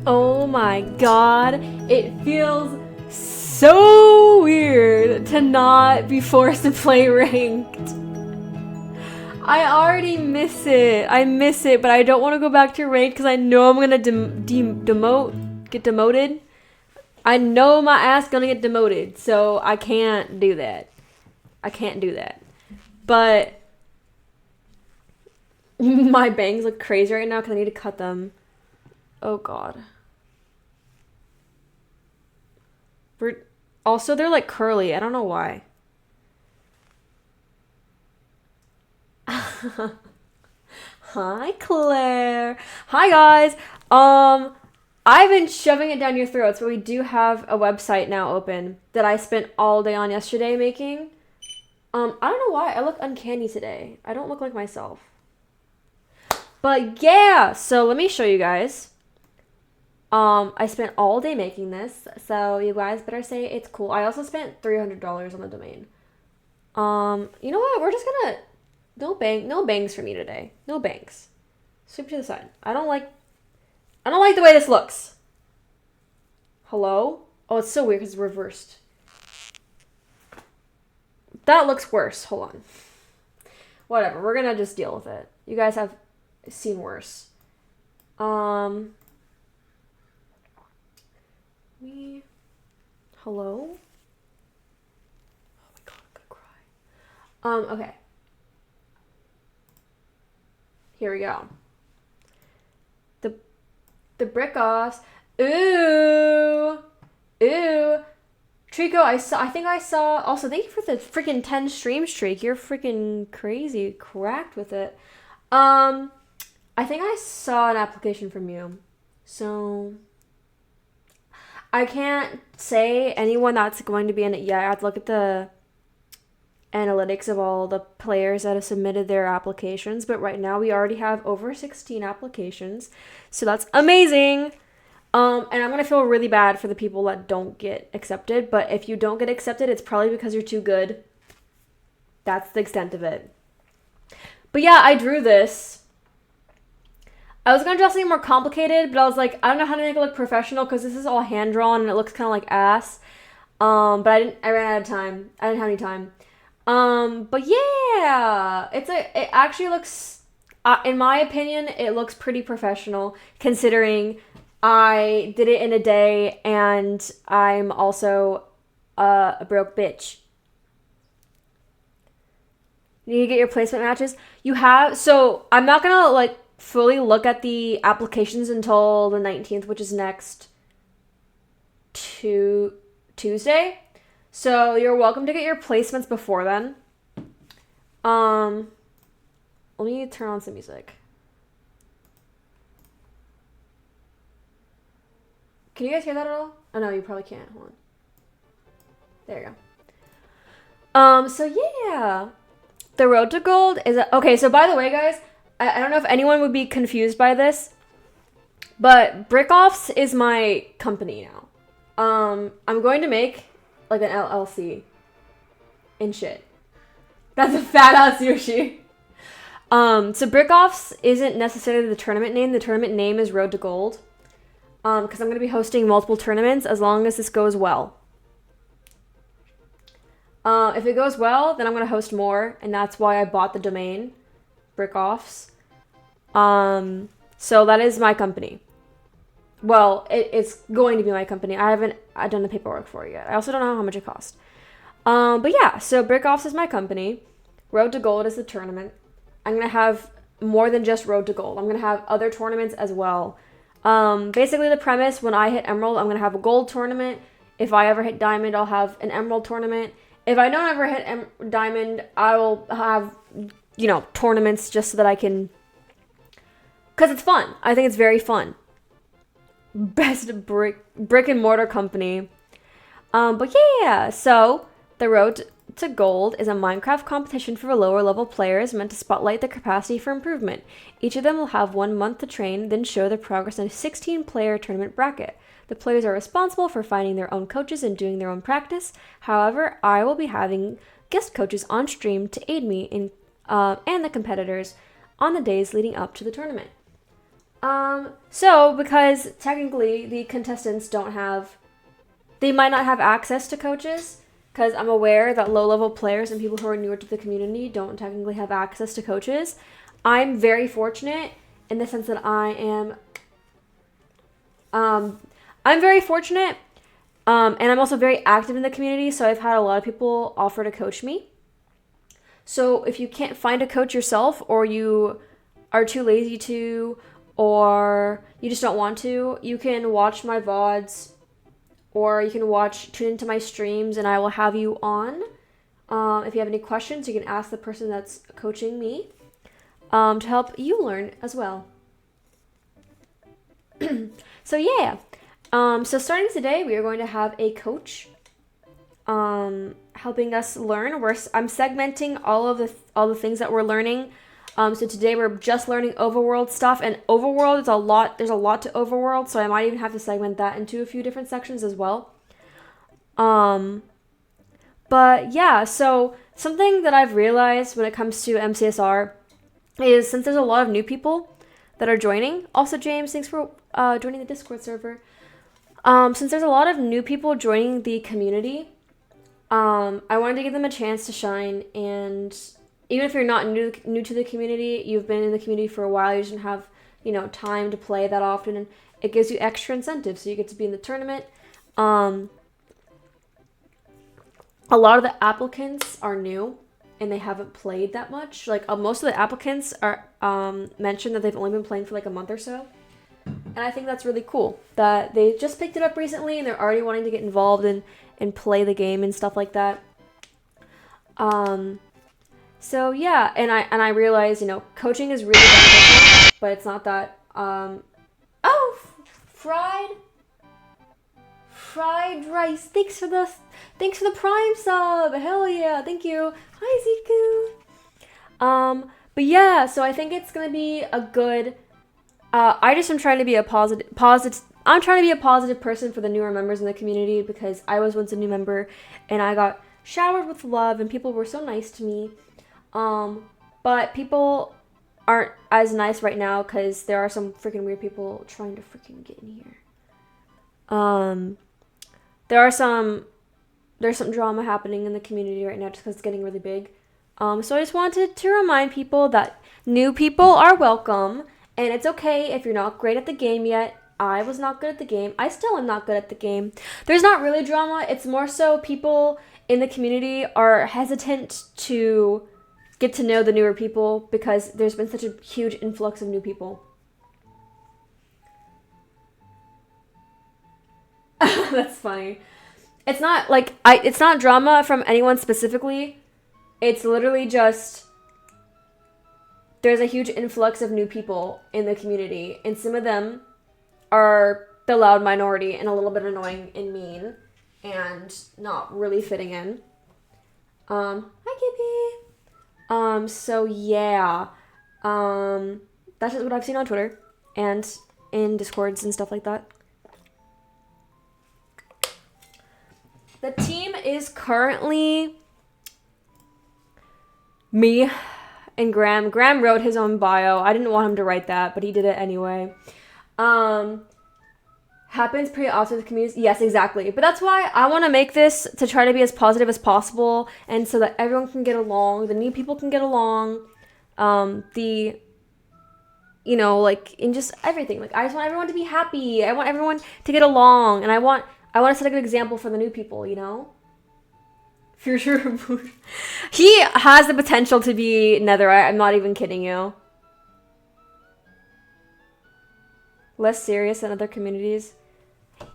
Oh my god, it feels so weird to not be forced to play ranked. I already miss it. I miss it, but I don't want to go back to ranked because I know I'm gonna get demoted. I know my ass gonna get demoted, so I can't do that. I can't do that. But my bangs look crazy right now because I need to cut them. Oh god. Also, they're like curly. I don't know why. Hi, Claire. Hi, guys. I've been shoving it down your throats, but we do have a website now open that I spent all day on yesterday making. I don't know why. I look uncanny today. I don't look like myself. But yeah, so let me show you guys. I spent all day making this, so you guys better say it's cool. I also spent $300 on the domain. You know what? We're just gonna no bangs for me today. No bangs. Sweep to the side. I don't like the way this looks. Hello? Oh, it's so weird because it's reversed. That looks worse. Hold on. Whatever. We're gonna just deal with it. You guys have seen worse. Hello? Oh my god, I'm gonna cry. Okay. Here we go. The BRICKOFFS. Ooh. Trico, I think I saw, also thank you for the freaking 10 stream streak. You're freaking crazy, cracked with it. I think I saw an application from you. So I can't say anyone that's going to be in it yet. I have to look at the analytics of all the players that have submitted their applications, but right now we already have over 16 applications, so that's amazing. And I'm gonna feel really bad for the people that don't get accepted, but if you don't get accepted, it's probably because you're too good. That's the extent of it. But yeah, I drew this. I was gonna draw something more complicated, but I was like, I don't know how to make it look professional because this is all hand drawn and it looks kind of like ass. But I ran out of time. I didn't have any time. But yeah, it actually looks, in my opinion, it looks pretty professional considering I did it in a day and I'm also a broke bitch. You need to get your placement matches. So I'm not gonna like fully look at the applications until the 19th, which is next Tuesday. So you're welcome to get your placements before then. Let me turn on some music. Can you guys hear that at all? Oh no, you probably can't. Hold on. There you go. So yeah. The road to gold is okay, so by the way, guys, I don't know if anyone would be confused by this, but BRICKOFFS is my company now. I'm going to make like an LLC and shit. That's a fat ass sushi. So BRICKOFFS isn't necessarily the tournament name. The tournament name is Road to Gold. Because I'm going to be hosting multiple tournaments as long as this goes well. If it goes well, then I'm going to host more, and that's why I bought the domain, BRICKOFFS. So that is my company. Well, it's going to be my company. I haven't done the paperwork for it yet. I also don't know how much it costs. But yeah, so BRICKOFFS is my company. Road to Gold is the tournament. I'm going to have more than just Road to Gold. I'm going to have other tournaments as well. Basically the premise, when I hit Emerald, I'm going to have a Gold tournament. If I ever hit Diamond, I'll have an Emerald tournament. If I don't ever hit Diamond, I will have, tournaments just so that I can, because it's fun. I think it's very fun. Best brick and mortar company. But yeah, so the Road to Gold is a Minecraft competition for lower level players meant to spotlight their capacity for improvement. Each of them will have 1 month to train, then show their progress in a 16-player tournament bracket. The players are responsible for finding their own coaches and doing their own practice. However, I will be having guest coaches on stream to aid me in and the competitors on the days leading up to the tournament. So because technically the contestants they might not have access to coaches, because I'm aware that low-level players and people who are newer to the community don't technically have access to coaches. I'm very fortunate in the sense that I'm very fortunate, and I'm also very active in the community, so I've had a lot of people offer to coach me. So if you can't find a coach yourself, or you are too lazy to, or you just don't want to, you can watch my VODs, or you can tune into my streams, and I will have you on. If you have any questions, you can ask the person that's coaching me to help you learn as well. So yeah. So starting today, we are going to have a coach helping us learn. I'm segmenting all the things that we're learning. So today we're just learning overworld stuff, and overworld is there's a lot to overworld, so I might even have to segment that into a few different sections as well. But yeah, so something that I've realized when it comes to MCSR is, since there's a lot of new people that are joining. Also, James, thanks for joining the Discord server. Since there's a lot of new people joining the community, I wanted to give them a chance to shine. And even if you're not new to the community, you've been in the community for a while, you just don't have, time to play that often, and it gives you extra incentive, so you get to be in the tournament. A lot of the applicants are new, and they haven't played that much. Like, most of the applicants are mentioned that they've only been playing for like a month or so. And I think that's really cool that they just picked it up recently and they're already wanting to get involved and play the game and stuff like that. So yeah, and I realize, coaching is really beneficial, but it's not that. Fried rice. Thanks for the Prime sub. Hell yeah, thank you. Hi Ziku. But yeah, so I think it's gonna be a good. I just am trying to be a positive. I'm trying to be a positive person for the newer members in the community, because I was once a new member and I got showered with love and people were so nice to me. But people aren't as nice right now because there are some freaking weird people trying to freaking get in here. There's some drama happening in the community right now just because it's getting really big. So I just wanted to remind people that new people are welcome, and it's okay if you're not great at the game yet. I was not good at the game. I still am not good at the game. There's not really drama. It's more so people in the community are hesitant to get to know the newer people because there's been such a huge influx of new people. That's funny. It's not like it's not drama from anyone specifically. It's literally just there's a huge influx of new people in the community, and some of them are the loud minority and a little bit annoying and mean and not really fitting in. Hi Kippy. So yeah. That's just what I've seen on Twitter and in Discords and stuff like that. The team is currently me and Graham. Graham wrote his own bio. I didn't want him to write that, but he did it anyway. Happens pretty often with communities. Yes, exactly. But that's why I want to make this to try to be as positive as possible, and so that everyone can get along. The new people can get along. In just everything. Like, I just want everyone to be happy. I want everyone to get along, and I want to set a good example for the new people, Future. He has the potential to be Netherite. I'm not even kidding you. Less serious than other communities.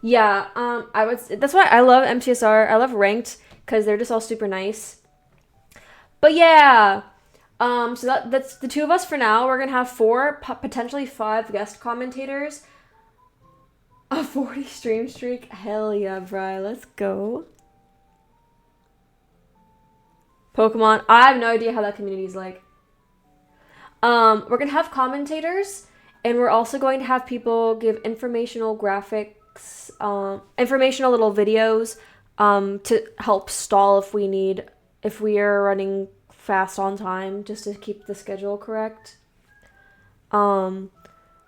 Yeah, that's why I love MTSR. I love ranked because they're just all super nice. But yeah, so that's the two of us for now. We're gonna have 4, potentially 5 guest commentators. A 40 stream streak. Hell yeah, Bri. Let's go. Pokemon. I have no idea how that community is like. We're gonna have commentators, and we're also going to have people give informational graphics, informational little videos, to help stall if we are running fast on time, just to keep the schedule correct.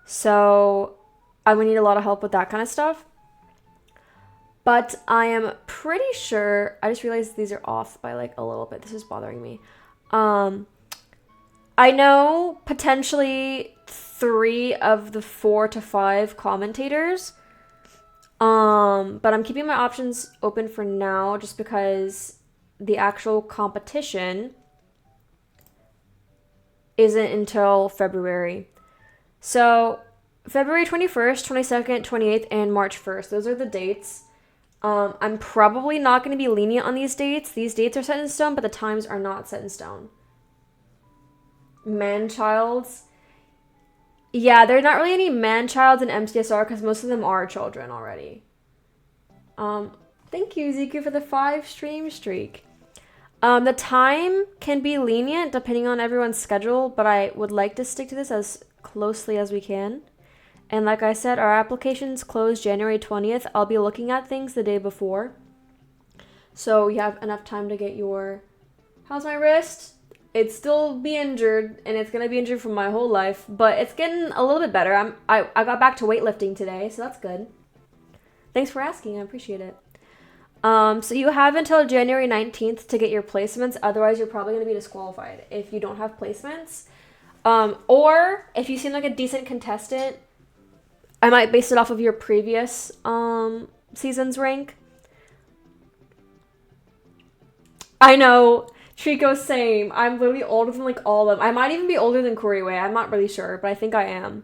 So I would need a lot of help with that kind of stuff. But I am pretty sure, I just realized these are off by like a little bit. This is bothering me. I know potentially 3 of the 4 to 5 commentators. But I'm keeping my options open for now just because the actual competition isn't until February. So February 21st, 22nd, 28th, and March 1st. Those are the dates. I'm probably not going to be lenient on these dates. These dates are set in stone, but the times are not set in stone. Man-childs. Yeah, there are not really any man-childs in MCSR because most of them are children already. Thank you, Ziku, for the 5 stream streak. The time can be lenient depending on everyone's schedule, but I would like to stick to this as closely as we can. And like I said, our applications close January 20th. I'll be looking at things the day before. So you have enough time to get your... How's my wrist? It's still be injured, and it's going to be injured for my whole life, but it's getting a little bit better. I got back to weightlifting today, so that's good. Thanks for asking. I appreciate it. So you have until January 19th to get your placements. Otherwise, you're probably going to be disqualified if you don't have placements. Or if you seem like a decent contestant, I might base it off of your previous season's rank. I know. Trico, same. I'm literally older than like all of them. I might even be older than Kuriway. I'm not really sure, but I think I am.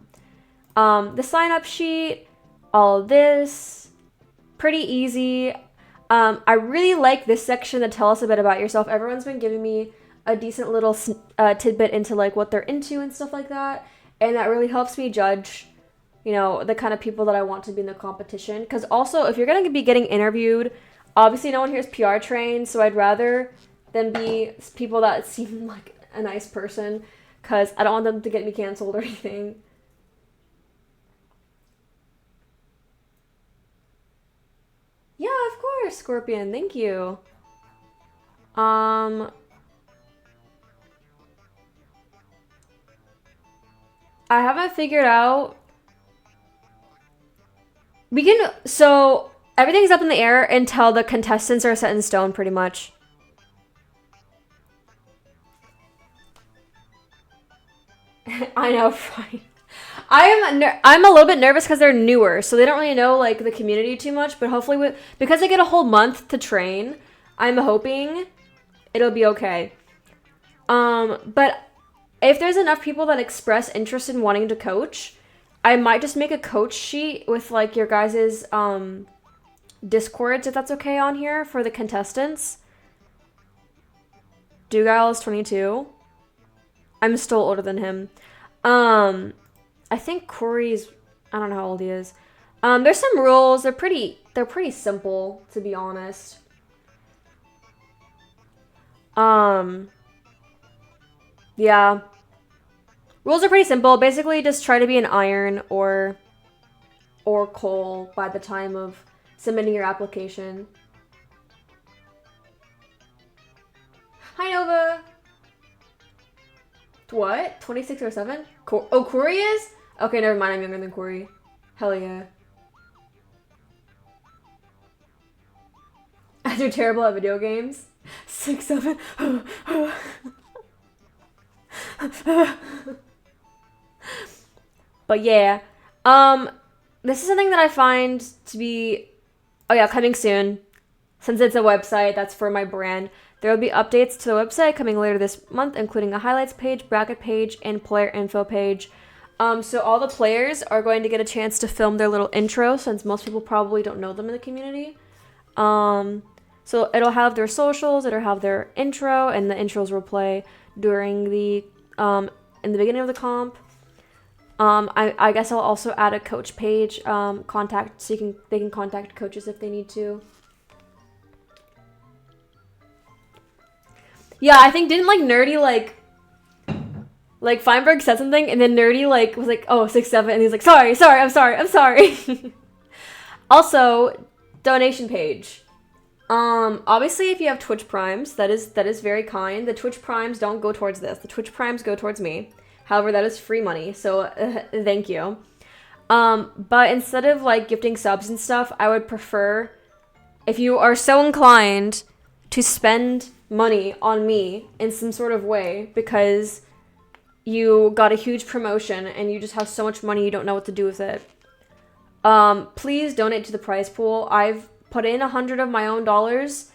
The sign-up sheet, all of this, pretty easy. I really like this section to tell us a bit about yourself. Everyone's been giving me a decent little tidbit into like what they're into and stuff like that, and that really helps me judge, you know, the kind of people that I want to be in the competition. Because also, if you're going to be getting interviewed, obviously no one here is PR trained, so I'd rather them be people that seem like a nice person, because I don't want them to get me canceled or anything. Yeah, of course, Scorpion. Thank you. I haven't figured out. We can, so everything's up in the air until the contestants are set in stone, pretty much. I know, right? I'm a little bit nervous because they're newer, so they don't really know like the community too much. But hopefully, because they get a whole month to train, I'm hoping it'll be okay. But if there's enough people that express interest in wanting to coach, I might just make a coach sheet with like your guys's discords, if that's okay, on here for the contestants. Dougal is 22. I'm still older than him. I think Corey's, I don't know how old he is. There's some rules. They're pretty simple, to be honest. Yeah. Rules are pretty simple. Basically, just try to be an iron or coal by the time of submitting your application. Hi, Nova. What? 26 or 7? Oh, Corey is? Okay, never mind. I'm younger than Corey. Hell yeah. You're terrible at video games. 6, 7. But yeah. This is something that I find to be... Oh yeah, coming soon. Since it's a website, that's for my brand. There will be updates to the website coming later this month, including a highlights page, bracket page, and player info page. So all the players are going to get a chance to film their little intro, since most people probably don't know them in the community. So it'll have their socials, it'll have their intro, and the intros will play during the in the beginning of the comp. I guess I'll also add a coach page, contact, so they can contact coaches if they need to. Yeah, I think didn't like Nerdy like Feinberg said something, and then Nerdy like was like, oh, 6, 7, and he's like, sorry, I'm sorry. Also, donation page. Obviously, if you have Twitch Primes, that is very kind. The Twitch Primes don't go towards this. The Twitch Primes go towards me. However, that is free money, so thank you. But instead of like gifting subs and stuff, I would prefer, if you are so inclined, to spend money on me in some sort of way because you got a huge promotion and you just have so much money you don't know what to do with it. Please donate to the prize pool. I've put in 100 of my own dollars.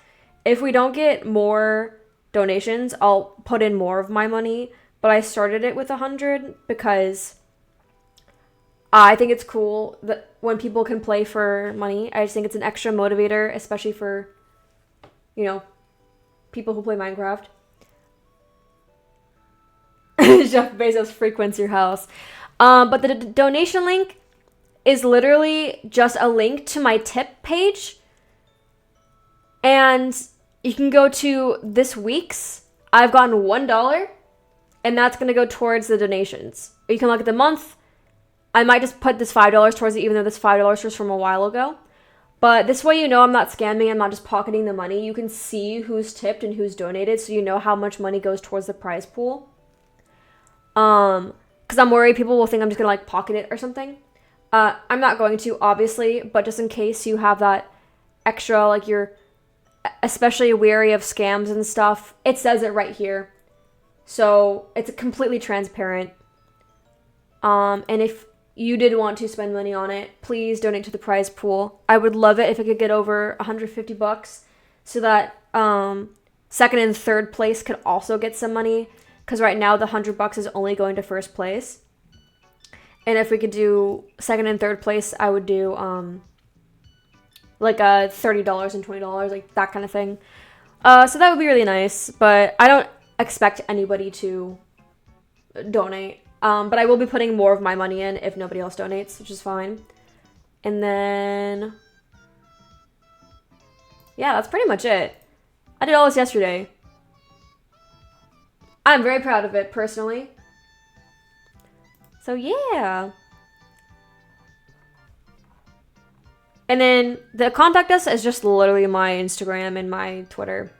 If we don't get more donations, I'll put in more of my money, but I started it with 100 because I think it's cool that when people can play for money. I just think it's an extra motivator, especially for, you know, people who play Minecraft. Jeff Bezos frequents your house. But the donation link is literally just a link to my tip page. And you can go to this week's. I've gotten $1, and that's going to go towards the donations. Or you can look at the month. I might just put this $5 towards it, even though this $5 was from a while ago. But this way, you know, I'm not scamming. I'm not just pocketing the money. You can see who's tipped and who's donated, so you know how much money goes towards the prize pool. Because I'm worried people will think I'm just gonna like pocket it or something. I'm not going to, obviously, but just in case you have that extra, like you're especially wary of scams and stuff, it says it right here. So it's completely transparent. And if you did want to spend money on it, please donate to the prize pool. I would love it if it could get over $150 so that second and third place could also get some money. Because right now the $100 is only going to first place. And if we could do second and third place, I would do like $30 and $20, like that kind of thing. So that would be really nice. But I don't expect anybody to donate. But I will be putting more of my money in if nobody else donates, which is fine. And then, yeah, that's pretty much it. I did all this yesterday. I'm very proud of it, personally. So, yeah. And then the contact us is just literally my Instagram and my Twitter.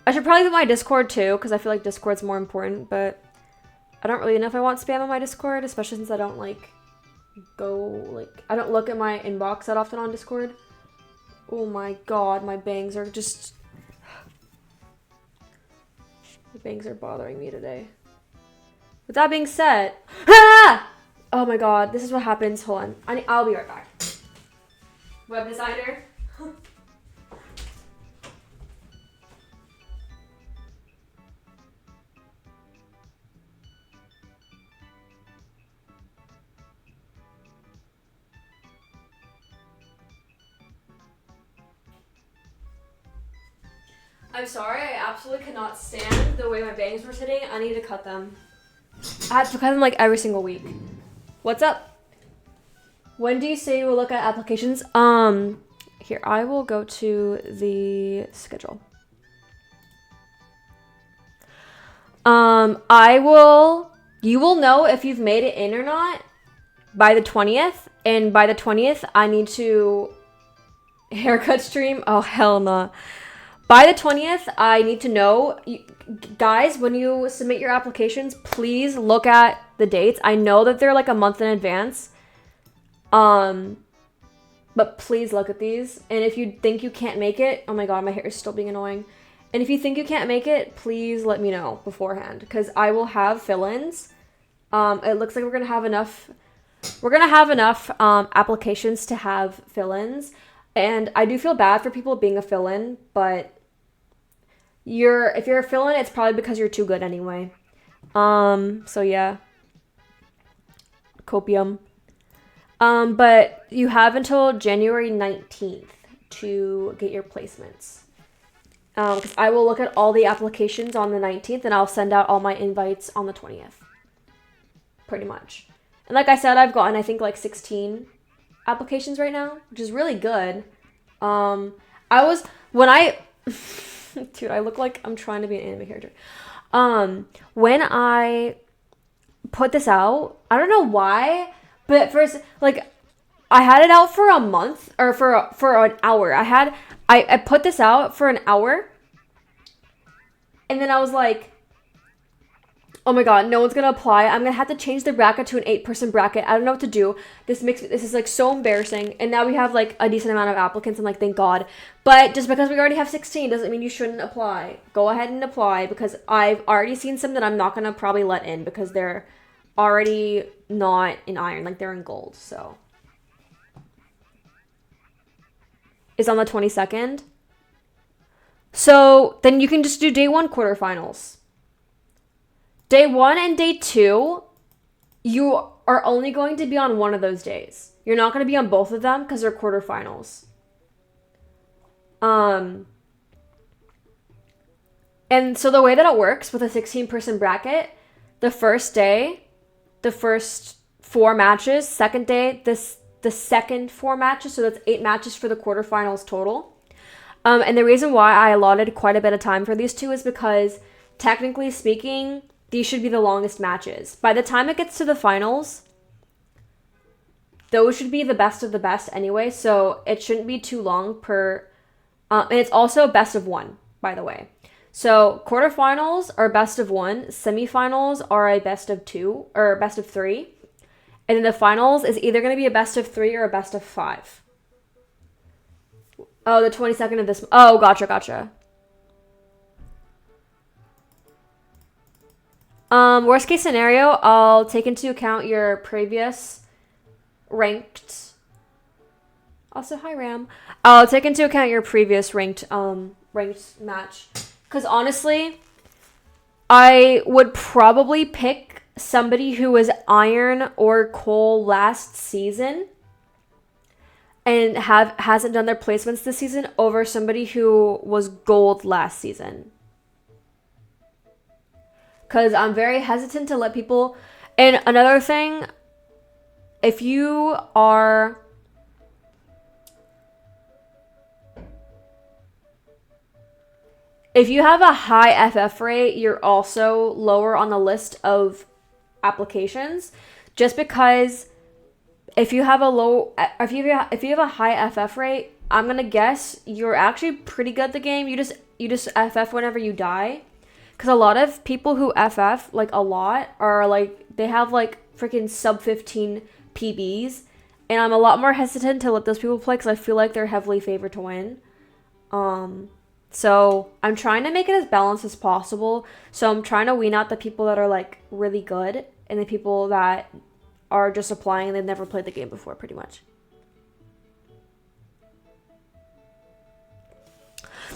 I should probably put my Discord too, because I feel like Discord's more important, but I don't really know if I want spam on my Discord, especially since I don't I don't look at my inbox that often on Discord. Oh my god, my bangs are just... The bangs are bothering me today. With that being said... Ah! Oh my god, this is what happens. Hold on. I'll be right back. Web designer. I'm sorry, I absolutely cannot stand the way my bangs were sitting. I need to cut them. I have to cut them like every single week. What's up? When do you say you will look at applications? Here, I will go to the schedule. You will know if you've made it in or not by the 20th. And by the 20th, I need to haircut stream. Oh, hell no. By the 20th, I need to know. Guys, when you submit your applications, please look at the dates. I know that they're like a month in advance. But please look at these. And if you think you can't make it, oh my god, my hair is still being annoying. And if you think you can't make it, please let me know beforehand, because I will have fill-ins. It looks like we're gonna have enough. We're gonna have enough applications to have fill-ins, and I do feel bad for people being a fill-in, but if you're a fill-in, it's probably because you're too good anyway. So yeah, copium. But you have until January 19th to get your placements. Because I will look at all the applications on the 19th and I'll send out all my invites on the 20th. Pretty much. And like I said, I've gotten, I think, like 16 applications right now, which is really good. Dude, I look like I'm trying to be an anime character. When I put this out, I don't know why, but at first, like, I had it out for a month, or for an hour. I put this out for an hour, and then I was like, Oh my god, no one's gonna apply. I'm gonna have to change the bracket to an 8-person bracket. I don't know what to do. This is like so embarrassing. And now we have like a decent amount of applicants. I'm like, thank God. But just because we already have 16 doesn't mean you shouldn't apply. Go ahead and apply, because I've already seen some that I'm not gonna probably let in because they're already not in iron, like they're in gold. So it's on the 22nd. So then you can just do day 1 quarterfinals. Day 1 and day 2, you are only going to be on one of those days. You're not going to be on both of them because they're quarterfinals. And so the way that it works with a 16-person bracket, the first day, the first 4 matches, second day, the second 4 matches, so that's 8 matches for the quarterfinals total. And the reason why I allotted quite a bit of time for these 2 is because, technically speaking, these should be the longest matches. By the time it gets to the finals, those should be the best of the best anyway, so it shouldn't be too long per... and it's also best of 1, by the way. So quarterfinals are best of 1, semifinals are a best of 2, or best of 3, and then the finals is either going to be a best of 3 or a best of 5. Oh, the 22nd of this... Oh, gotcha. Worst case scenario, I'll take into account your previous ranked... Also, hi, Ram. I'll take into account your previous ranked match. Because honestly, I would probably pick somebody who was iron or coal last season and hasn't done their placements this season over somebody who was gold last season. Because I'm very hesitant to let people... And another thing, if you are... If you have a high FF rate, you're also lower on the list of applications. Just because if you have a high FF rate, I'm gonna guess you're actually pretty good at the game. You just FF whenever you die. Because a lot of people who FF, like, a lot are, like, they have, like, freaking sub 15 PBs. And I'm a lot more hesitant to let those people play because I feel like they're heavily favored to win. So I'm trying to make it as balanced as possible. So I'm trying to wean out the people that are, like, really good and the people that are just applying and they've never played the game before, pretty much.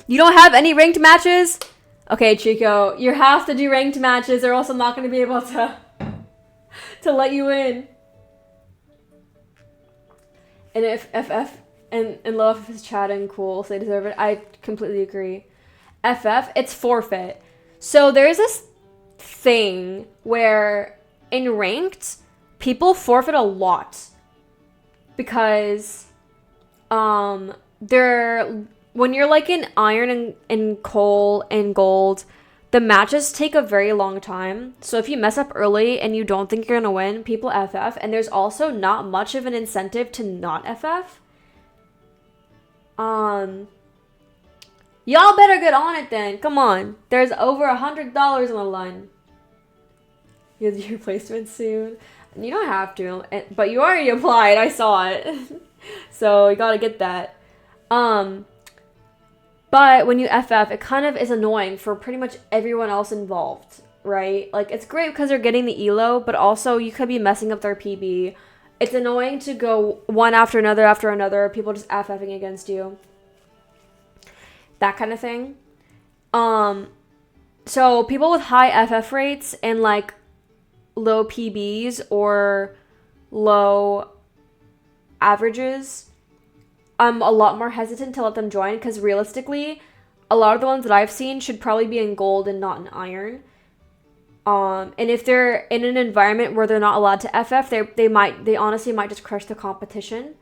You don't have any ranked matches? Okay, Chico, you have to do ranked matches or else I'm not going to be able to let you in. And if FF and low FF is chatting cool, so they deserve it, I completely agree. FF, it's forfeit. So there's this thing where in ranked, people forfeit a lot. Because when you're like in iron and coal and gold, the matches take a very long time. So if you mess up early and you don't think you're gonna win, people FF, and there's also not much of an incentive to not FF. Y'all better get on it then. Come on. There's over $100 on the line. You have your placement soon. You don't have to, but you already applied. I saw it. So you gotta get that. But when you FF, it kind of is annoying for pretty much everyone else involved, right? Like, it's great because they're getting the ELO, but also you could be messing up their PB. It's annoying to go one after another, people just FFing against you. That kind of thing. So people with high FF rates and, like, low PBs or low averages, I'm a lot more hesitant to let them join because realistically, a lot of the ones that I've seen should probably be in gold and not in iron. And if they're in an environment where they're not allowed to FF, they honestly might just crush the competition.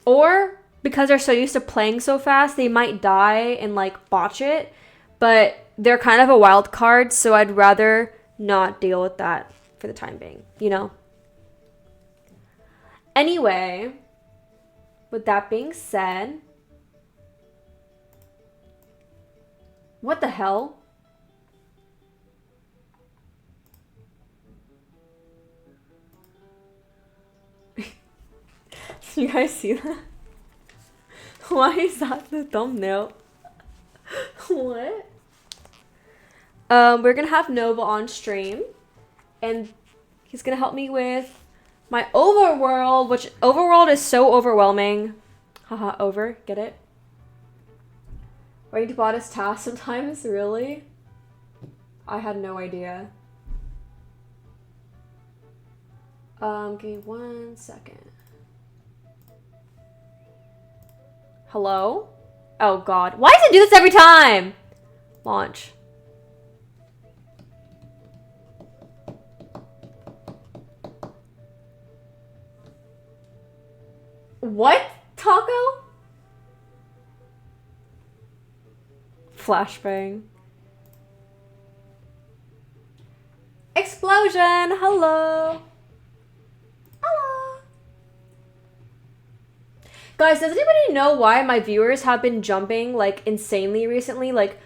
Or because they're so used to playing so fast, they might die and, like, botch it. But they're kind of a wild card, so I'd rather not deal with that for the time being, you know? Anyway, with that being said, what the hell? You guys see that? Why is that the thumbnail? What? We're gonna have Nova on stream, and he's gonna help me with my overworld, which overworld is so overwhelming. Haha, over, get it? Waiting to bot his task sometimes, really? I had no idea. Give me 1 second. Hello? Oh god. Why does it do this every time? Launch. What? Taco? Flashbang. Explosion! Hello! Hello! Guys, does anybody know why my viewers have been jumping, like, insanely recently? Like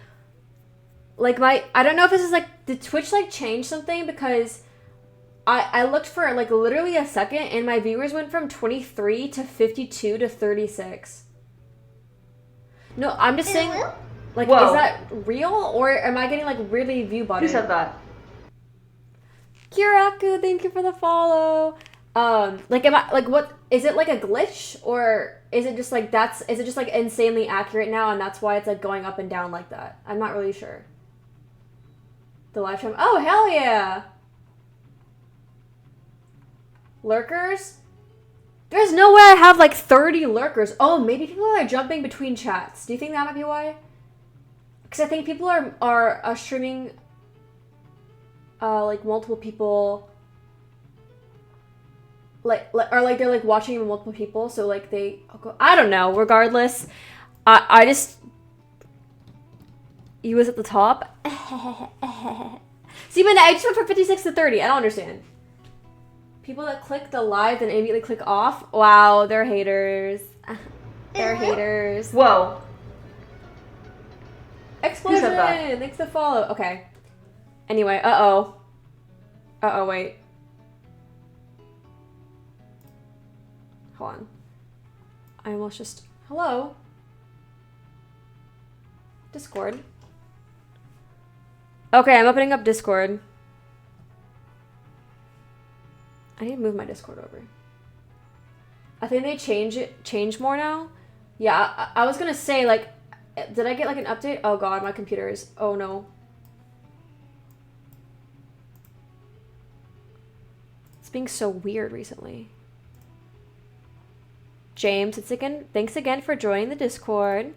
I don't know if this is, like, did Twitch, like, change something? Because I looked for, like, literally a second, and my viewers went from 23 to 52 to 36. No, I'm just saying, like, Whoa. Is that real? Or am I getting, like, really view butted? Who said that? Kiraku, thank you for the follow. Like, am I, like, what, is it, like, a glitch? Or is it just, like, is it just, like, insanely accurate now, and that's why it's, like, going up and down like that? I'm not really sure. The live stream, oh, hell yeah! Lurkers? There's no way I have like 30 lurkers. Oh, maybe people are jumping between chats. Do you think that might be why? Because I think people are streaming like multiple people, like they're like watching multiple people, so like I don't know. Regardless, I just, you was at the top. See, but I just went from 56 to 30. I don't understand. People that click the live and immediately click off. Wow, they're haters. They're haters. Whoa. Explosion! Thanks for the follow. Okay. Anyway, uh-oh. Uh-oh, wait. Hold on. I almost just... Hello? Discord. Okay, I'm opening up Discord. I need to move my Discord over. I think they change more now. Yeah, I was gonna say, like, did I get like an update? Oh god, my computer is, oh no. It's being so weird recently. James, thanks again for joining the Discord.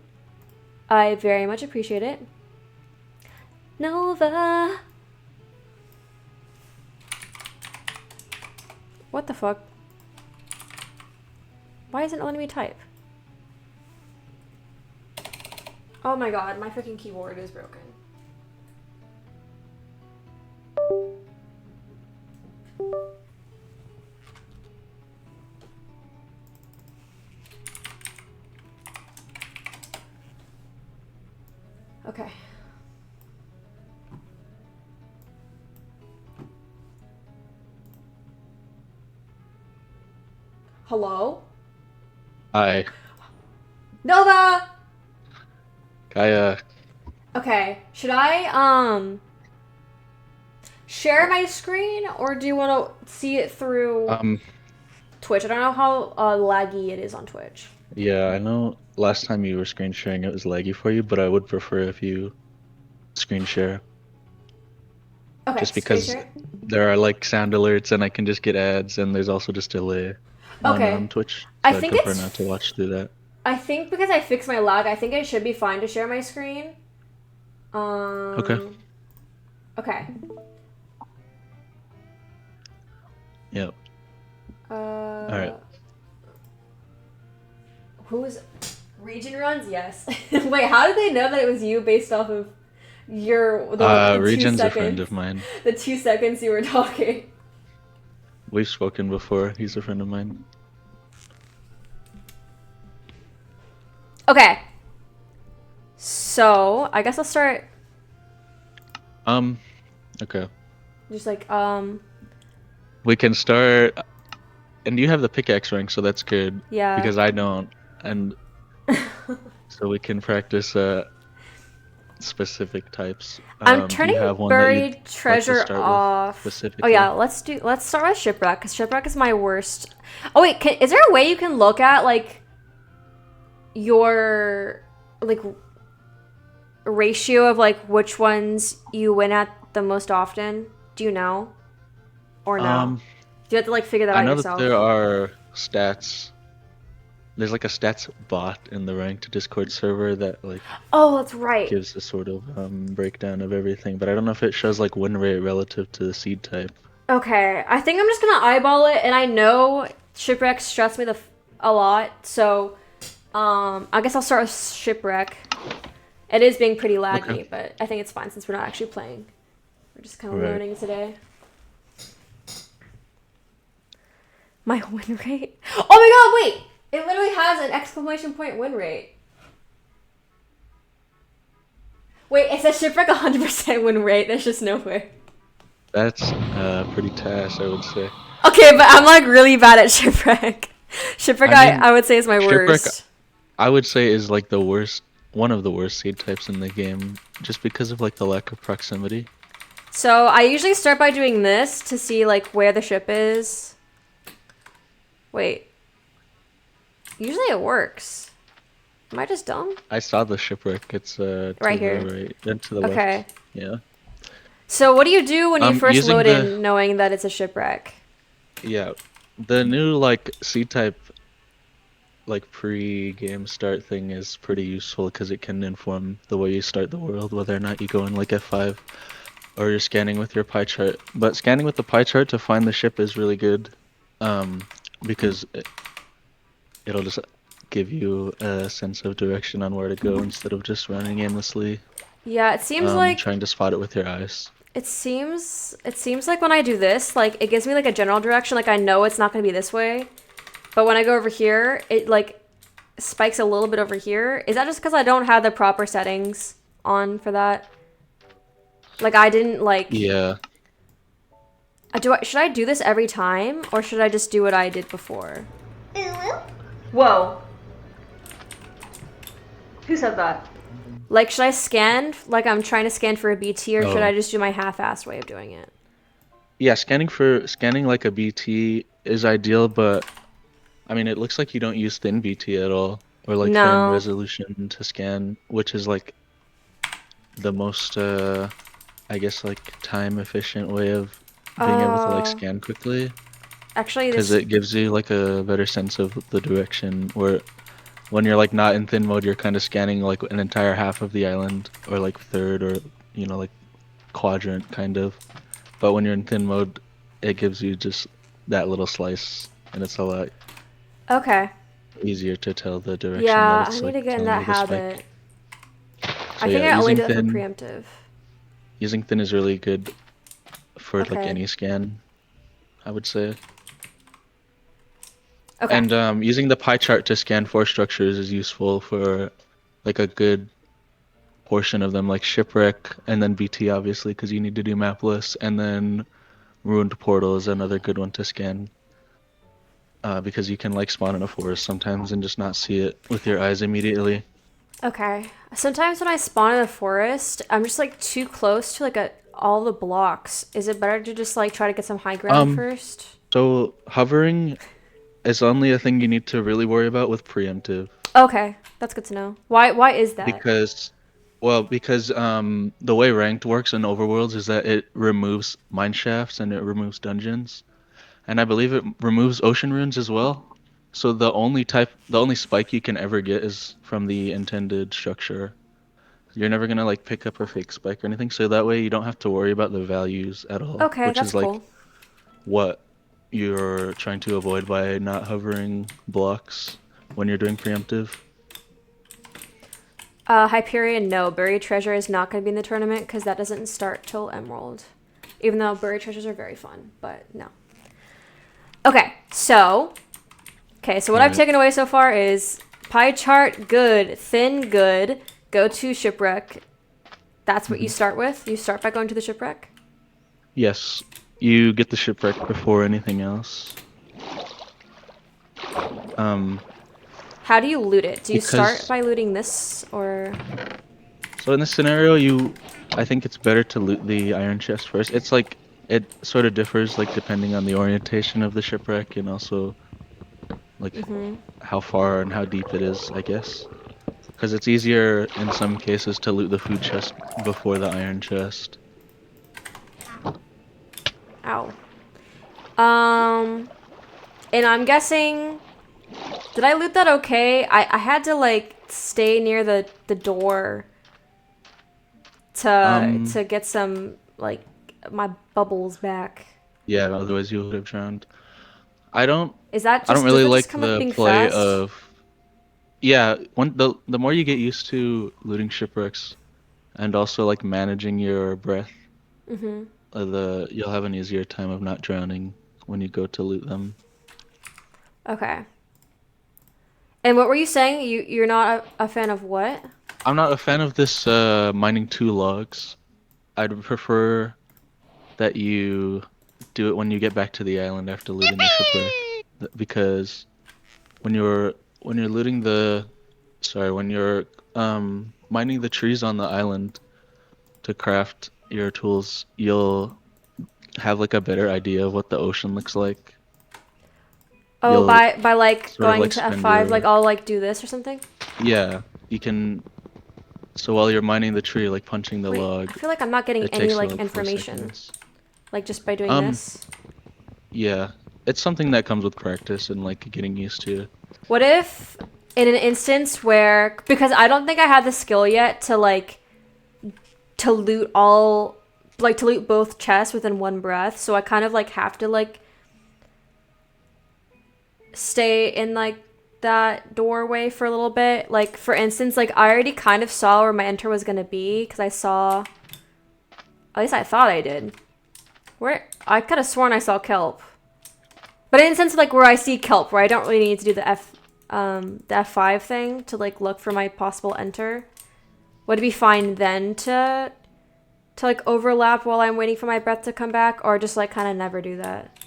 I very much appreciate it. Nova. What the fuck? Why isn't it letting me type? Oh my god, my freaking keyboard is broken. Okay. Hello? Hi. Nova! Kaya. Okay, should I, share my screen, or do you want to see it through Twitch? I don't know how laggy it is on Twitch. Yeah, I know last time you were screen sharing it was laggy for you, but I would prefer if you screen share. Okay, just because there are like sound alerts and I can just get ads, and there's also just delay on Twitch. So I think I'd prefer not to watch through that. I think because I fixed my lag, I think it should be fine to share my screen. Okay. Okay. Yep. Alright. Who's region runs? Yes. Wait, how did they know that it was you based off of the Region's 2 a friend seconds, of mine. the 2 seconds you were talking? We've spoken before. He's a friend of mine. Okay. So, I guess I'll start. Okay. Just like, We can start and you have the pickaxe rank, so that's good Yeah. because I don't, and so we can practice specific types. I'm Do you turning have one that you'd buried like to treasure start with off. Oh specifically? yeah, let's start with shipwreck because shipwreck is my worst. Oh wait, is there a way you can look at like your like ratio of like which ones you win at the most often? Do you know or no? Um, Do you have to like figure that I out know that there yourself? are stats. There's like a stats bot in the ranked Discord server that like Oh, that's right. gives a sort of breakdown of everything, but I don't know if it shows like win rate relative to the seed type. Okay, I think I'm just gonna eyeball it, and I know shipwreck stress me a lot, so I guess I'll start with shipwreck. It is being pretty Okay. laggy, but I think it's fine since we're not actually playing. We're just kind of Right. learning today. My win rate. Oh my god! Wait, it literally has an exclamation point win rate. Wait, it says shipwreck 100% win rate. There's just no way. That's pretty tash, I would say. Okay, but I'm like really bad at shipwreck. Shipwreck, I mean, I would say is my shipwreck, worst. I would say is like the worst, one of the worst seed types in the game, just because of like the lack of proximity. So I usually start by doing this to see like where the ship is. Wait, usually it works. Am I just dumb? I saw the shipwreck. It's to Right the here. right, to the Okay. left. Yeah. So what do you do when you first Using load the in knowing that it's a shipwreck? yeah, the new like seed type like pre-game start thing is pretty useful because it can inform the way you start the world, whether or not you go in like F5 or you're scanning with your pie chart. But scanning with the pie chart to find the ship is really good, because it'll just give you a sense of direction on where to go instead of just running aimlessly, Yeah, it seems like trying to spot it with your eyes. it seems like when I do this, like it gives me like a general direction, like I know it's not going to be this way. But when I go over here, it like spikes a little bit over here. Is that just because I don't have the proper settings on for that? Like I didn't like Yeah. should I do this every time or should I just do what I did before? Whoa. Who said that? Like should I scan like I'm trying to scan for a BT or should I Oh. just do my half-assed way of doing it? Yeah, scanning like a BT is ideal, but I mean, it looks like you don't use thin BT at all, or like thin No. resolution to scan, which is like the most, I guess, like time efficient way of being able to like Uh scan quickly, actually because this it gives you like a better sense of the direction. Where when you're like not in thin mode, you're kind of scanning like an entire half of the island, or like third, or like quadrant kind of. But when you're in thin mode, it gives you just that little slice, and it's a lot Okay. easier to tell the direction that Yeah, I it's need like to get in telling that you to spike. habit. So I think yeah, I only do that for preemptive. using thin is really good for like Okay. any scan, I would say. Okay. And using the pie chart to scan force structures is useful for like a good portion of them, like shipwreck and then BT obviously, because you need to do map lists, and then ruined portal is another good one to scan. Because you can like spawn in a forest sometimes and just not see it with your eyes immediately. Okay. Sometimes when I spawn in a forest, I'm just like too close to like all the blocks. Is it better to just like try to get some high ground Um, first? so hovering is only a thing you need to really worry about with preemptive. Okay, that's good to know. Why is that? Because, well, because the way ranked works in Overworlds is that it removes mine shafts and it removes dungeons, and I believe it removes ocean runes as well. So the only spike you can ever get is from the intended structure. You're never gonna like pick up a fake spike or anything, so that way you don't have to worry about the values at all, Okay, which that's is like cool. what you're trying to avoid by not hovering blocks when you're doing preemptive. Hyperion, no. Buried treasure is not going to be in the tournament because that doesn't start till Emerald. Even though buried treasures are very fun, but no. Okay, so what I've Right. taken away so far is pie chart good, thin good, go to shipwreck. That's what you Mhm. start with. You start by going to the shipwreck. Yes, you get the shipwreck before anything else. How do you loot it? Do you start because by looting this or? so in this scenario, I think it's better to loot the iron chest first. It's like it sort of differs like depending on the orientation of the shipwreck and also like Mm-hmm. how far and how deep it is, I guess. Because it's easier in some cases to loot the food chest before the iron chest. Ow. Um, and I'm guessing, did I loot that okay? I had to like stay near the door Um, to get some like my bubbles back. yeah, otherwise you would have drowned. I don't Is that I don't just does really that just like come with the being play fast? of yeah, the more you get used to looting shipwrecks and also like managing your breath, Mm-hmm. the you'll have an easier time of not drowning when you go to loot them. Okay. And what were you saying? You're not a fan of what? I'm not a fan of this mining two logs. I'd prefer that you do it when you get back to the island after looting the shipwreck. Because when you're looting the sorry, when you're mining the trees on the island to craft your tools, you'll have like a better idea of what the ocean looks like. Oh, You'll by like sort of going like to spend F5, like your I'll like do this or something. yeah, you can so while you're mining the tree, like punching the Wait, I log, feel like I'm not getting it any takes you like like four information, seconds. like just by doing Um, this. yeah. It's something that comes with practice and like getting used to. What if in an instance where, because I don't think I have the skill yet to like to loot all, like to loot both chests within one breath, so I kind of like have to like stay in like that doorway for a little bit. Like for instance, like I already kind of saw where my enter was gonna be because I saw, at least I thought I did. Where I could have sworn I saw kelp, but in a sense like where I see kelp, where I don't really need to do the F5 thing to like look for my possible enter. Would it be fine then to like overlap while I'm waiting for my breath to come back, or just like kind of never do that?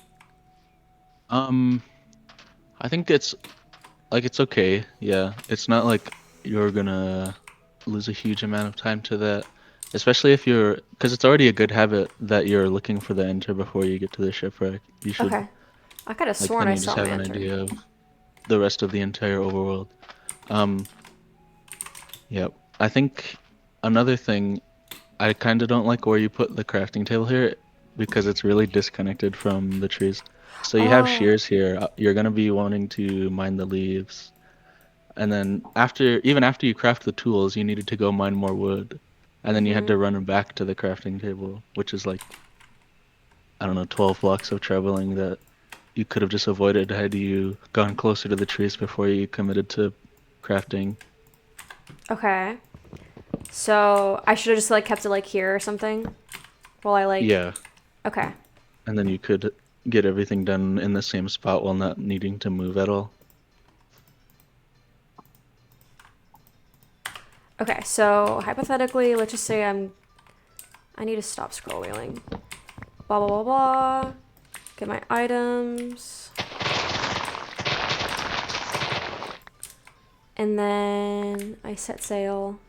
Um, I think it's okay. Yeah. It's not like you're gonna lose a huge amount of time to that. Especially if you're, because it's already a good habit that you're looking for the enter before you get to the shipwreck. You should, Okay, I could have like, sworn then I you just saw my have an enter. idea of the rest of the entire overworld. Um, yeah. I think another thing, I kind of don't like where you put the crafting table here because it's really disconnected from the trees. So you have Oh. shears here. You're gonna be wanting to mine the leaves. And then after, even after you craft the tools, you needed to go mine more wood. And then you had Mhm. to run back to the crafting table, which is like, I don't know, 12 blocks of traveling that you could have just avoided had you gone closer to the trees before you committed to crafting. Okay. So I should have just like kept it like here or something while I like. Yeah. Okay. And then you could get everything done in the same spot while not needing to move at all. Okay. So hypothetically, let's just say I need to stop scrolling. Blah blah blah blah. Get my items. And then I set sail.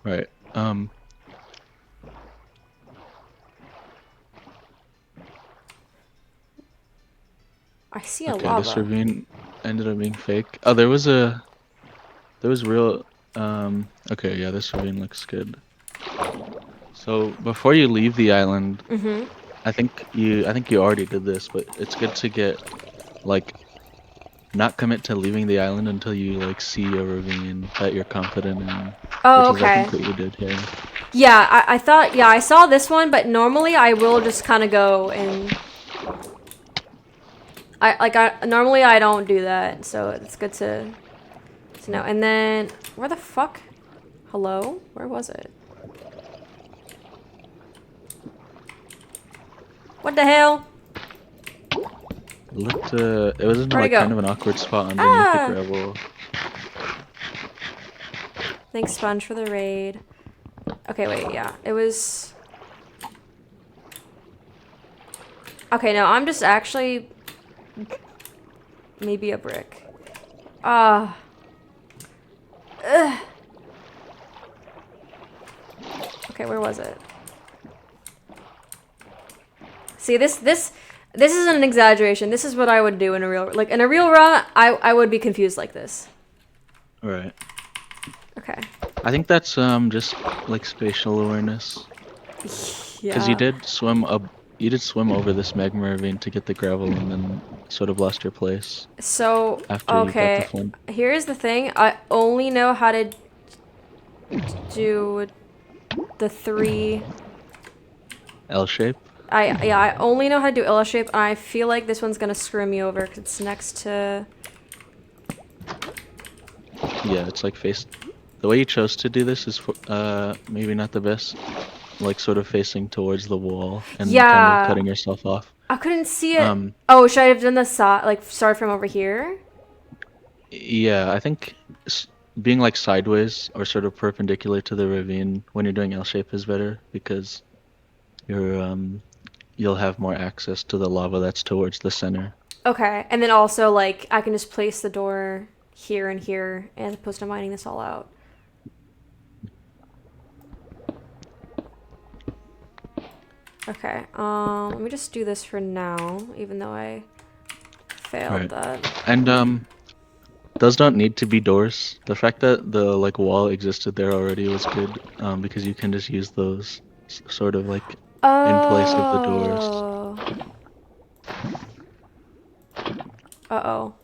Right. I see a Okay, this lava. ravine ended up being fake. Oh, there was real okay, yeah, this ravine looks good. So before you leave the island, Mhm. I think you already did this, but it's good to get like not commit to leaving the island until you like see a ravine that you're confident in, which Oh, is I okay. think what you did here. Yeah, I thought, yeah, I saw this one, but normally I will just kind of go and I normally I don't do that, so it's good to know. And then where the fuck? Hello? Where was it? What the hell? It was in Where'd it like kind go? of an awkward spot underneath the Ah! gravel. Thanks, Sponge, for the raid. Okay, wait, yeah. It was... Okay, no, I'm just actually maybe a brick. Ah. Okay, where was it? See, this isn't an exaggeration. This is what I would do in a real run. I would be confused like this. Right. Okay. I think that's just like spatial awareness. Because Yeah. you did swim over this magma ravine to get the gravel and then sort of lost your place So, after you got the okay. flint. Here's the thing. I only know how to do the three. L shape? I only know how to do Ella shape, and I feel like this one's gonna screw me over because it's next to. Yeah, it's like face. The way you chose to do this is maybe not the best. Like sort of facing towards the wall and kind of Yeah, cutting yourself off. I couldn't see it. Um, Oh, should I have done the side like start from over here? yeah, I think being like sideways or sort of perpendicular to the ravine when you're doing L shape is better because you'll have more access to the lava that's towards the center. Okay, and then also like I can just place the door here and here as opposed to mining this all out. Okay, let me just do this for now, even though I failed Right. that. And those don't need to be doors. The fact that the like wall existed there already was good because you can just use those sort of like in place of the doors. Oh. Uh-oh.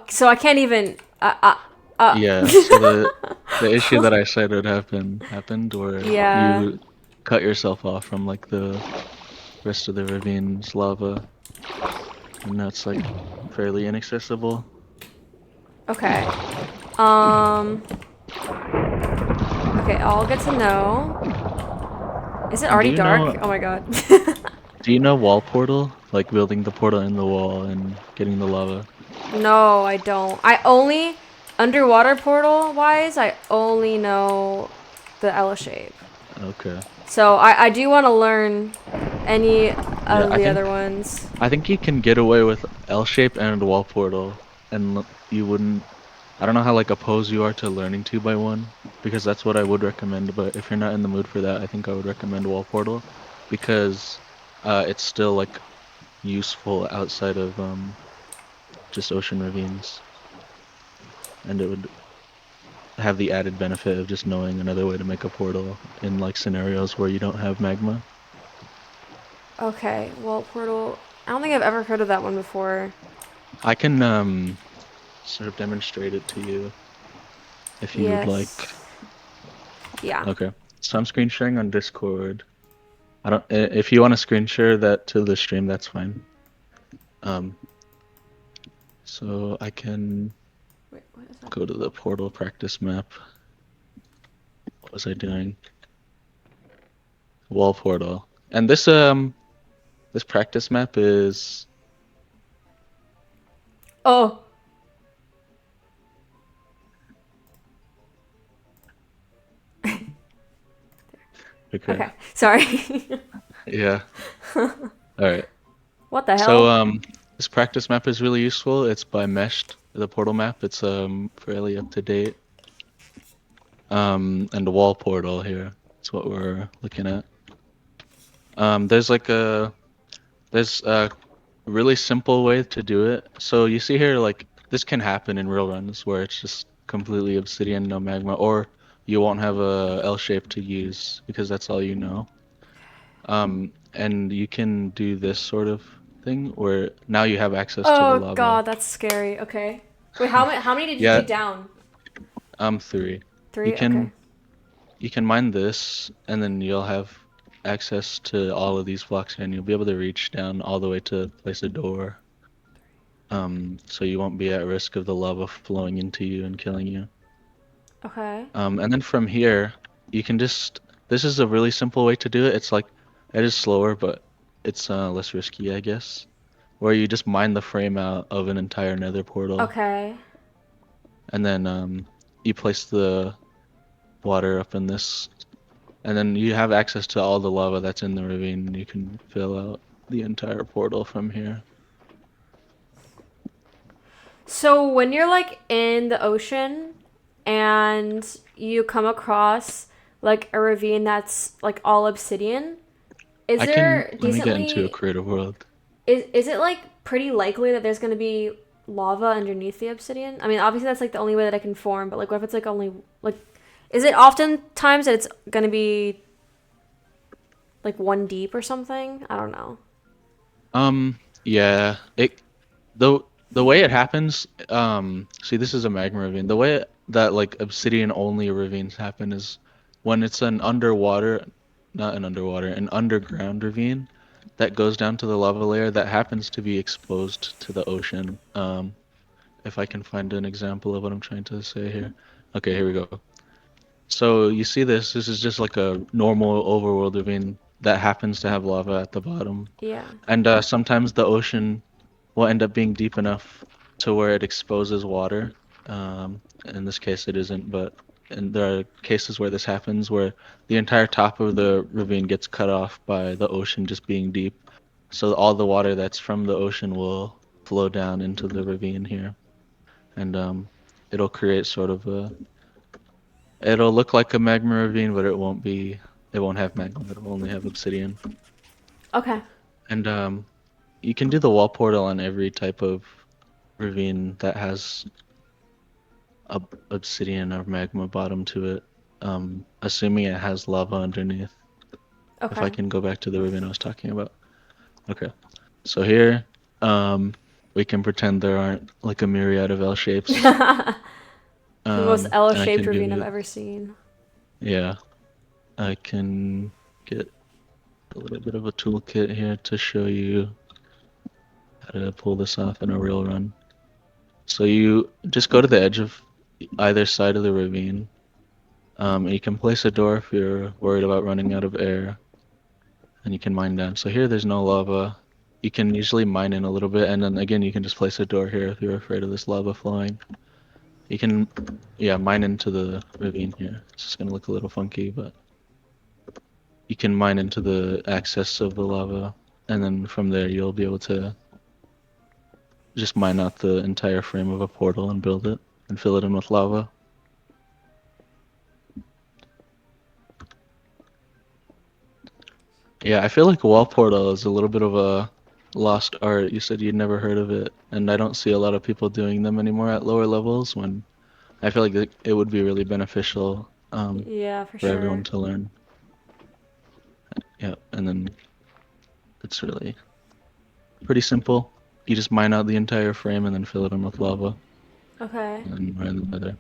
So I can't even. Yeah, so the issue that I said would happen happened where Yeah. you cut yourself off from like the rest of the ravine's lava, and that's like fairly inaccessible. Okay. Um. Okay, I'll get to know. Is it And already dark? Oh my god. do you know wall portal? Like building the portal in the wall and getting the lava? No, I don't. I only underwater portal wise, I only know the L shape. Okay. So I do want to learn any Yeah, of the other ones. I think you can get away with L shape and wall portal, and you wouldn't. I don't know how like opposed you are to learning 2x1, because that's what I would recommend. But if you're not in the mood for that, I think I would recommend wall portal, because it's still like useful outside of just ocean ravines, and it would have the added benefit of just knowing another way to make a portal in like scenarios where you don't have magma. Okay, well, portal. I don't think I've ever heard of that one before. I can sort of demonstrate it to you if you would like. Yes. Yeah. Okay. So I'm screen sharing on Discord. I don't. If you want to screen share that to the stream, that's fine. Um. So I can Wait, what is that? go to the portal practice map. What was I doing? Wall portal. And this practice map is Oh. okay. Okay. Sorry. Yeah. All right. What the So hell? this practice map is really useful. It's by Meshed, the portal map. It's fairly up to date. And the wall portal here. That's what we're looking at. There's like there's a really simple way to do it. So you see here, like this can happen in real runs where it's just completely obsidian, no magma, or you won't have a L shape to use because that's all you know. And you can do this sort of thing where now you have access to the Oh lava. god, that's scary. Okay. Wait, how many did you Yeah, dig down? 3. You Three? Okay. can you can mine this, and then you'll have access to all of these blocks, and you'll be able to reach down all the way to place a door. So you won't be at risk of the lava flowing into you and killing you. Okay. And then from here, you can just. This is a really simple way to do it. It's like it is slower, but it's less risky, I guess. Where you just mine the frame out of an entire nether portal, Okay. and then you place the water up in this And then you have access to all the lava that's in the ravine, and you can fill out the entire portal from here. So when you're like in the ocean and you come across like a ravine that's like all obsidian, is there Let me get into a decently creative world. is it like pretty likely that there's gonna be lava underneath the obsidian? I mean, obviously that's like the only way that I can form, but like what if it's like only like is it oftentimes that it's gonna be like one deep or something? I don't know. Yeah, the the way it happens, see, this is a magma ravine. The way that like obsidian only ravines happen is when it's an underwater, not an underwater, an underground ravine that goes down to the lava layer that happens to be exposed to the ocean. If I can find an example of what I'm trying to say here. Okay, here we go. So you see this, this is just like a normal overworld ravine that happens to have lava at the bottom. Yeah. And sometimes the ocean will end up being deep enough to where it exposes water. In this case, it isn't, but and there are cases where this happens where the entire top of the ravine gets cut off by the ocean just being deep. So all the water that's from the ocean will flow down into the ravine here, and it'll create sort of a. It'll look like a magma ravine, but it won't be. It won't have magma. It'll only have obsidian. Okay. And you can do the wall portal on every type of ravine that has obsidian or magma bottom to it, assuming it has lava underneath. If I Okay. can go back to the ravine I was talking about. Okay, so here, um, we can pretend there aren't like a myriad of L shapes. The most And I L-shaped can give ravine I've you, ever seen. yeah, I can get a little bit of a toolkit here to show you how to pull this off in a real run. So you just go to the edge of either side of the ravine. And you can place a door if you're worried about running out of air, and you can mine down. So here there's no lava. You can usually mine in a little bit, and then again you can just place a door here if you're afraid of this lava flowing. You can, yeah, mine into the ravine here. It's just gonna look a little funky, but you can mine into the access of the lava, and then from there you'll be able to just mine out the entire frame of a portal and build it and fill it in with lava. Yeah, I feel like wall portal is a little bit of a lost art. You said you'd never heard of it, and I don't see a lot of people doing them anymore at lower levels when I feel like it would be really beneficial Yeah, for for everyone sure. to learn. Yeah, and then it's really pretty simple. You just mine out the entire frame and then fill it in with lava Okay. and then mine the nether.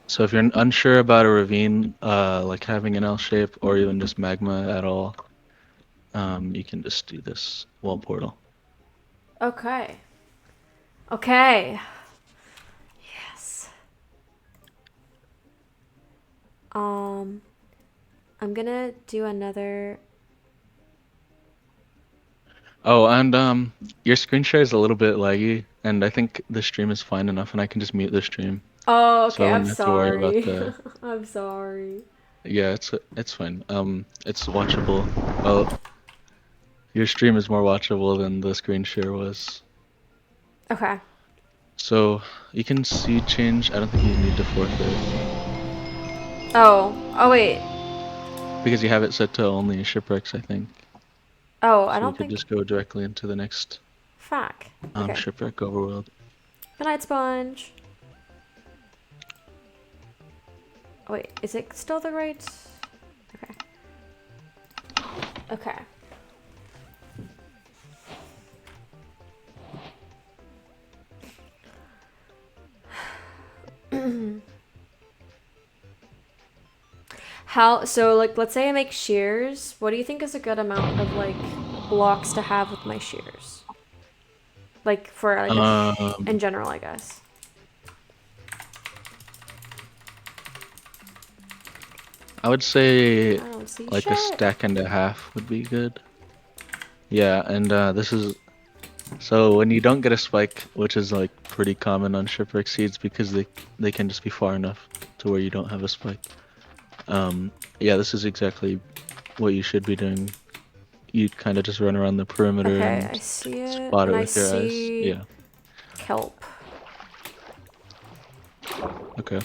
So if you're unsure about a ravine, like having an L shape or even just magma at all, you can just do this wall portal. Okay. Okay. Yes. Um, I'm gonna do another. Oh, and your screen share is a little bit laggy, and I think the stream is fine enough, and I can just mute the stream, Oh, so okay. I I'm wouldn't have to worry about sorry. the. I'm sorry. Yeah, it's fine. It's watchable. Well, your stream is more watchable than the screen share was. Okay. So you can seed change. I don't think you need to fork it Oh. Oh wait. because you have it set to only shipwrecks, I think. Oh, I So you don't could think. just go directly into the next Fuck. Okay. shipwreck overworld. Good night, sponge. Oh, wait, is it still the right? Okay. Okay. How, so like, let's say I make shears. What do you think is a good amount of like blocks to have with my shears? Like for like in Um, general, I guess. I would say I don't see like a shit. stack and a half would be good. Yeah, and this is so when you don't get a spike, which is like pretty common on shipwreck seeds because they can just be far enough to where you don't have a spike. Yeah, this is exactly what you should be doing. You kind of just run around the perimeter Okay, and I see it, spot it and I with your eyes. see Yeah. kelp. Okay.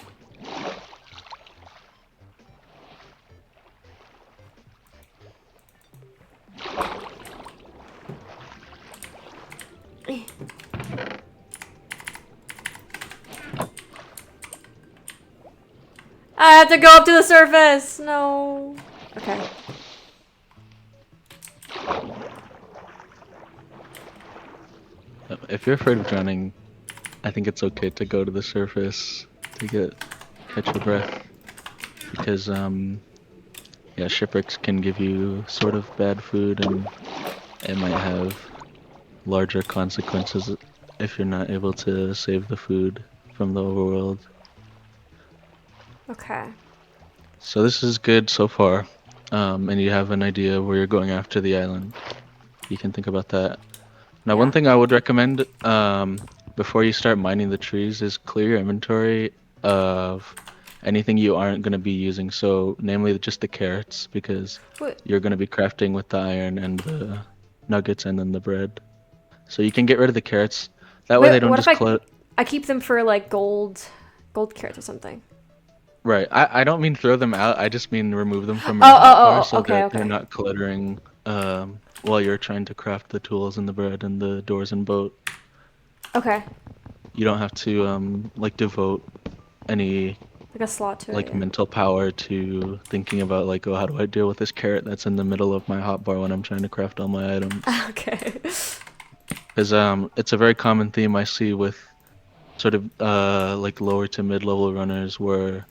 I have to go up to the surface. No. Okay. If you're afraid of drowning, I think it's okay to go to the surface to catch your breath because yeah, shipwrecks can give you sort of bad food and it might have larger consequences if you're not able to save the food from the overworld. Okay. So this is good so far, and you have an idea where you're going after the island. You can think about that. Now, one Yeah. thing I would recommend before you start mining the trees is clear your inventory of anything you aren't going to be using. So, namely, just the carrots, because Wait. you're going to be crafting with the iron and the nuggets and then the bread. So you can get rid of the carrots. That way they Wait. don't What if just clutter. I keep them for like gold carrots or something? Right. I don't mean throw them out. I just mean remove them from Oh. your hotbar Oh. Oh. so Okay. that they're Okay. not cluttering while you're trying to craft the tools and the bread and the doors and boat. Okay. You don't have to like devote any Like a slot to it. like Yeah. mental power to thinking about like, oh, how do I deal with this carrot that's in the middle of my hotbar when I'm trying to craft all my items? Okay. Because it's a very common theme I see with sort of like lower to mid-level runners where,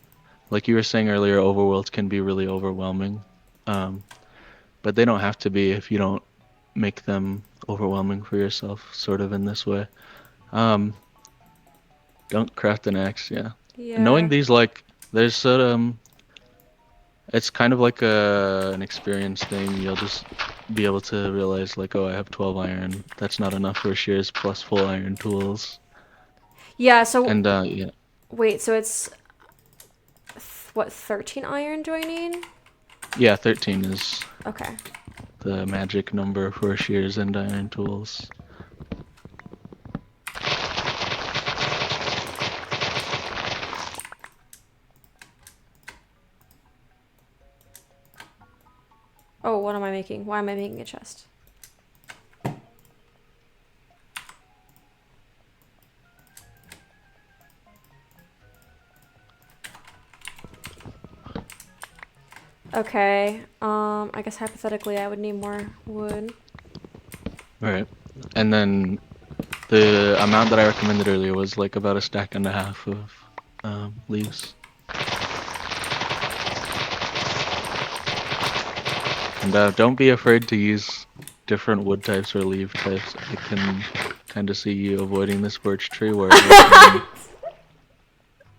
like you were saying earlier, overworlds can be really overwhelming. Um, but they don't have to be if you don't make them overwhelming for yourself, sort of in this way. Um, don't craft an axe, yeah. Knowing Yeah. these, like, there's sort of, it's kind of like an experience thing. You'll just be able to realize, like, oh, I have 12 iron. That's not enough for shears plus full iron tools. Yeah. So And yeah, wait. So it's what 13 iron do I need? yeah, 13 is Okay. the magic number for shears and iron tools. Oh, what am I making? Why am I making a chest? Okay. I guess hypothetically I would need more wood. All right. And then the amount that I recommended earlier was like about a stack and a half of leaves. And don't be afraid to use different wood types or leaf types. I can kind of see you avoiding this birch tree where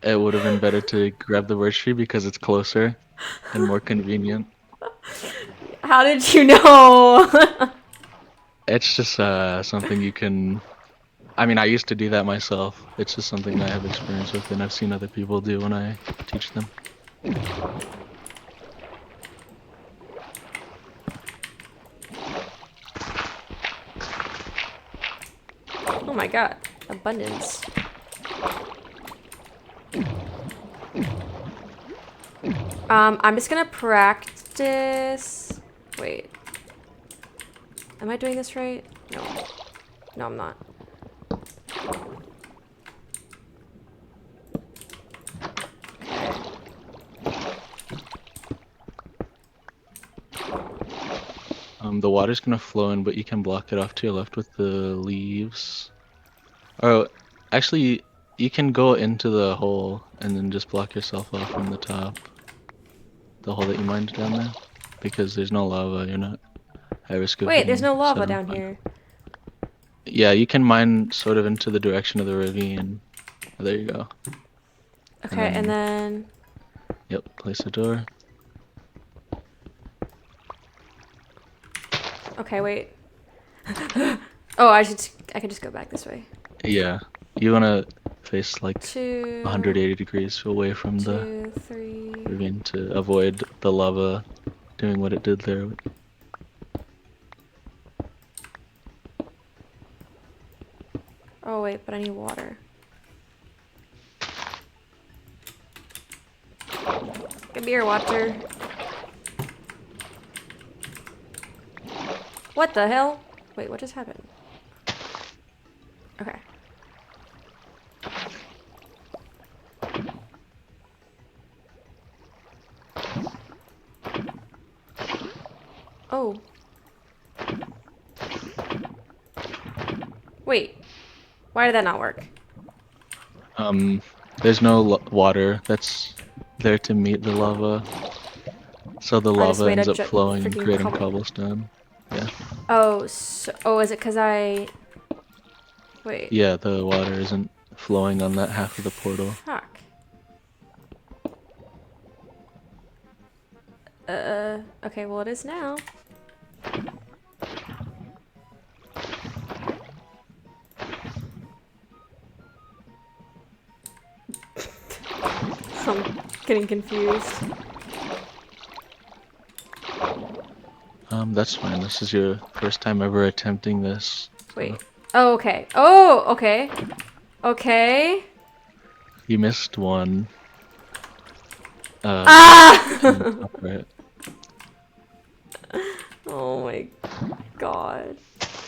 it would have been better to grab the birch tree because it's closer and more convenient. How did you know? It's just something you can. I mean, I used to do that myself. It's just something I have experience with and I've seen other people do when I teach them. Oh my god. Abundance. I'm just gonna practice. Wait. Am I doing this right? No. No, I'm not. The water's gonna flow in, but you can block it off to your left with the leaves. Oh, actually, you can go into the hole and then just block yourself off from the top. The hole that you mined down there. Because there's no lava, you're not at risk of Wait, there's getting no set lava on down fire. here. Yeah, you can mine sort of into the direction of the ravine. There you go. Okay, and then... Yep, place a door. Okay, wait. Oh, I could just go back this way. Yeah, You wanna face like 2, 180 degrees away from the 2, 3. ravine to avoid the lava doing what it did there. Oh wait, but I need water. Give me your water. What the hell? Wait, what just happened? Okay. Oh. Wait. Why did that not work? There's no water that's there to meet the lava, so the I just lava made a ends up flowing and freaking creating cobble. cobblestone. Yeah. Oh, so, is it because I... Wait. Yeah, the water isn't flowing on that half of the portal. Fuck. Okay, well it is now. I'm getting confused. That's fine. This is your first time ever attempting this. So Wait. Oh, okay. Oh, okay. Okay. you missed one. Ah! Right. Oh my god.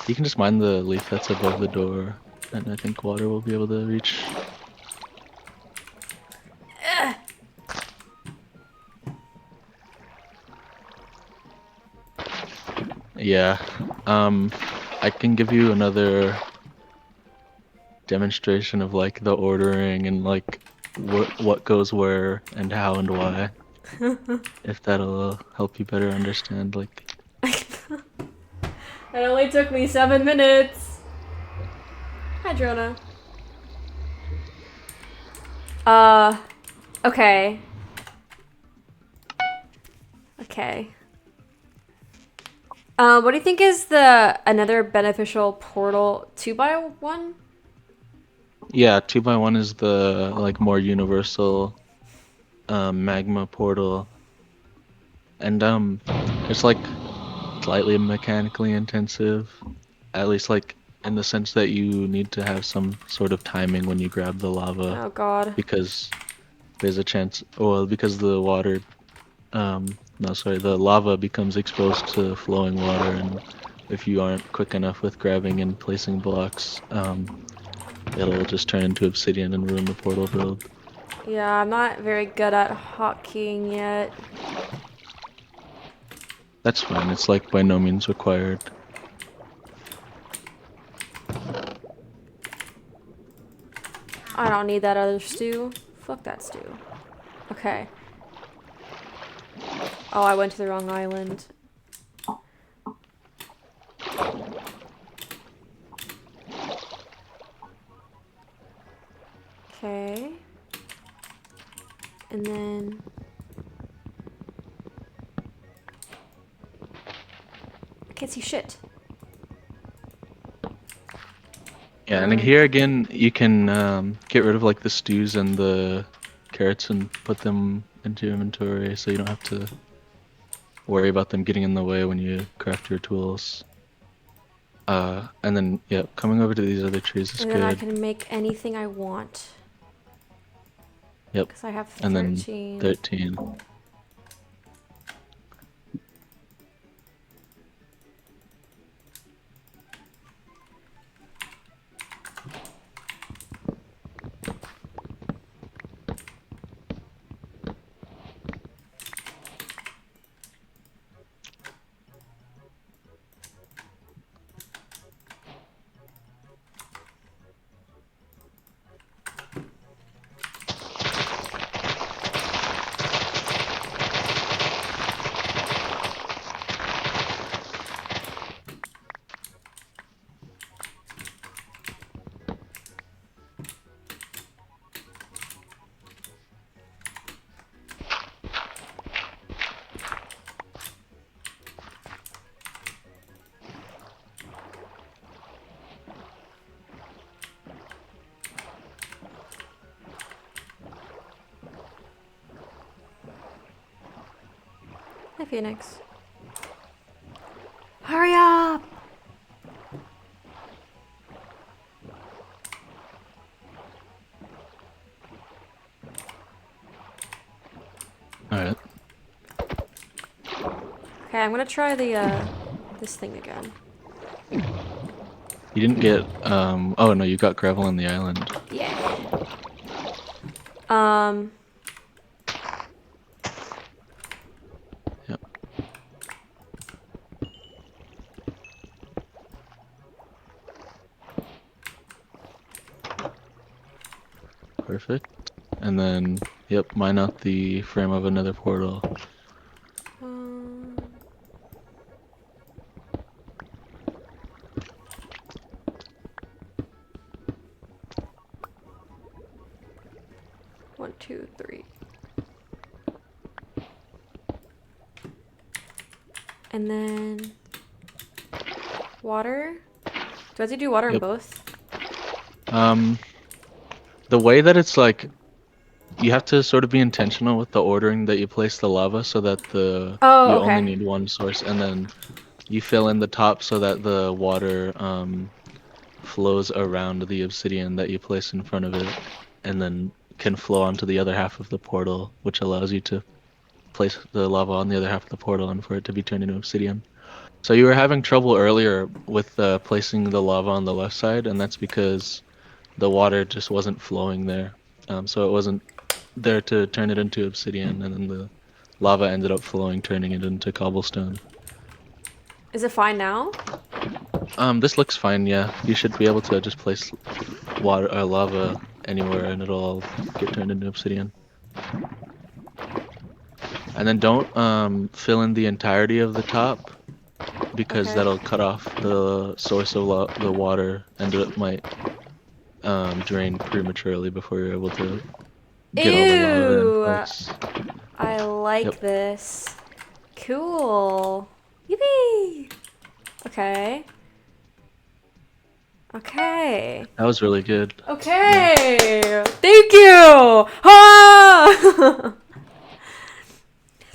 You can just mine the leaf that's above the door, and I think water will be able to reach. Yeah. I can give you another demonstration of like the ordering and like what goes where and how and why. If that'll help you better understand like. It only took me 7 minutes. Hi, Jonah. Okay. Okay. What do you think is the another beneficial portal 2x1? Yeah, 2x1 is the like more universal magma portal, and it's like slightly mechanically intensive, at least like in the sense that you need to have some sort of timing when you grab the lava, Oh god. because there's a chance, well, because the water, no, sorry, the lava becomes exposed to flowing water, and if you aren't quick enough with grabbing and placing blocks, it'll just turn into obsidian and ruin the portal build. Yeah, I'm not very good at hotkeying yet. That's fine, it's like by no means required. I don't need that other stew. Fuck that stew. Okay. Oh, I went to the wrong island. Okay. And then... I can't see shit. Yeah, and here again, you can get rid of like the stews and the carrots and put them into your inventory, so you don't have to worry about them getting in the way when you craft your tools. And then, yeah, coming over to these other trees is And then I good. can make anything I want. Yep. Because I have 13. And then 13. Hi, Phoenix. Hurry up! Alright. Okay, I'm gonna try the this thing again. You didn't get, oh no, you got gravel on the island. Yeah. Um. Yep. Perfect. And then, yep, mine out the frame of another portal. um, 1, 2, 3. And then water. Do I have to do water in Yep. both? Um, the way that it's like, you have to sort of be intentional with the ordering that you place the lava so that Oh, you only okay. need one source, and then you fill in the top so that the water flows around the obsidian that you place in front of it, and then can flow onto the other half of the portal, which allows you to place the lava on the other half of the portal and for it to be turned into obsidian. So you were having trouble earlier with placing the lava on the left side, and that's because the water just wasn't flowing there. So it wasn't there to turn it into obsidian, and then the lava ended up flowing, turning it into cobblestone. Is it fine now? This looks fine, yeah. You should be able to just place water or lava anywhere, and it'll all get turned into obsidian. And then don't fill in the entirety of the top, because Okay. that'll cut off the source of the water, and it might drain prematurely before you're able to get all the lava in Ew! place. I Yep, like this. Cool. Yippee! Okay. Okay. that was really good. Yeah. Okay. Thank you. Ah!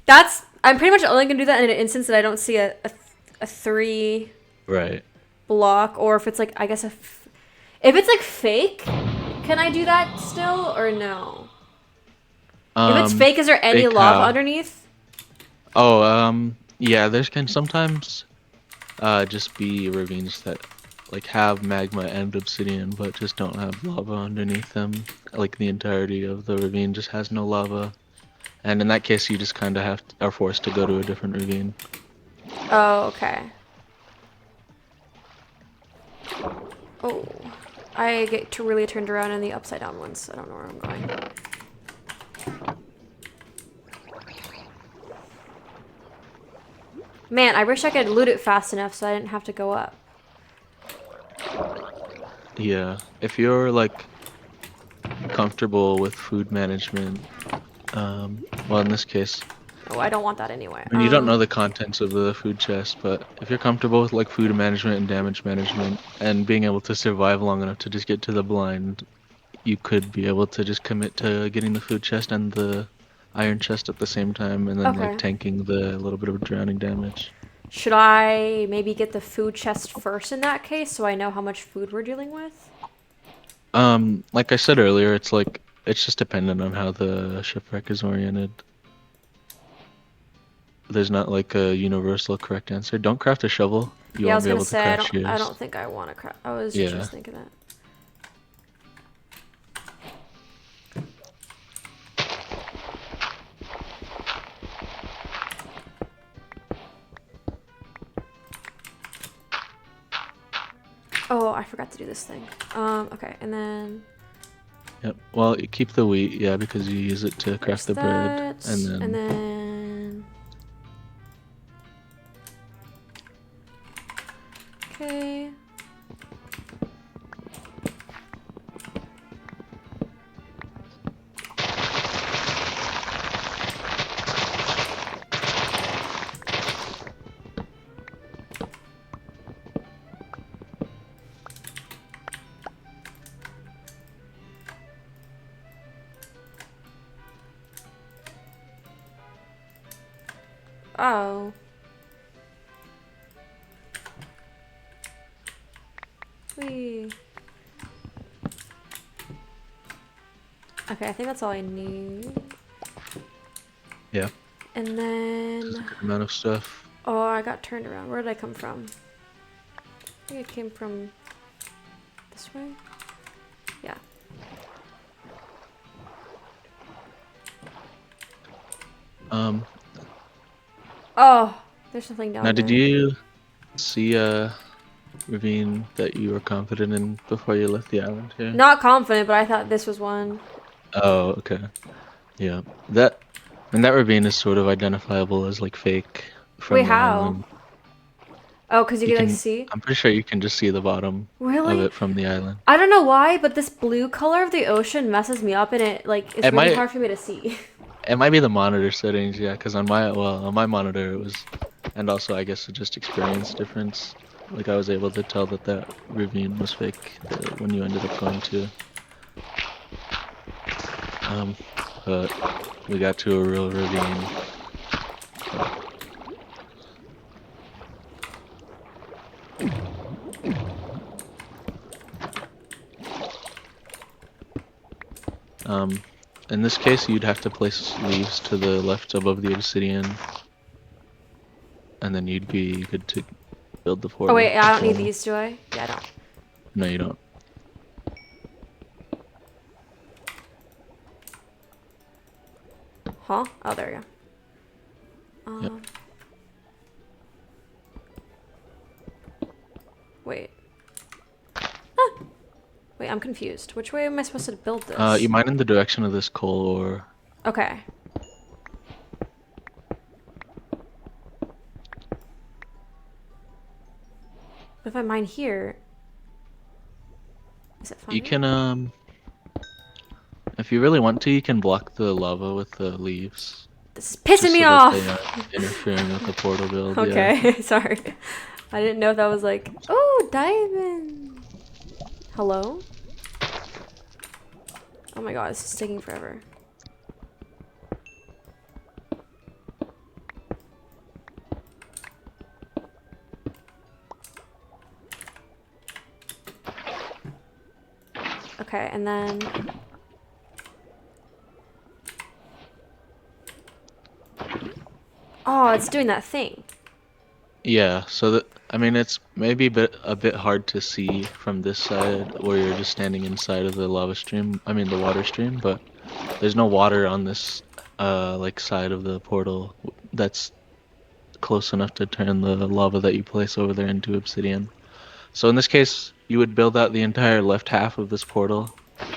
That's. I'm pretty much only gonna do that in an instance that I don't see a 3 Right. block, or if it's like, I guess if it's like fake, can I do that still or no? If it's Um, fake, is there any Fake lava how? underneath? Oh, yeah, there can sometimes just be ravines that like have magma and obsidian, but just don't have lava underneath them. Like the entirety of the ravine just has no lava, and in that case, you just kind of are forced to go to a different ravine. Oh, okay. Oh, I get to really turned around in the upside down ones. I don't know where I'm going. Man, I wish I could loot it fast enough so I didn't have to go up. Yeah, if you're like comfortable with food management, well, in this case, Oh, I don't want that anyway. I mean, you don't know the contents of the food chest, but if you're comfortable with like food management and damage management and being able to survive long enough to just get to the blind, you could be able to just commit to getting the food chest and the iron chest at the same time, and then like Okay. tanking the little bit of drowning damage. Should I maybe get the food chest first in that case so I know how much food we're dealing with? Like I said earlier, it's just dependent on how the shipwreck is oriented. There's not like a universal correct answer. Don't craft a shovel. You Yeah, I won't was be gonna able to say craft I shears. don't think I want to craft. I was Yeah. just thinking that. Oh, I forgot to do this thing. Okay, and then Yep. Well, you keep the wheat, yeah, because you use it to there's craft the bread, and that, and then then okay. Oh. Whee. Okay, I think that's all I need. Yeah. And Just a then... good amount of stuff. Oh, I got turned around. Where did I come from? I think I came from this way? Yeah. Oh, there's something down Now there. did you see a ravine that you were confident in before you left the island here? Not confident, but I thought this was one. Oh, okay. Yeah. That ravine is sort of identifiable as like fake Wait, from the how? island. Oh, because you You can like can, see? I'm pretty sure you can just see the bottom of Really? it from the island. I don't know why, but this blue color of the ocean messes me up and it like it's It really might hard for me to see. it might be the monitor settings, yeah, because on my monitor it was, and also I guess it just experience difference. Like I was able to tell that that ravine was fake when you ended up going to. Um, but we got to a real ravine. Um, in this case, you'd have to place leaves to the left above the obsidian, and then you'd be good to build the Oh portal. wait, I don't need So, these, do I? Yeah, I don't. no, you don't. Huh? Oh, there you go. Yep. Wait. Ah! Wait, I'm confused. Which way am I supposed to build this? You mine in the direction of this coal ore. Okay. But if I mine here, is it fine? You can if you really want to, you can block the lava with the leaves. This is pissing Just me so that they off! aren't interfering with the portal build, yeah. Okay, sorry. I didn't know if that was like, oh, diamond! Hello? Oh my god, this is taking forever. Okay, and then... Oh, it's doing that thing. Yeah, so that, I mean, it's maybe a bit hard to see from this side where you're just standing inside of the lava stream, I mean the water stream, but there's no water on this like side of the portal that's close enough to turn the lava that you place over there into obsidian. So in this case, you would build out the entire left half of this portal,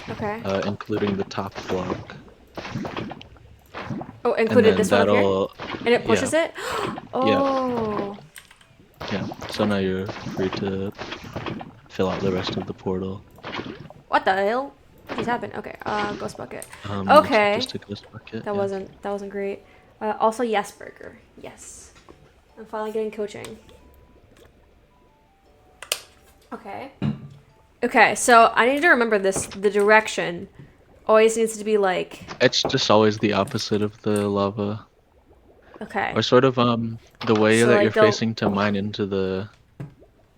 Okay. including the top block. Oh, And included then this one up here? that'll, And it yeah, pushes it? yeah, Oh. yeah. So now you're free to fill out the rest of the portal. What the hell? What just happened? Okay, ghost bucket. Looks like Okay. just a ghost bucket, That yeah. wasn't great. Also, yes, burger. Yes. I'm finally getting coaching. Okay. Okay, so I need to remember this. The direction always needs to be like... It's just always the opposite of the lava. Okay. Or sort of the way So that you're like they'll... facing to mine into the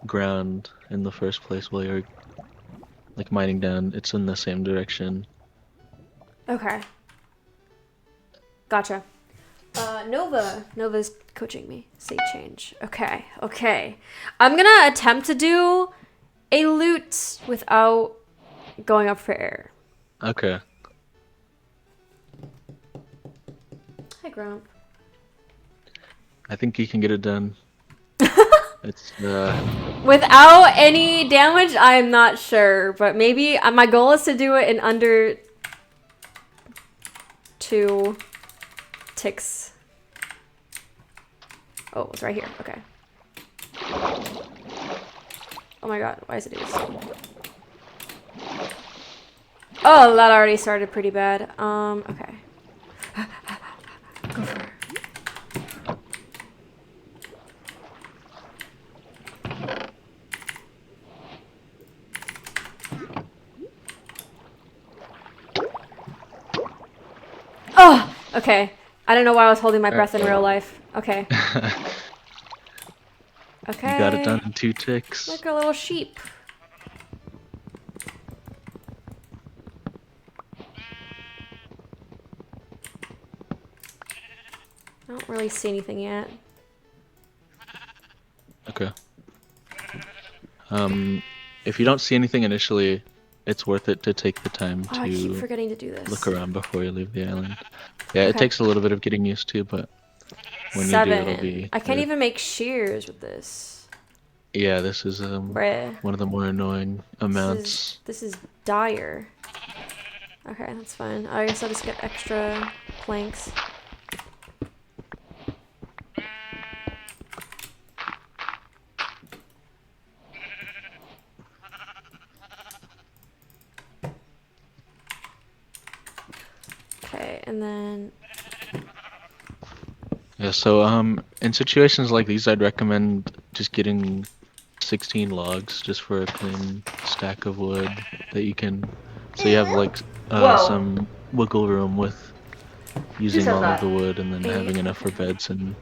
ground in the first place while you're like mining down, it's in the same direction. Okay. Gotcha. Nova's coaching me. Save change. Okay, okay. I'm gonna attempt to do a loot without going up for air. Okay. Hi, Grump. I think you can get it done. It's Without any damage, I'm not sure, but maybe my goal is to do it in under 2 ticks. Oh, it's right here. Okay. Oh my god, why is it doing this? Oh, that already started pretty bad. Okay. Go for it. Oh, okay. I don't know why I was holding my breath in Alright. real life. Okay. Okay. You got it done in 2 ticks. Like a little sheep. I don't really see anything yet. Okay. If you don't see anything initially, it's worth it to take the time Oh, I keep to forgetting to do this. look around before you leave the island. Yeah, it Okay. takes a little bit of getting used to, but when you do, it'll 7. be I can't good. even make shears with this. Yeah, this is Bruh. one of the more annoying amounts. This is dire. Okay, that's fine. I guess I'll just get extra planks. Okay, and then Yeah, so in situations like these, I'd recommend just getting 16 logs just for a clean stack of wood that you can, so you have like Whoa. some wiggle room with using said all of that? the wood and then 8. having enough for Okay. beds and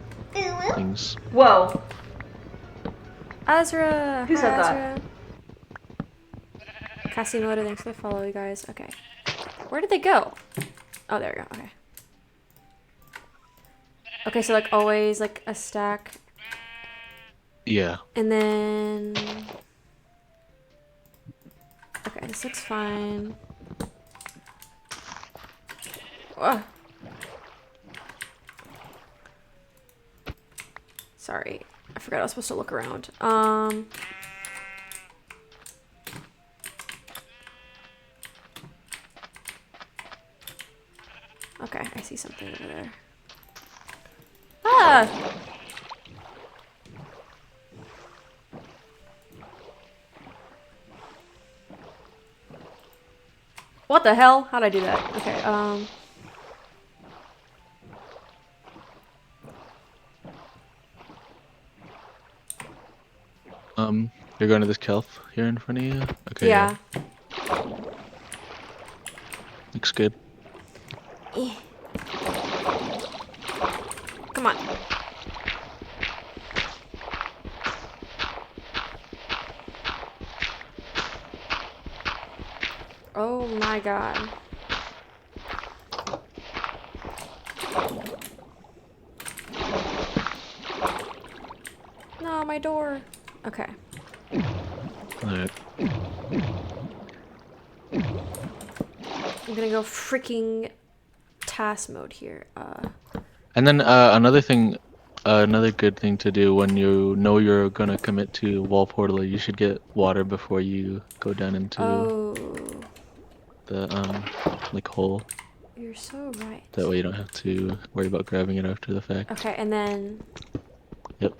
things. Whoa. Azra! Who Hi, said that? Azra. Casimoto, thanks for the follow, you guys. Okay. Where did they go? Oh, there we go. Okay. Okay, so like always like a stack. Yeah. And then... Okay, this looks fine. Ugh. Sorry. I forgot I was supposed to look around. Okay, I see something over there. Ah! What the hell? How'd I do that? Okay, You're going to this kelp here in front of you? Okay, yeah. Looks good. Eh. Come on. Oh my god. No, my door. Okay. Alright. I'm gonna go freaking task mode here. And then another thing, another good thing to do when you know you're gonna commit to wall portal, you should get water before you go down into Oh, the like hole. you're so right. That way you don't have to worry about grabbing it after the fact. Okay, and then... Yep.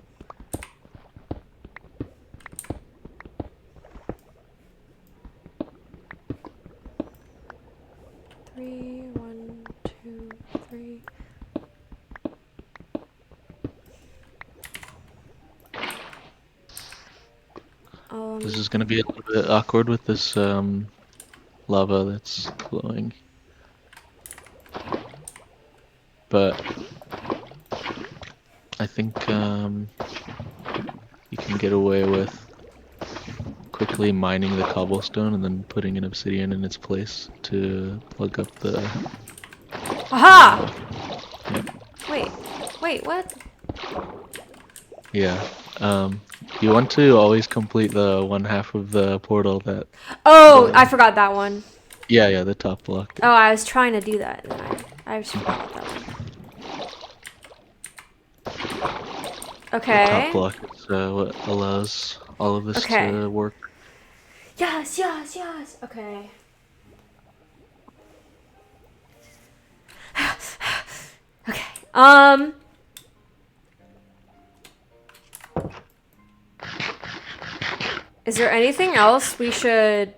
Three, 1, 2, 3. This is gonna be a little bit awkward with this lava that's flowing. But I think you can get away with quickly mining the cobblestone and then putting an obsidian in its place to plug up the... Aha! Yep. Wait, what? Yeah. You want to always complete the one half of the portal that... Oh, I forgot that one. Yeah, the top block. Oh, I was trying to do that, and then I just forgot about that one. The Okay. top block is what allows all of this Okay. to work. Yes. Okay. Okay. Is there anything else we should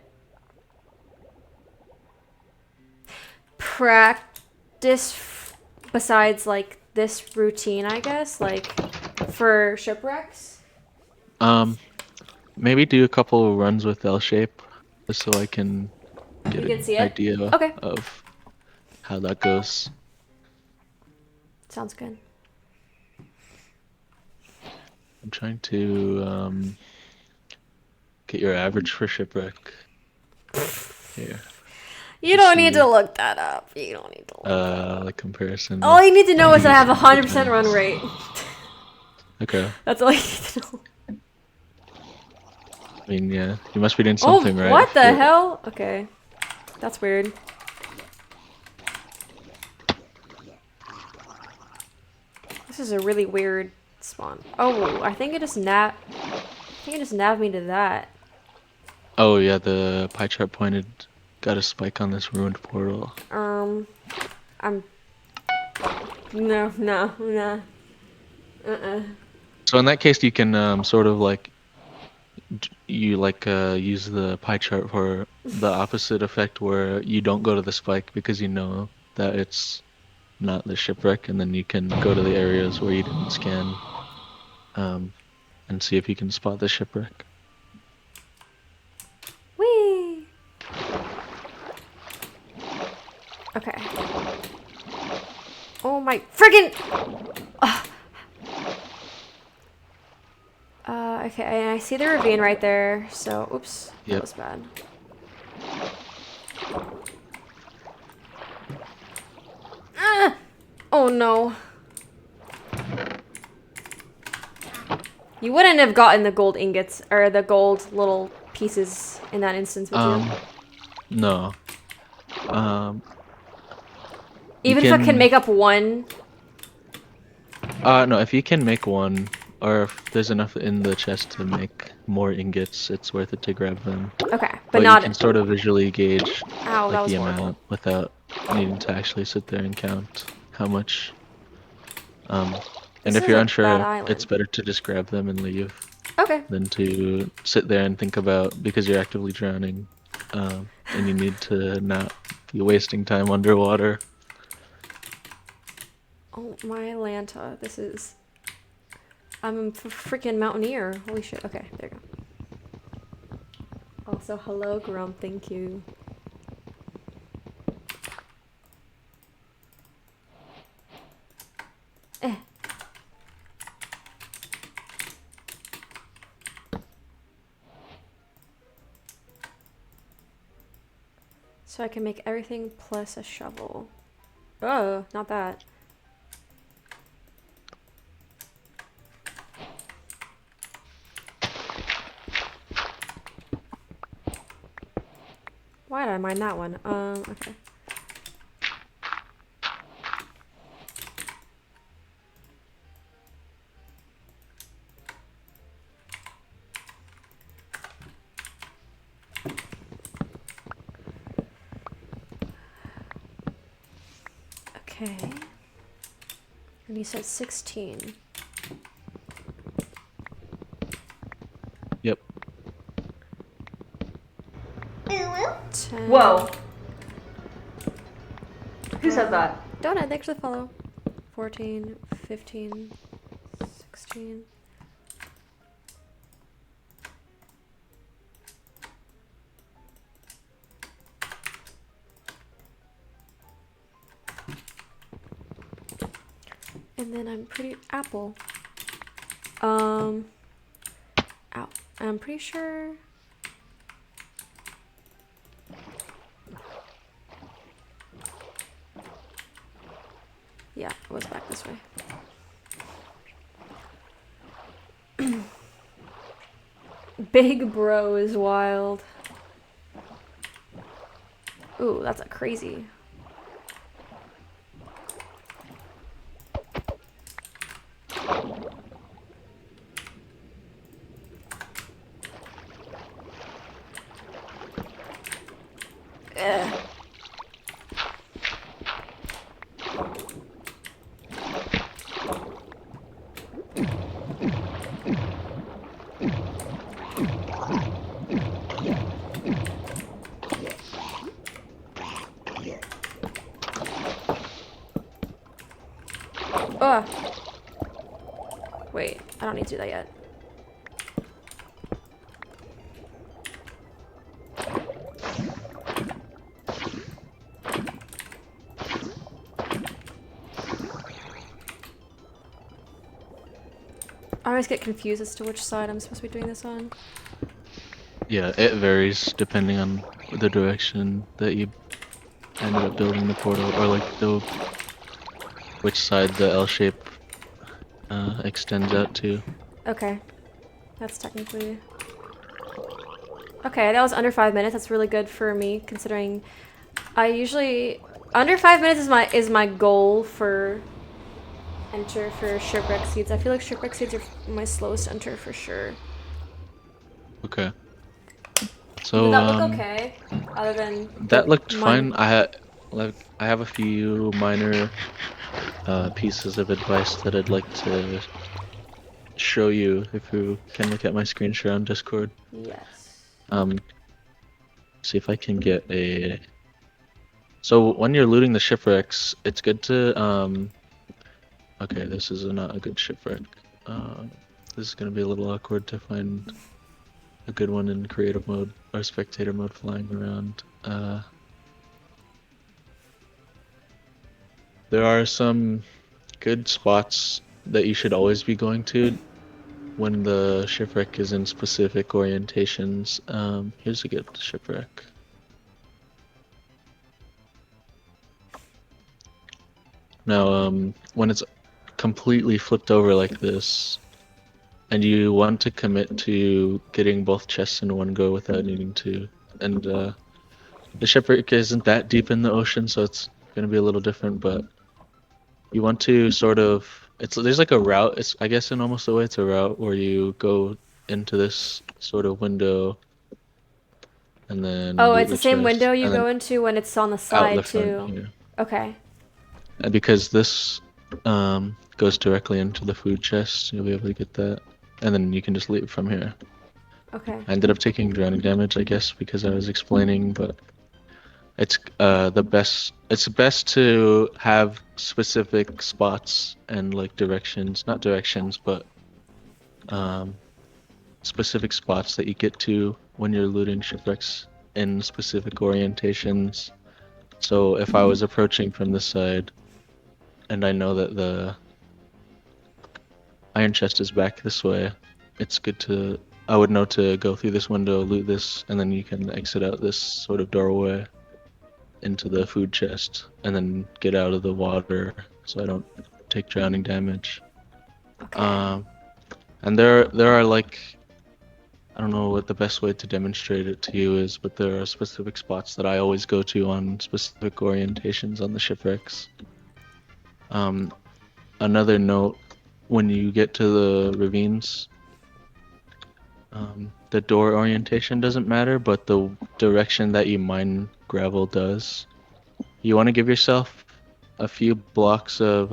practice besides like this routine, I guess, like for shipwrecks? Maybe do a couple runs with L shape just so I can get You can an see it? idea Okay. of how that goes. Sounds good. I'm trying to get your average for shipwreck. Here. You don't need to look that up. You don't need to look like comparison. All you need to know is that I have a previous 100% run times. rate. Okay. That's all you need to know. I mean, yeah, you must be doing something right. What the hell? Okay. That's weird. This is a really weird spawn. Oh, I think it just nav me to that. Oh yeah, the pie chart pointed got a spike on this ruined portal. I'm no. So in that case, you can sort of like use the pie chart for the opposite effect, where you don't go to the spike because you know that it's not the shipwreck, and then you can go to the areas where you didn't scan, and see if you can spot the shipwreck. Whee! Okay. Oh my friggin'! Okay, and I see the ravine right there, so oops, that was bad. Ah! Oh no. You wouldn't have gotten the gold ingots, or the gold little pieces in that instance, would you? No. Even if I can make up one? No, if you can make one, or if there's enough in the chest to make more ingots, it's worth it to grab them. Okay, but not... you can sort of visually gauge Ow, that was the horrible. amount without needing to actually sit there and count how much. And if you're unsure, it's better to just grab them and leave. Okay. Than to sit there and think about, because you're actively drowning, and you need to not be wasting time underwater. Oh my Lanta, this is... I'm a freaking mountaineer. Holy shit. Okay, there you go. Also, hello, Grump. Thank you. So I can make everything plus a shovel. Oh, not that. Why did I mine that one? Okay. Okay. And you said 16. Yep. 10. Whoa. Who said that? Donut, thanks for the follow. 14, 15, 16. And then I'm pretty... Apple. Ow. I'm pretty sure... Yeah, it was back this way. Big bro is wild. Ooh, that's a crazy... Wait, I don't need to do that yet. I always get confused as to which side I'm supposed to be doing this on. Yeah, it varies depending on the direction that you ended up building the portal, or like the which side the L shape extends out to. Okay, that's technically... Okay, that was under 5 minutes. That's really good for me, considering I usually... Under 5 minutes is my goal for enter for shipwreck seeds. I feel like shipwreck seeds are my slowest enter for sure. Okay. Did So that look okay? Other than the that looked minor... fine. I have a few minor pieces of advice that I'd like to show you if you can look at my screen share on Discord. Yes. Um, see if I can get a. So when you're looting the shipwrecks, it's good to Okay, this is not a good shipwreck. This is gonna be a little awkward to find a good one in creative mode or spectator mode flying around. There are some good spots that you should always be going to when the shipwreck is in specific orientations. Here's a good shipwreck. Now, when it's completely flipped over like this, and you want to commit to getting both chests in one go without needing to, and the shipwreck isn't that deep in the ocean, so it's going to be a little different, but you want to sort of, there's like a route, it's, I guess in almost a way it's a route where you go into this sort of window and then Oh, loot it's the the same chest window you and then go into when it's on the out the side front too. here. Okay. And because this goes directly into the food chest, you'll be able to get that. And then you can just leave from here. Okay. I ended up taking drowning damage, I guess, because I was explaining, but it's it's best to have specific spots and like directions, not directions, but um specific spots that you get to when you're looting shipwrecks in specific orientations. So if I was approaching from this side and I know that the iron chest is back this way, it's good to I would know to go through this window, loot this, and then you can exit out this sort of doorway into the food chest and then get out of the water so I don't take drowning damage. Okay. Um, and there are like I don't know what the best way to demonstrate it to you is, but there are specific spots that I always go to on specific orientations on the shipwrecks. Um, Another note, when you get to the ravines, the door orientation doesn't matter, but the direction that you mine gravel does. You want to give yourself a few blocks of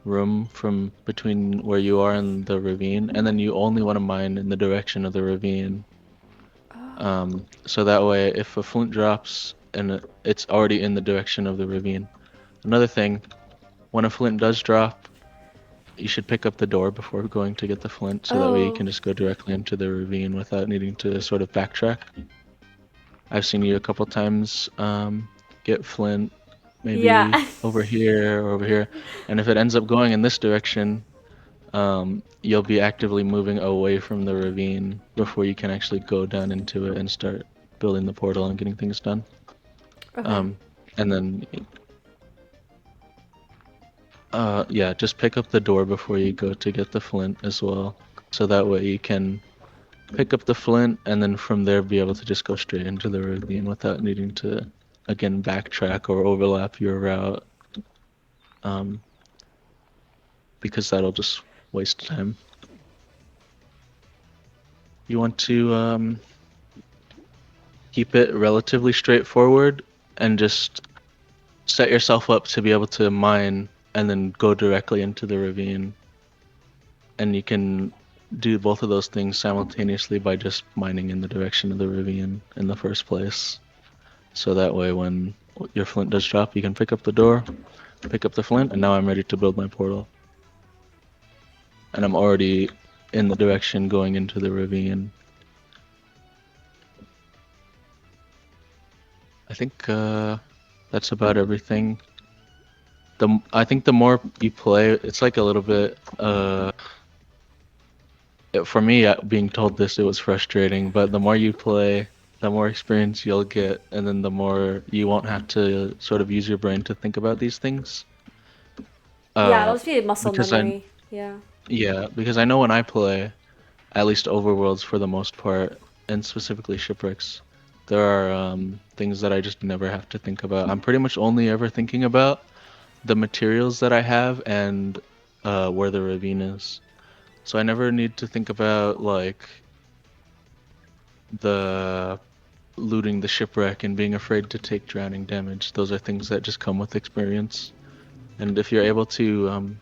room from between where you are and the ravine, and then you only want to mine in the direction of the ravine. So that way, if a flint drops and it's already in the direction of the ravine. Another thing, when a flint does drop, you should pick up the door before going to get the flint, so that way you Oh. can just go directly into the ravine without needing to sort of backtrack. I've seen you a couple times get flint, maybe Yeah. over here or over here, and if it ends up going in this direction, you'll be actively moving away from the ravine before you can actually go down into it and start building the portal and getting things done. Okay. Um, and then, yeah, just pick up the door before you go to get the flint as well. So that way you can pick up the flint and then from there be able to just go straight into the ravine without needing to, again, backtrack or overlap your route. Um, because that'll just waste time. You want to keep it relatively straightforward and just set yourself up to be able to mine and then go directly into the ravine. And you can do both of those things simultaneously by just mining in the direction of the ravine in the first place. So that way when your flint does drop, you can pick up the door, pick up the flint, and now I'm ready to build my portal. And I'm already in the direction going into the ravine. I think that's about everything. I think the more you play, it's like a little bit for me, being told this, it was frustrating. But the more you play, the more experience you'll get, and then the more you won't have to sort of use your brain to think about these things. Yeah, it'll Uh, just be muscle because I, memory. Yeah. yeah, because I know when I play, at least overworlds for the most part, and specifically shipwrecks, there are things that I just never have to think about. I'm pretty much only ever thinking about the materials that I have and where the ravine is. So I never need to think about like the looting the shipwreck and being afraid to take drowning damage. Those are things that just come with experience. And if you're able to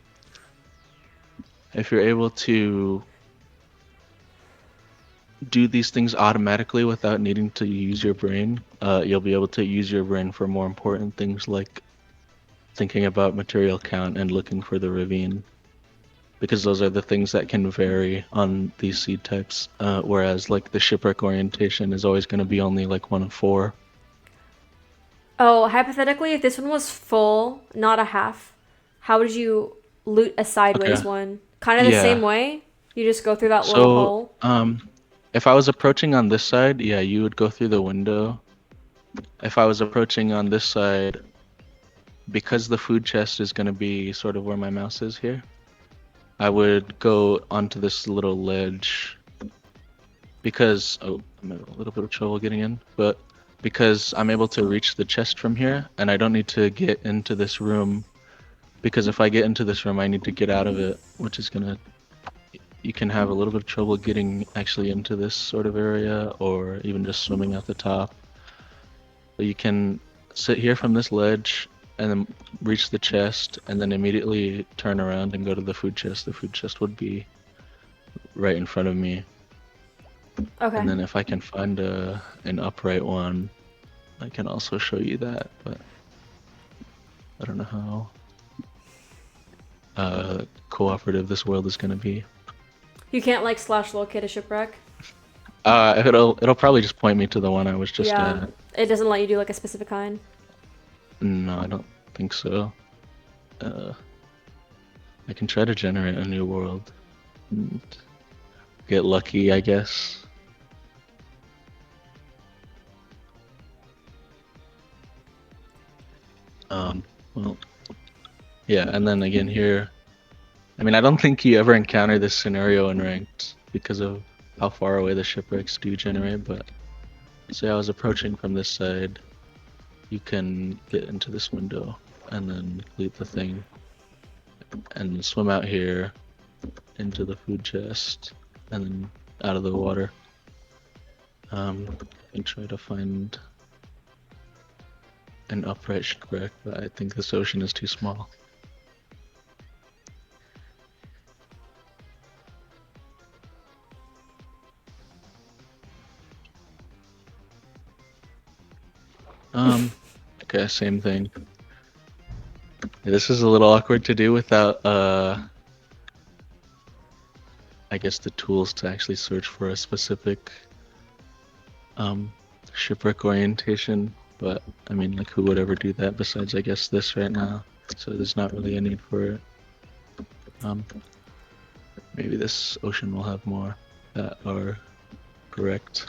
do these things automatically without needing to use your brain, you'll be able to use your brain for more important things like thinking about material count and looking for the ravine. Because those are the things that can vary on these seed types. Whereas like the shipwreck orientation is always going to be only like one of four. Oh, hypothetically, if this one was full, not a half, how would you loot a sideways Okay. one? Kind of the same Yeah. way? You just go through that little So, hole? if I was approaching on this side, yeah, you would go through the window. If I was approaching on this side, because the food chest is going to be sort of where my mouse is here, I would go onto this little ledge because, oh, I'm having a little bit of trouble getting in, but because I'm able to reach the chest from here and I don't need to get into this room because if I get into this room, I need to get out of it, which is gonna, you can have a little bit of trouble getting actually into this sort of area or even just swimming at the top. But you can sit here from this ledge and then reach the chest and then immediately turn around and go to the food chest. The food chest would be right in front of me. Okay. And then if I can find an upright one, I can also show you that, but I don't know how cooperative this world is gonna be. You can't like slash locate a shipwreck? It'll probably just point me to the one I was just Yeah. at. It doesn't let you do like a specific kind. No, I don't think so. Uh, I can try to generate a new world and get lucky, I guess. Well, yeah, and then again here, I mean, I don't think you ever encounter this scenario in ranked because of how far away the shipwrecks do generate, but say I was approaching from this side, you can get into this window and then complete the thing and swim out here into the food chest and then out of the water. And try to find an upright shipwreck, but I think this ocean is too small. Okay, same thing. This is a little awkward to do without, I guess the tools to actually search for a specific, um, shipwreck orientation, but I mean, like, who would ever do that besides, I guess, this right now? So there's not really a need for it. Um, Maybe this ocean will have more that are correct.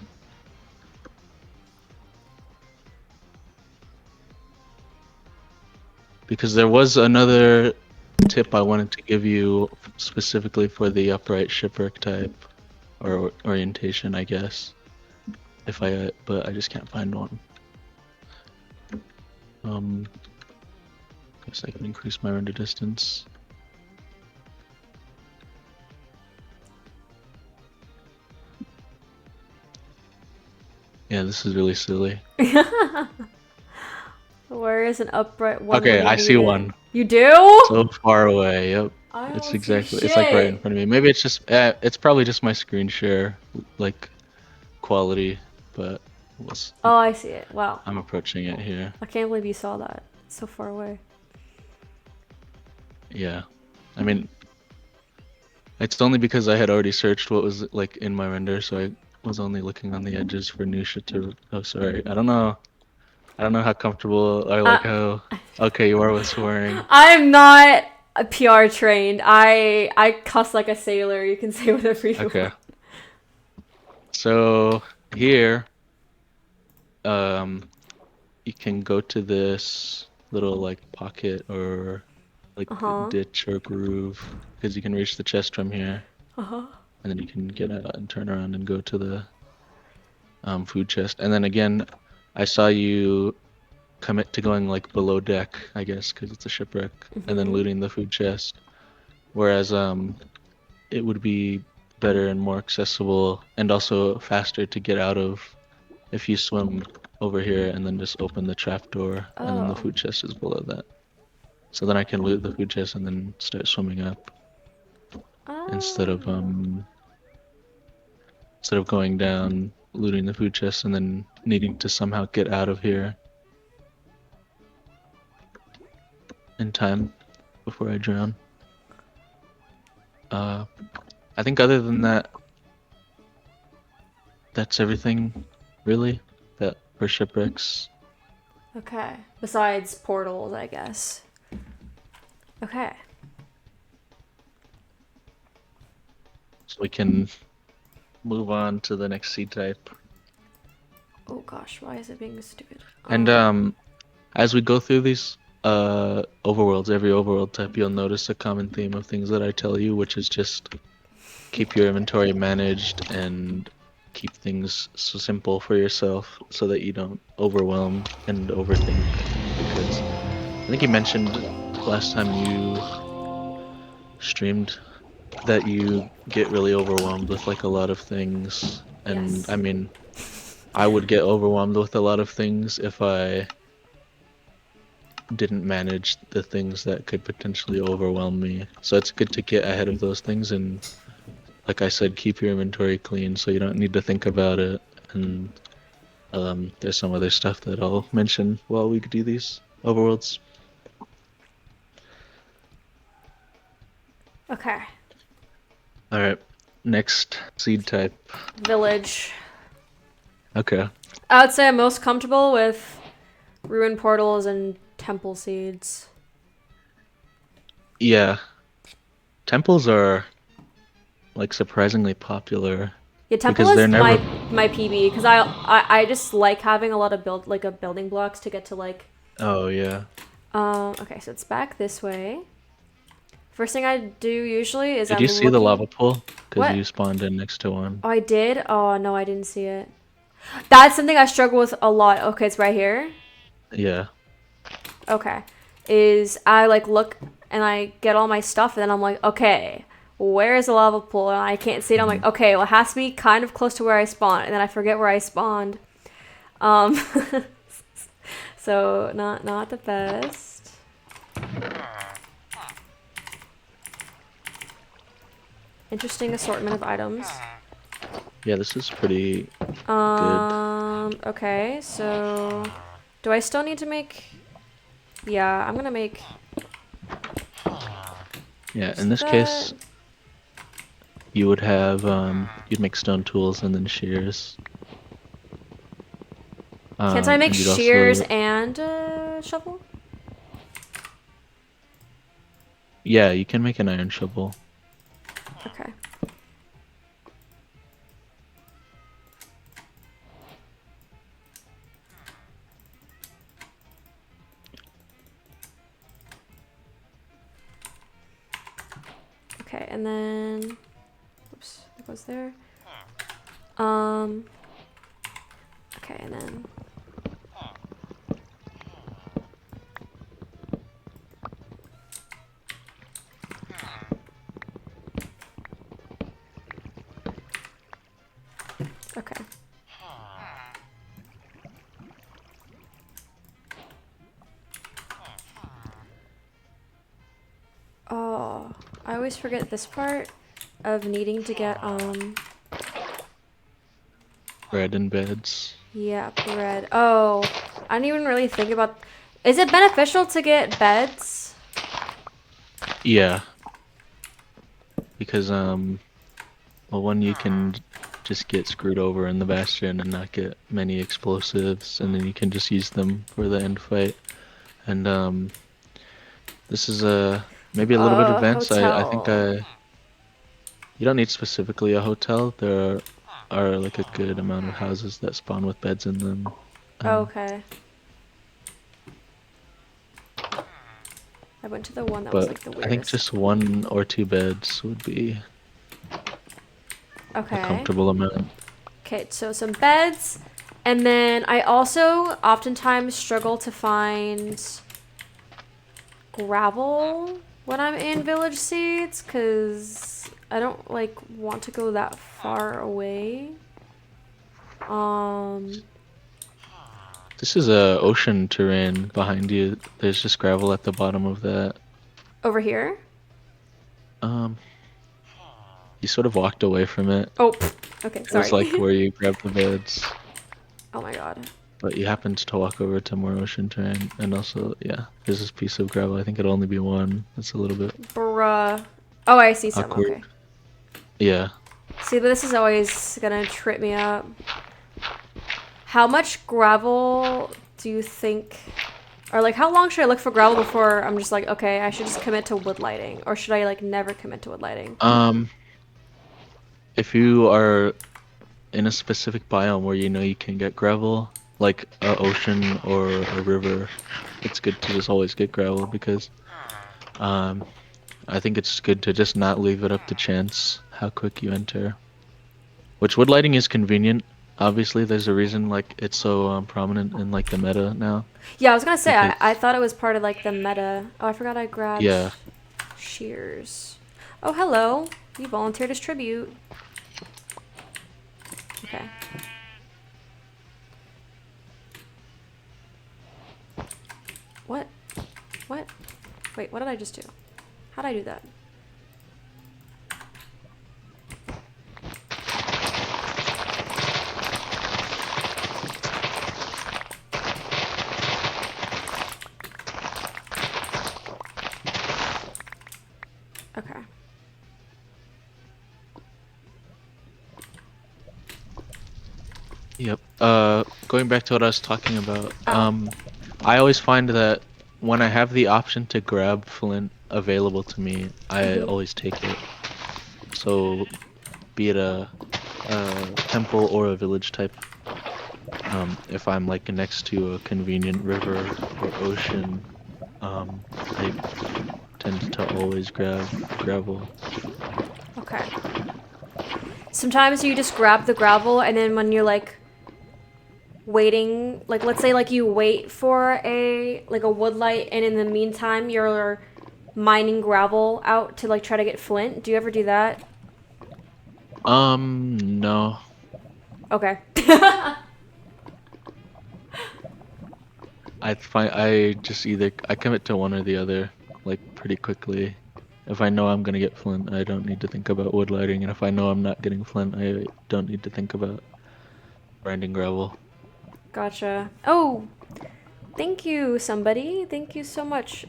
Because there was another tip I wanted to give you specifically for the upright shipwreck type or orientation, I guess. But I just can't find one. Guess I can increase my render distance. Yeah, this is really silly. Where is an upright one when Okay, you I need see it? one. You do? So far away. Yep. I It's don't see exactly. It's like right in shit. front of me. Maybe it's just. It's probably just my screen share, like quality, but we'll see. Oh, I see it. Wow. I'm approaching it here. I can't believe you saw that. It's so far away. Yeah. I mean, it's only because I had already searched what was like in my render, so I was only looking on the edges for new shit to. Oh, sorry. I don't know. I don't know how comfortable or Uh, like how okay you are with swearing. I'm not. PR trained. I cuss like a sailor. You can say whatever you Okay. want. So here, um, you can go to this little like pocket or like Uh huh. ditch or groove because you can reach the chest from here, Uh huh. and then you can get out and turn around and go to the food chest. And then again, I saw you commit to going like below deck, I guess, because it's a shipwreck, and then Mhm. looting the food chest. Whereas it would be better and more accessible and also faster to get out of if you swim over here and then just open the trap door and then the Oh. food chest is below that. So then I can loot the food chest and then start swimming up instead of Oh. um instead of going down, looting the food chest and then needing to somehow get out of here in time before I drown. Uh I think other than that, that's everything really that for shipwrecks. Okay. Besides portals, I guess. Okay. So we can move on to the next sea type. Oh gosh, why is it being stupid? And as we go through these overworlds, every overworld type, you'll notice a common theme of things that I tell you, which is just keep your inventory managed and keep things so simple for yourself so that you don't overwhelm and overthink. Because I think you mentioned last time you streamed that you get really overwhelmed with like a lot of things. And Yes. I mean, I would get overwhelmed with a lot of things if I didn't manage the things that could potentially overwhelm me. So it's good to get ahead of those things and, like I said, keep your inventory clean so you don't need to think about it. And there's some other stuff that I'll mention while we do these overworlds. Okay. All right, next seed type. Village. Okay. I would say I'm most comfortable with ruin portals and temple seeds. Yeah, temples are like surprisingly popular Yeah, temple because they're is never. my PB because I just like having a lot of building blocks to get to like. Oh yeah. Okay, so it's back this way. First thing I do usually is Did I'm you see the looking. lava pool? Because What? you spawned in next to one. Oh, I did. Oh no, I didn't see it. That's something I struggle with a lot. Okay, it's right here. Yeah. Okay, is I like look and I get all my stuff and then I'm like, okay, where is the lava pool? And I can't see it. I'm like, Mhm. okay, well, it has to be kind of close to where I spawned, and then I forget where I spawned. Um, so not the best. Interesting assortment of items. Yeah, this is pretty good. Okay, so do I still need to make? Yeah, I'm gonna make Yeah, in just this that. case, you would have you'd make stone tools and then shears. Can't I make And you'd shears also, and shovel? yeah, you can make an iron shovel. Okay. Okay, and then, oops, that goes there. Um, okay, and then, okay. Oh, I always forget this part of needing to get, Bread and beds. yeah, bread. Oh, I didn't even really think about, is it beneficial to get beds? Yeah, because well, one you can just get screwed over in the bastion and not get many explosives, and then you can just use them for the end fight. And this is a maybe a little bit advanced. I think Hotel. you don't need specifically a hotel. There are like a good amount of houses that spawn with beds in them. Um, Okay. I went to the one that was but like the I think weirdest. just 1 or 2 beds would be a Okay. comfortable amount. Okay, so some beds. And then I also oftentimes struggle to find gravel when I'm in village seeds because I don't like want to go that far away. Um, This is a ocean terrain behind you. There's just gravel at the bottom of that. over here. Um, you sort of walked away from it. Oh, pfft. Okay, It was sorry. like where you grabbed the beds, Oh my god. but you happened to walk over to more ocean terrain. And also, yeah, there's this piece of gravel. I think it'll only be one. That's a little bit Bruh. Oh, I see some. awkward. Okay. Yeah. See, but this is always gonna trip me up. How much gravel do you think, or like how long should I look for gravel before I'm just like, okay, I should just commit to wood lighting, or should I like never commit to wood lighting? If you are in a specific biome where you know you can get gravel, like a ocean or a river, it's good to just always get gravel because um, I think it's good to just not leave it up to chance how quick you enter. Which wood lighting is convenient. Obviously, there's a reason like it's so prominent in like the meta now Yeah, I was gonna say I because thought it was part of like the meta. Oh, I forgot I grabbed yeah, shears. Oh, hello. You volunteered as tribute. Okay. What? What? Wait, what did I just do? How'd I do that? Okay. yep. Going back to what I was talking about, Oh. I always find that when I have the option to grab flint available to me, I Mhm. always take it. So, be it a temple or a village type, if I'm like next to a convenient river or ocean, I tend to always grab gravel. Okay. Sometimes you just grab the gravel and then when you're like waiting, like let's say like you wait for a like a wood light and in the meantime you're mining gravel out to like try to get flint. Do you ever do that? No. Okay. I just either I commit to one or the other, like pretty quickly. If I know I'm gonna get flint, I don't need to think about wood lighting, and if I know I'm not getting flint, I don't need to think about grinding gravel. Gotcha. Oh, thank you, somebody. Thank you so much,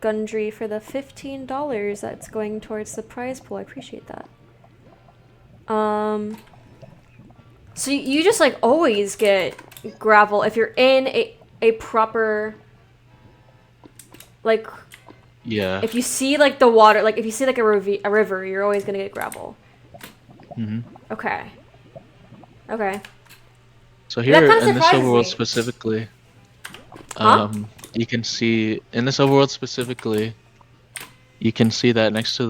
Gundry, for the $15 that's going towards the prize pool. I appreciate that. So you just like always get gravel if you're in a proper like Yeah. if you see like the water, like if you see like a river, you're always gonna get gravel. hmm Okay. Okay. So That here kind of in this surprises overworld me. specifically, Huh? you can see in this overworld specifically, you can see that next to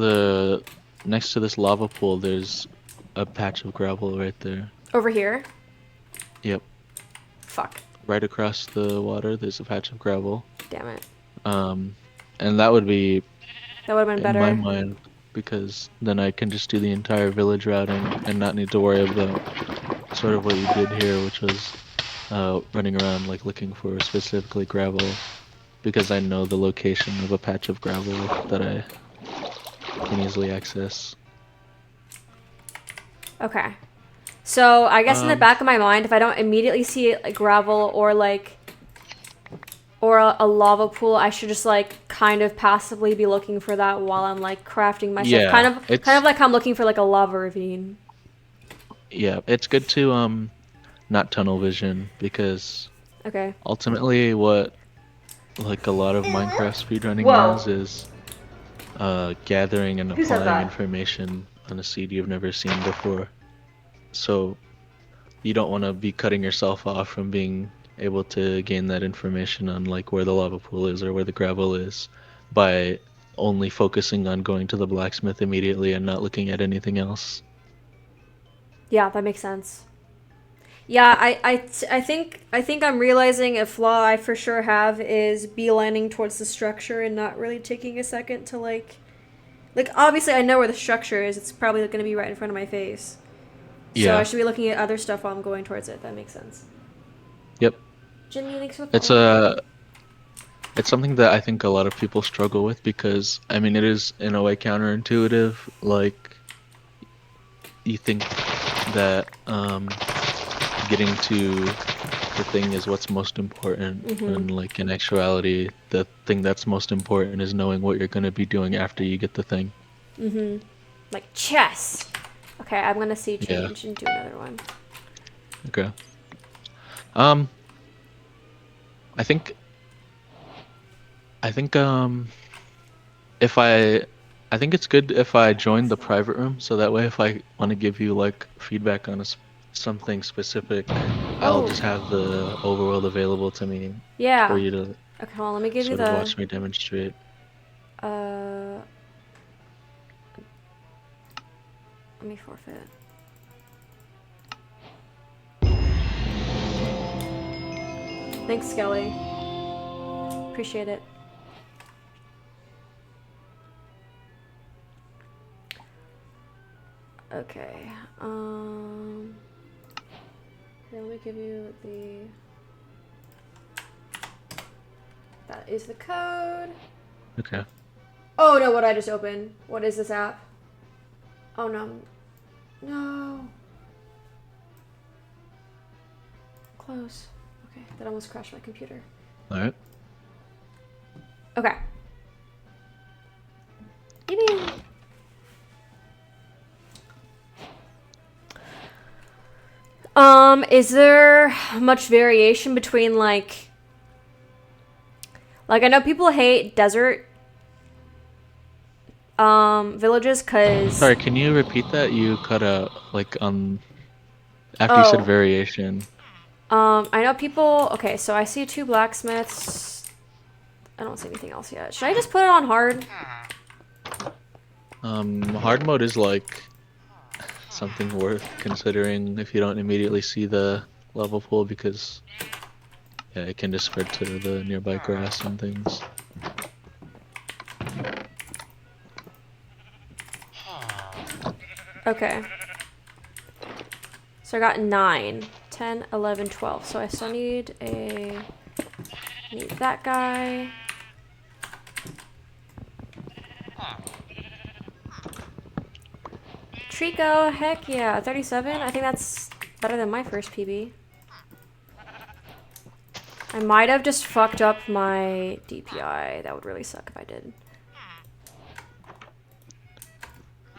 this lava pool, there's a patch of gravel right there. Over here? Yep. Fuck. Right across the water, there's a patch of gravel. Damn it. Um, and that would be, That would have been in my better. mind, because then I can just do the entire village routing and not need to worry about sort of what you did here, which was running around like looking for specifically gravel, because I know the location of a patch of gravel that I can easily access. Okay. So I guess in the Um, back of my mind, if I don't immediately see like gravel or like or a lava pool, I should just like kind of passively be looking for that while I'm like crafting my stuff. yeah, Kind of like I'm looking for like a lava ravine. it's good to not tunnel vision because Okay. ultimately what like a lot of Minecraft speedrunning is gathering and Who said applying that? information on a seed you've never seen before. So you don't want to be cutting yourself off from being able to gain that information on like where the lava pool is or where the gravel is by only focusing on going to the blacksmith immediately and not looking at anything else. Yeah, that makes sense. Yeah, I think I'm realizing a flaw I for sure have is beelining towards the structure and not really taking a second to like obviously I know where the structure is. It's probably going to be right in front of my face. So I Yeah. should be looking at other stuff while I'm going towards it. That makes sense. Yep. Jimmy, thanks for It's following. it's something that I think a lot of people struggle with because I mean it is in a way counterintuitive. Like you think that getting to the thing is what's most important, Mm-hmm. and like in actuality, the thing that's most important is knowing what you're gonna be doing after you get the thing. Mm-hmm. Like chess. Okay, I'm gonna see Yeah. change and do another one. Okay. Um, I think I think if I think it's good if I join the private room so that way if I want to give you like feedback on something specific, I'll Oh, just have the overworld available to me for yeah. you to Okay, hold on. Let me give you sort of the watch me demonstrate. uh. Let me forfeit. Thanks, Skelly. Appreciate it. Okay. Here, let me give you the. That is the code. Okay. Oh no! What I just opened. What is this app? Oh no. No. Close. Okay, that almost crashed my computer. All right. Okay. Maybe. Is there much variation between like I know people hate desert villages cuz Sorry, can you repeat that? You cut out like on after you said oh, variation. I know people okay, so I see two blacksmiths. I don't see anything else yet. Should I just put it on hard? Hard mode is like something worth considering if you don't immediately see the level pool because yeah, it can just spread to the nearby grass and things. Okay. So I got 9, 10, 11, 12. So I still need that guy. Trico, heck yeah, 37. I think that's better than my first PB. I might have just fucked up my DPI. That would really suck if I did.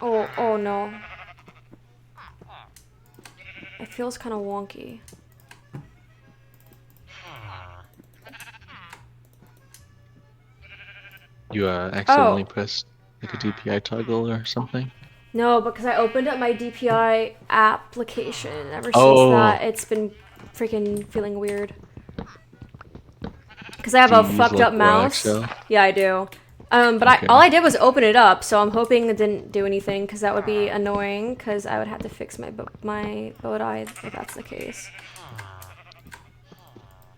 Oh no. It feels kind of wonky. You accidentally Oh, pressed like a DPI toggle or something? no, because I opened up my DPI application. Ever since that, Oh, it's been freaking feeling weird. Because I have do you a use fucked like up raw mouse. Excel? Yeah, I do. But all Okay. I did was open it up, so I'm hoping it didn't do anything, because that would be annoying, because I would have to fix my bow tie if that's the case.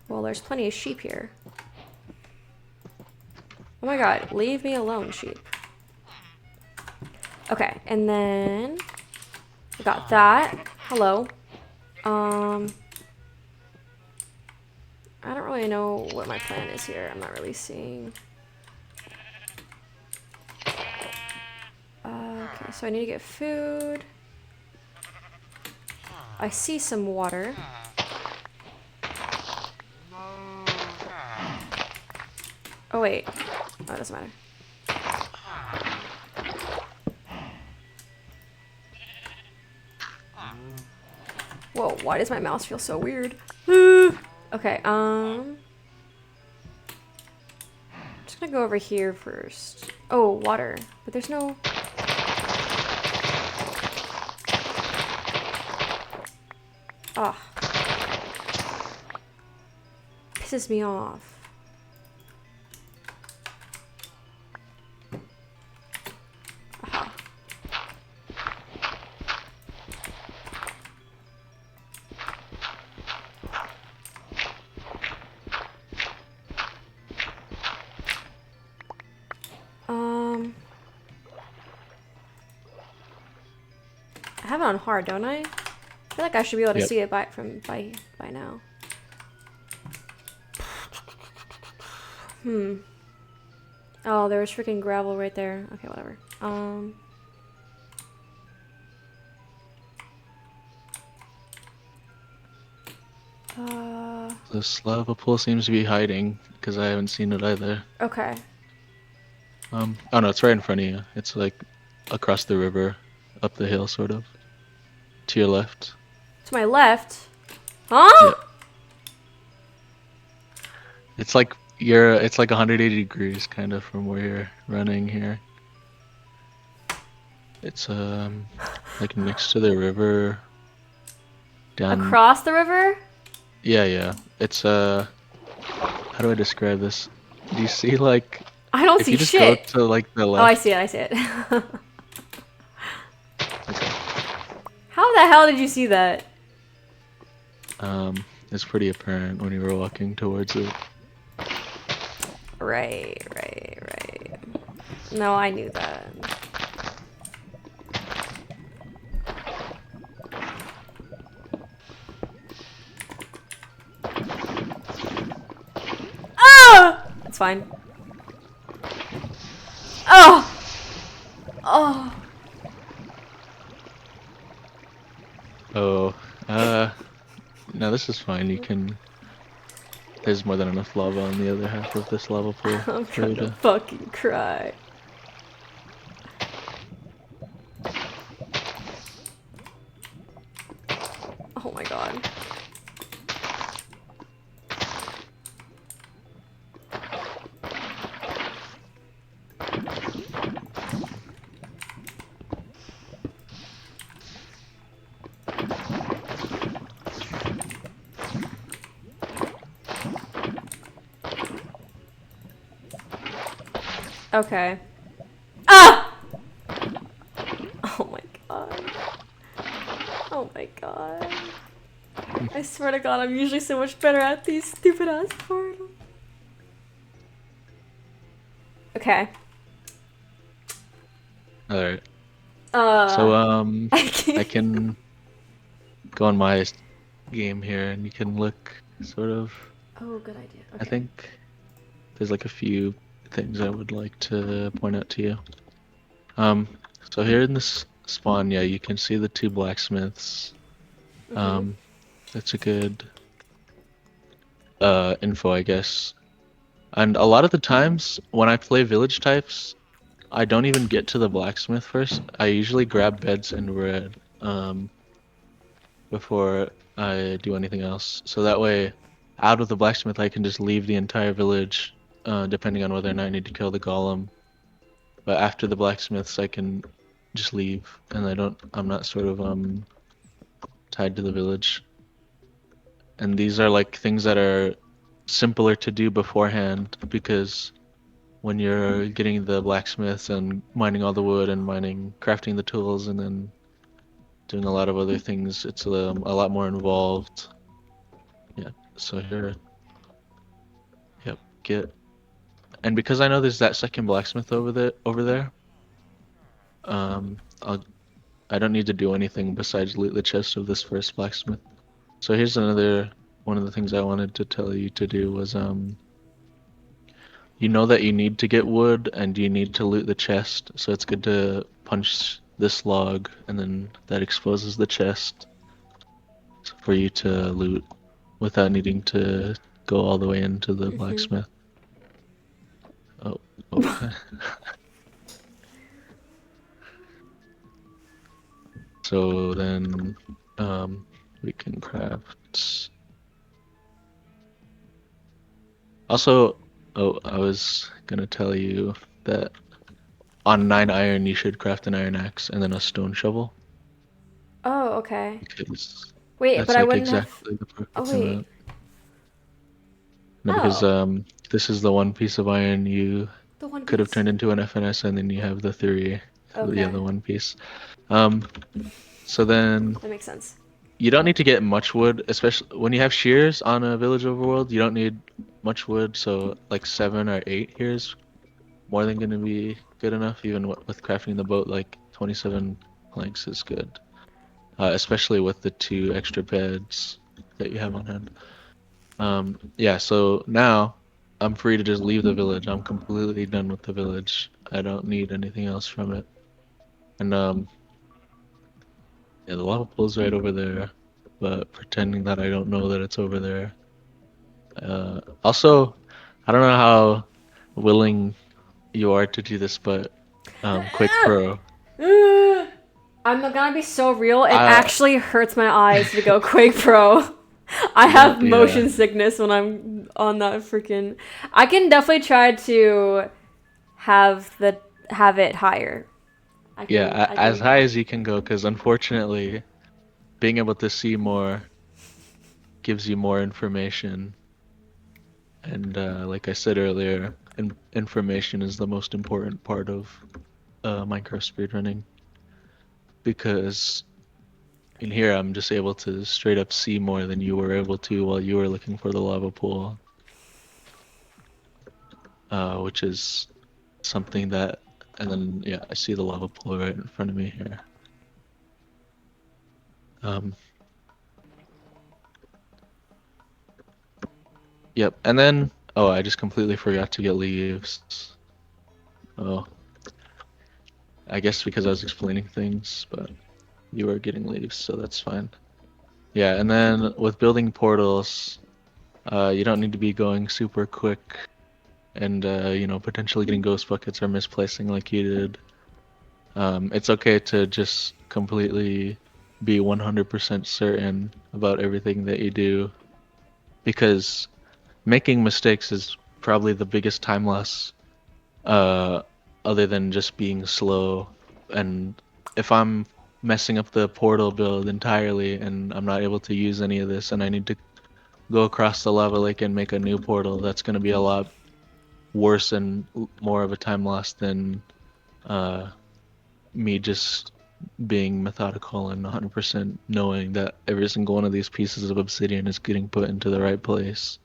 Well, there's plenty of sheep here. Oh my god, leave me alone, sheep. Okay, and then we got that. Hello. I don't really know what my plan is here. I'm not really seeing. Okay, so I need to get food. I see some water. Oh wait. Oh, it doesn't matter. Whoa, why does my mouse feel so weird? Okay, just gonna go over here first. Oh, water. But there's no... Ah. Pisses me off. Aha. I have it on hard, don't I? I feel like I should be able to Yep. see it by now. Oh, there was freaking gravel right there. Okay, whatever. This lava pool seems to be hiding because I haven't seen it either. Okay. Oh no, it's right in front of you. It's like across the river, up the hill, sort of. To your left. To my left. Huh? Yep. It's like it's like 180 degrees kind of from where you're running here. It's like next to the river. Down. Across the river? Yeah. It's how do I describe this? Do you see like I don't if see you just shit. go to like the Oh, I left? see it. I see it. Okay. How the hell did you see that? It's pretty apparent when you were walking towards it. Right. No, I knew that. Ah! It's fine. Oh! Oh. Oh, no, this is fine. You can. There's more than enough lava on the other half of this lava pool I'm for you gonna to. fucking cry. Oh my god. Okay. Ah! Oh my god. Oh my god. I swear to god, I'm usually so much better at these stupid ass portals. Okay. All right. Uh. So I I can't. can go on my game here, and you can look sort of. Oh, good idea. I Okay. think there's like a few things I would like to point out to you. So here in this spawn, yeah, you can see the two blacksmiths. That's a good info, I guess. And a lot of the times when I play village types, I don't even get to the blacksmith first. I usually grab beds and bread before I do anything else. So that way, out of the blacksmith, I can just leave the entire village, depending on whether or not I need to kill the golem. But after the blacksmiths, I can just leave, and I'm not sort of tied to the village. And these are like things that are simpler to do beforehand because when you're getting the blacksmiths and mining all the wood and crafting the tools and then doing a lot of other things, it's a lot more involved. Yeah, so here, yep, and because I know there's that second blacksmith over there, um, I'll, I don't need to do anything besides loot the chest of this first blacksmith. So here's another one of the things I wanted to tell you to do was you know that you need to get wood and you need to loot the chest, so it's good to punch this log and then that exposes the chest for you to loot without needing to go all the way into the blacksmith. Oh, okay. So then we can craft. Also, Oh, I was gonna tell you that on 9 iron you should craft an iron axe and then a stone shovel Oh, okay. because Wait, but that's I like wouldn't have. exactly the Oh, perfect wait. amount. No, because Oh, this is the one piece of iron you the One could have Piece. turned into an FNS, and then you have the three, the Okay, other one piece. Um, so then that makes sense. you don't need to get much wood, especially when you have shears on a village overworld. You don't need much wood, so like 7 or 8 here is more than gonna be good enough. Even with crafting the boat, like 27 planks is good, especially with the 2 extra beds that you have on hand. Yeah, so now I'm free to just leave the village. I'm completely done with the village. I don't need anything else from it. And yeah, the lava pool's right over there, but pretending that I don't know that it's over there. Also, I don't know how willing you are to do this, but quick pro. I'm gonna be so real. It Uh, actually hurts my eyes to go Quake Pro. I yeah, have yeah, motion sickness when I'm on that freaking. I can definitely try to have it higher. I can. yeah. I As can. high as you can go, because unfortunately, being able to see more gives you more information. And like I said earlier, information is the most important part of Minecraft speedrunning because in here I'm just able to straight up see more than you were able to while you were looking for the lava pool, which is something that, and then yeah, I see the lava pool right in front of me here. Um, yep, and then oh, I just completely forgot to get leaves. Oh, I guess because I was explaining things, but you were getting leaves, so that's fine. Yeah, and then with building portals, you don't need to be going super quick and potentially getting ghost buckets or misplacing like you did. It's okay to just completely be 100% certain about everything that you do because making mistakes is probably the biggest time loss, uh, other than just being slow. And if I'm messing up the portal build entirely and I'm not able to use any of this and I need to go across the lava lake and make a new portal, that's going to be a lot worse and more of a time loss than uh, me just being methodical and 100% knowing that every single one of these pieces of obsidian is getting put into the right place.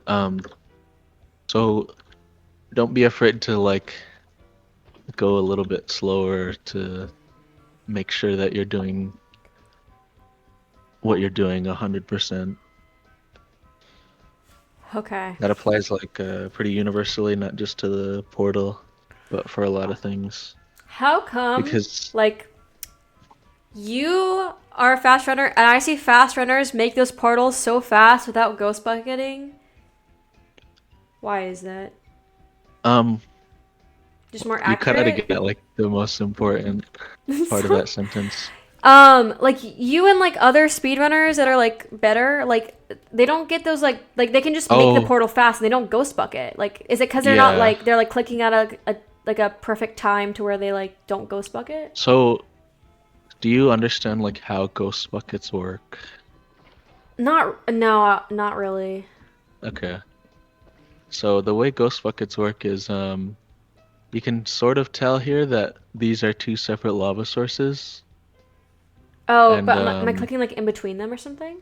Um, so don't be afraid to like go a little bit slower to make sure that you're doing what you're doing 100%. Okay. That applies like pretty universally, not just to the portal, but for a lot of things. How come Because like you are a fast runner and I see fast runners make those portals so fast without ghost bucketing? Why is that? um, Just more you cut out accurate? again like the most important part of So, that sentence. like you and like other speedrunners that are like better, like they don't get those like they can just make the Oh, portal fast and they don't ghost bucket. Like, is it because they're not yeah. like they're like clicking at a like a perfect time to where they like don't ghost bucket? So, do you understand like how ghost buckets work? Not no, not really. Okay. So the way ghost buckets work is you can sort of tell here that these are 2 separate lava sources. Oh, And but am I clicking like in between them or something?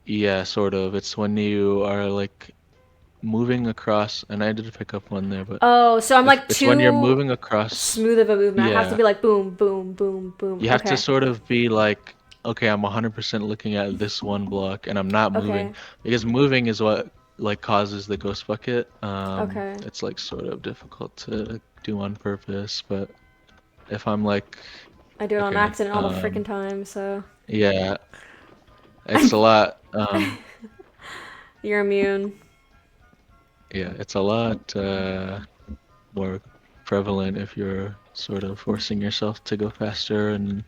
yeah, sort of. It's when you are like moving across, and I did pick up one there, but Oh, so I'm like it's when you're too moving across. smooth of a movement. I have to Yeah, be like boom, boom, boom, boom. you have to Okay. sort of be like, okay, I'm 100% looking at this one block, and I'm not moving Okay. because moving is what like causes the ghost bucket. Okay. It's like sort of difficult to do on purpose, but if I'm like, I do it on okay, accident all the freaking time, so yeah, it's a lot. you're immune. Yeah, it's a lot more prevalent if you're sort of forcing yourself to go faster and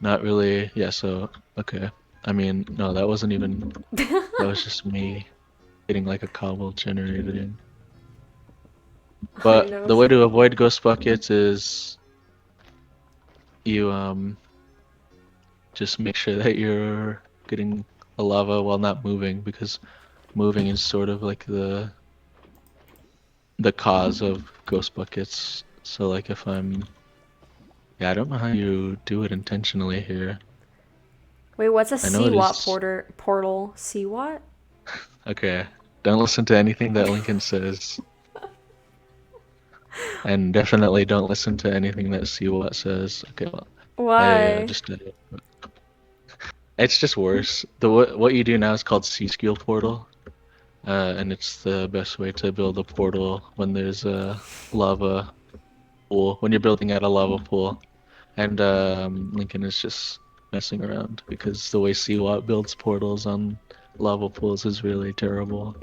not really. Yeah, so okay. I mean, no, that wasn't even. That was just me getting like a cobble generated. I But know. the way to avoid ghost buckets is you just make sure that you're getting a lava while not moving because moving is sort of like the cause of ghost buckets. So like if I'm yeah, I don't know how you do it intentionally here. Wait, what's a I know it CWAT is portal? CWAT? okay. Don't listen to anything that Lincoln says, and definitely don't listen to anything that CWAT says. Okay, well, I Why? just did it. It's just worse. The what you do now is called C-skill portal, and it's the best way to build a portal when there's a lava pool. When you're building at a lava pool, and Lincoln is just messing around because the way CWAT builds portals on lava pools is really terrible,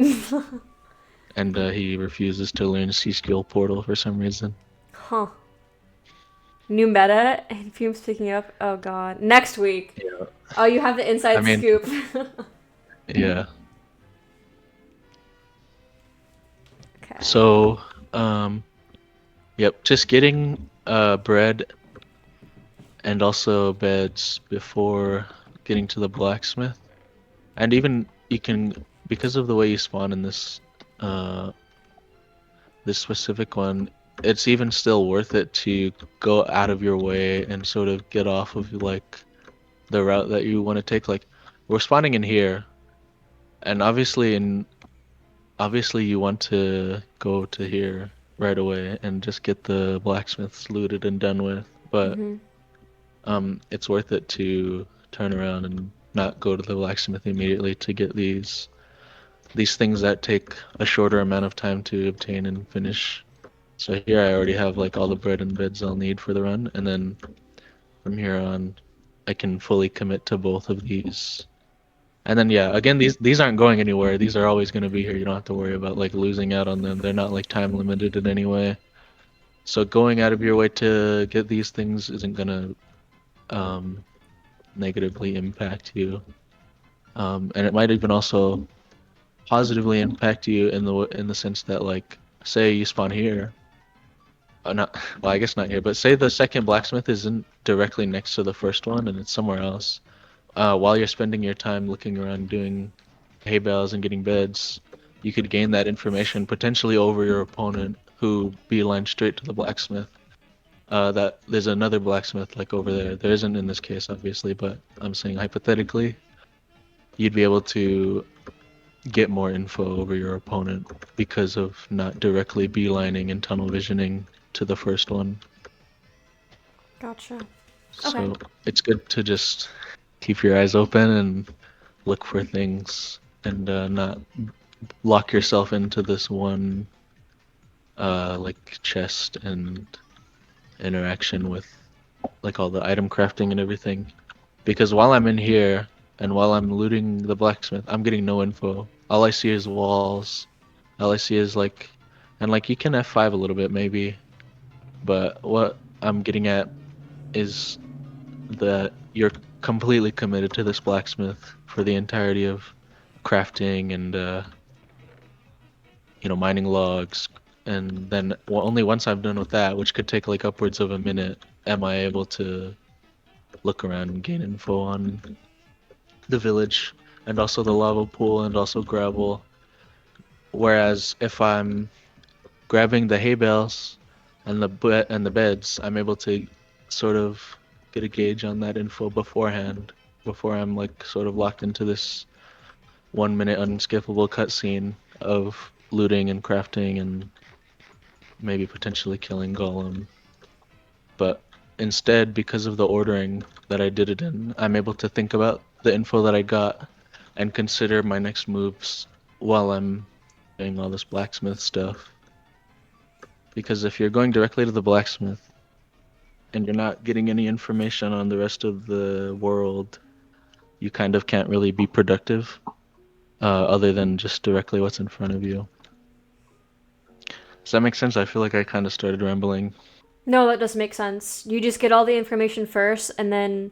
and he refuses to learn C-skill portal for some reason. Huh. New meta and fumes picking up. Oh god. Next week. Yeah. Oh, you have the I inside mean, scoop. yeah. Okay. So, um, yep, just getting bread and also beds before getting to the blacksmith. And even you can, because of the way you spawn in uh this specific one, it's even still worth it to go out of your way and sort of get off of like the route that you want to take. Like we're spawning in here, and obviously you want to go to here right away and just get the blacksmiths looted and done with. But Mm-hmm. it's worth it to turn around and not go to the blacksmith immediately to get these things that take a shorter amount of time to obtain and finish. So here I already have like all the bread and beds I'll need for the run, and then from here on I can fully commit to both of these. And then yeah, again these aren't going anywhere. These are always going to be here. You don't have to worry about like losing out on them. They're not like time limited in any way. So going out of your way to get these things isn't gonna um, negatively impact you. And it might even also positively impact you in the sense that like say you spawn here, not well I guess not here, but say the second blacksmith isn't directly next to the first one and it's somewhere else. While you're spending your time looking around doing hay bales and getting beds, you could gain that information potentially over your opponent who beeline straight to the blacksmith. That there's another blacksmith like over there. There isn't in this case, obviously, but I'm saying hypothetically, you'd be able to get more info over your opponent because of not directly beelining and tunnel visioning to the first one. Gotcha. Okay. So it's good to just keep your eyes open and look for things and not lock yourself into this one like chest and interaction with like all the item crafting and everything. Because while I'm in here and while I'm looting the blacksmith, I'm getting no info. All I see is walls. All I see is like, and like you can F5 a little bit maybe, but what I'm getting at is that you're completely committed to this blacksmith for the entirety of crafting and mining logs. And then well, only once I'm done with that, which could take like upwards of a minute, am I able to look around and gain info on the village and also the lava pool and also gravel. Whereas if I'm grabbing the hay bales and the beds, I'm able to sort of get a gauge on that info beforehand, before I'm like sort of locked into this 1 minute unskippable cutscene of looting and crafting and maybe potentially killing Golem. But instead, because of the ordering that I did it in, I'm able to think about the info that I got and consider my next moves while I'm doing all this blacksmith stuff. Because if you're going directly to the blacksmith and you're not getting any information on the rest of the world, you kind of can't really be productive other than just directly what's in front of you. Does that make sense? I feel like I kind of started rambling. No, that doesn't make sense. You just get all the information first, and then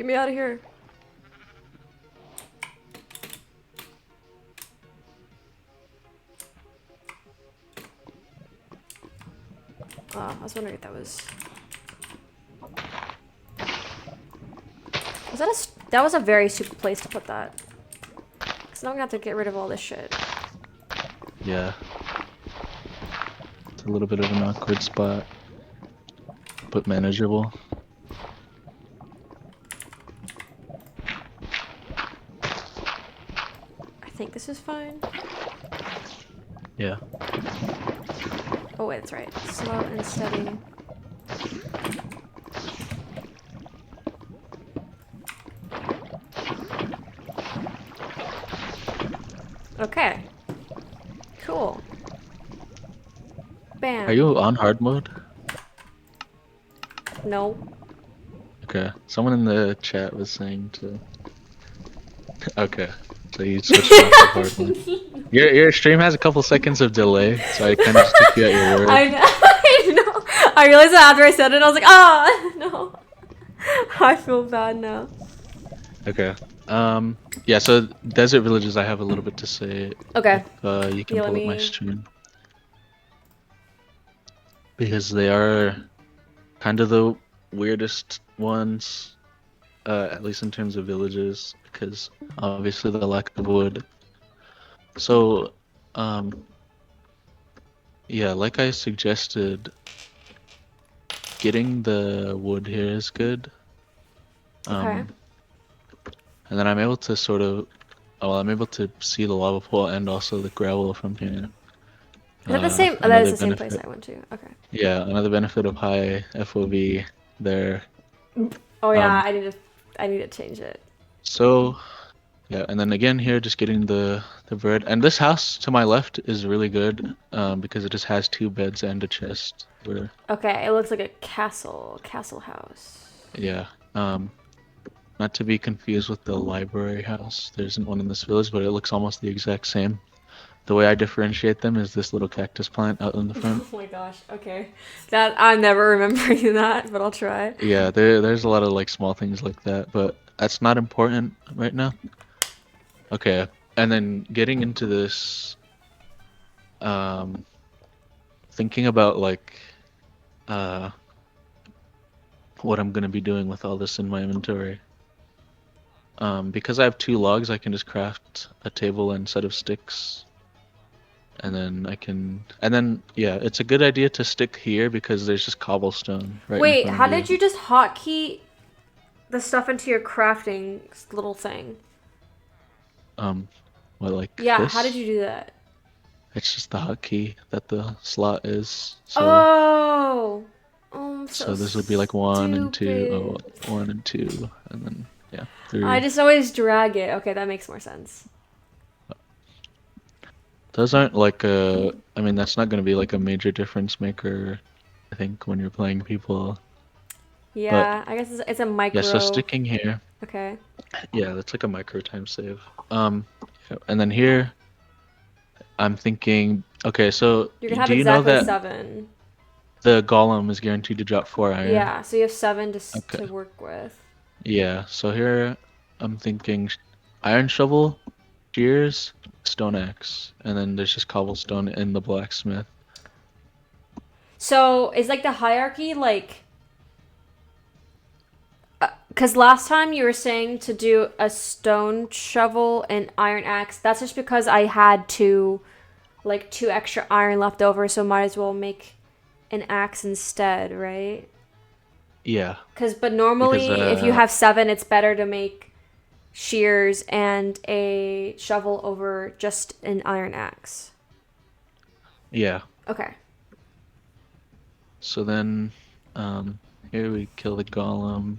Get me out of here. Oh, I was wondering if that was... Was that that was a very stupid place to put that. Because now I'm gonna have to get rid of all this shit. Yeah. It's a little bit of an awkward spot, but manageable. I think this is fine. Yeah. Oh wait, that's right. Slow and steady. Okay. Cool. Bam. Are you on hard mode? No. Okay. Someone in the chat was saying to... Okay. So you switched off to hard mode. Your stream has a couple seconds of delay, so I kind of just took you at your word. I know. I know. I realized that after I said it, I was like, ah, no. I feel bad now. Okay. Yeah, so Desert Villages, I have a little bit to say. Okay. You can Yeah, pull let up my me... stream. Because they are kind of the weirdest ones, at least in terms of villages, because obviously the lack of wood. So, yeah, like I suggested, getting the wood here is good. Okay. And then I'm able to sort of, well, I'm able to see the lava pool and also the gravel from here. Is that the same? Oh, that is the same place I went to. Okay. Yeah, another benefit of high FOV there. Oh yeah, I need to change it. So, yeah, and then again here, just getting the bird. And this house to my left is really good, because it just has 2 beds and a chest. Where, Okay, it looks like a castle house. yeah, not to be confused with the library house. There isn't one in this village, but it looks almost the exact same. The way I differentiate them is this little cactus plant out in the front. Oh my gosh, okay. That, I'm never remembering that, but I'll try. Yeah, there's a lot of like small things like that, but that's not important right now. Okay, and then getting into this, thinking about like, what I'm gonna be doing with all this in my inventory. Because I have 2 logs, I can just craft a table and set of sticks. And then yeah, it's a good idea to stick here because there's just cobblestone right in Wait, front how of you. did you just hotkey the stuff into your crafting little thing? What, like Yeah, this? how did you do that? It's just the hotkey that the slot is. So Oh! Oh, I'm so so this would be like 1 and 2. Oh, stupid. 1 and 2, and then yeah, 3. I just always drag it. Okay, that makes more sense. Those aren't like a. I mean, that's not going to be like a major difference maker, I think, when you're playing people. Yeah, I guess it's a micro. Yeah, so sticking here. Okay. Yeah, that's like a micro time save. Yeah, and then here, I'm thinking. Okay, so You're gonna have do you know exactly that 7. the golem is guaranteed to drop 4 iron? Yeah, so you have 7 Okay. to work with. Yeah, so here I'm thinking iron shovel, shears, stone axe, and then there's just cobblestone in the blacksmith. So is like the hierarchy like? Because last time you were saying to do a stone shovel and iron axe. That's just because I had 2 extra iron left over, so might as well make an axe instead, right? Yeah. But normally, Because, if you have 7, it's better to make shears and a shovel over just an iron axe. Yeah. Okay. So then, here we kill the golem.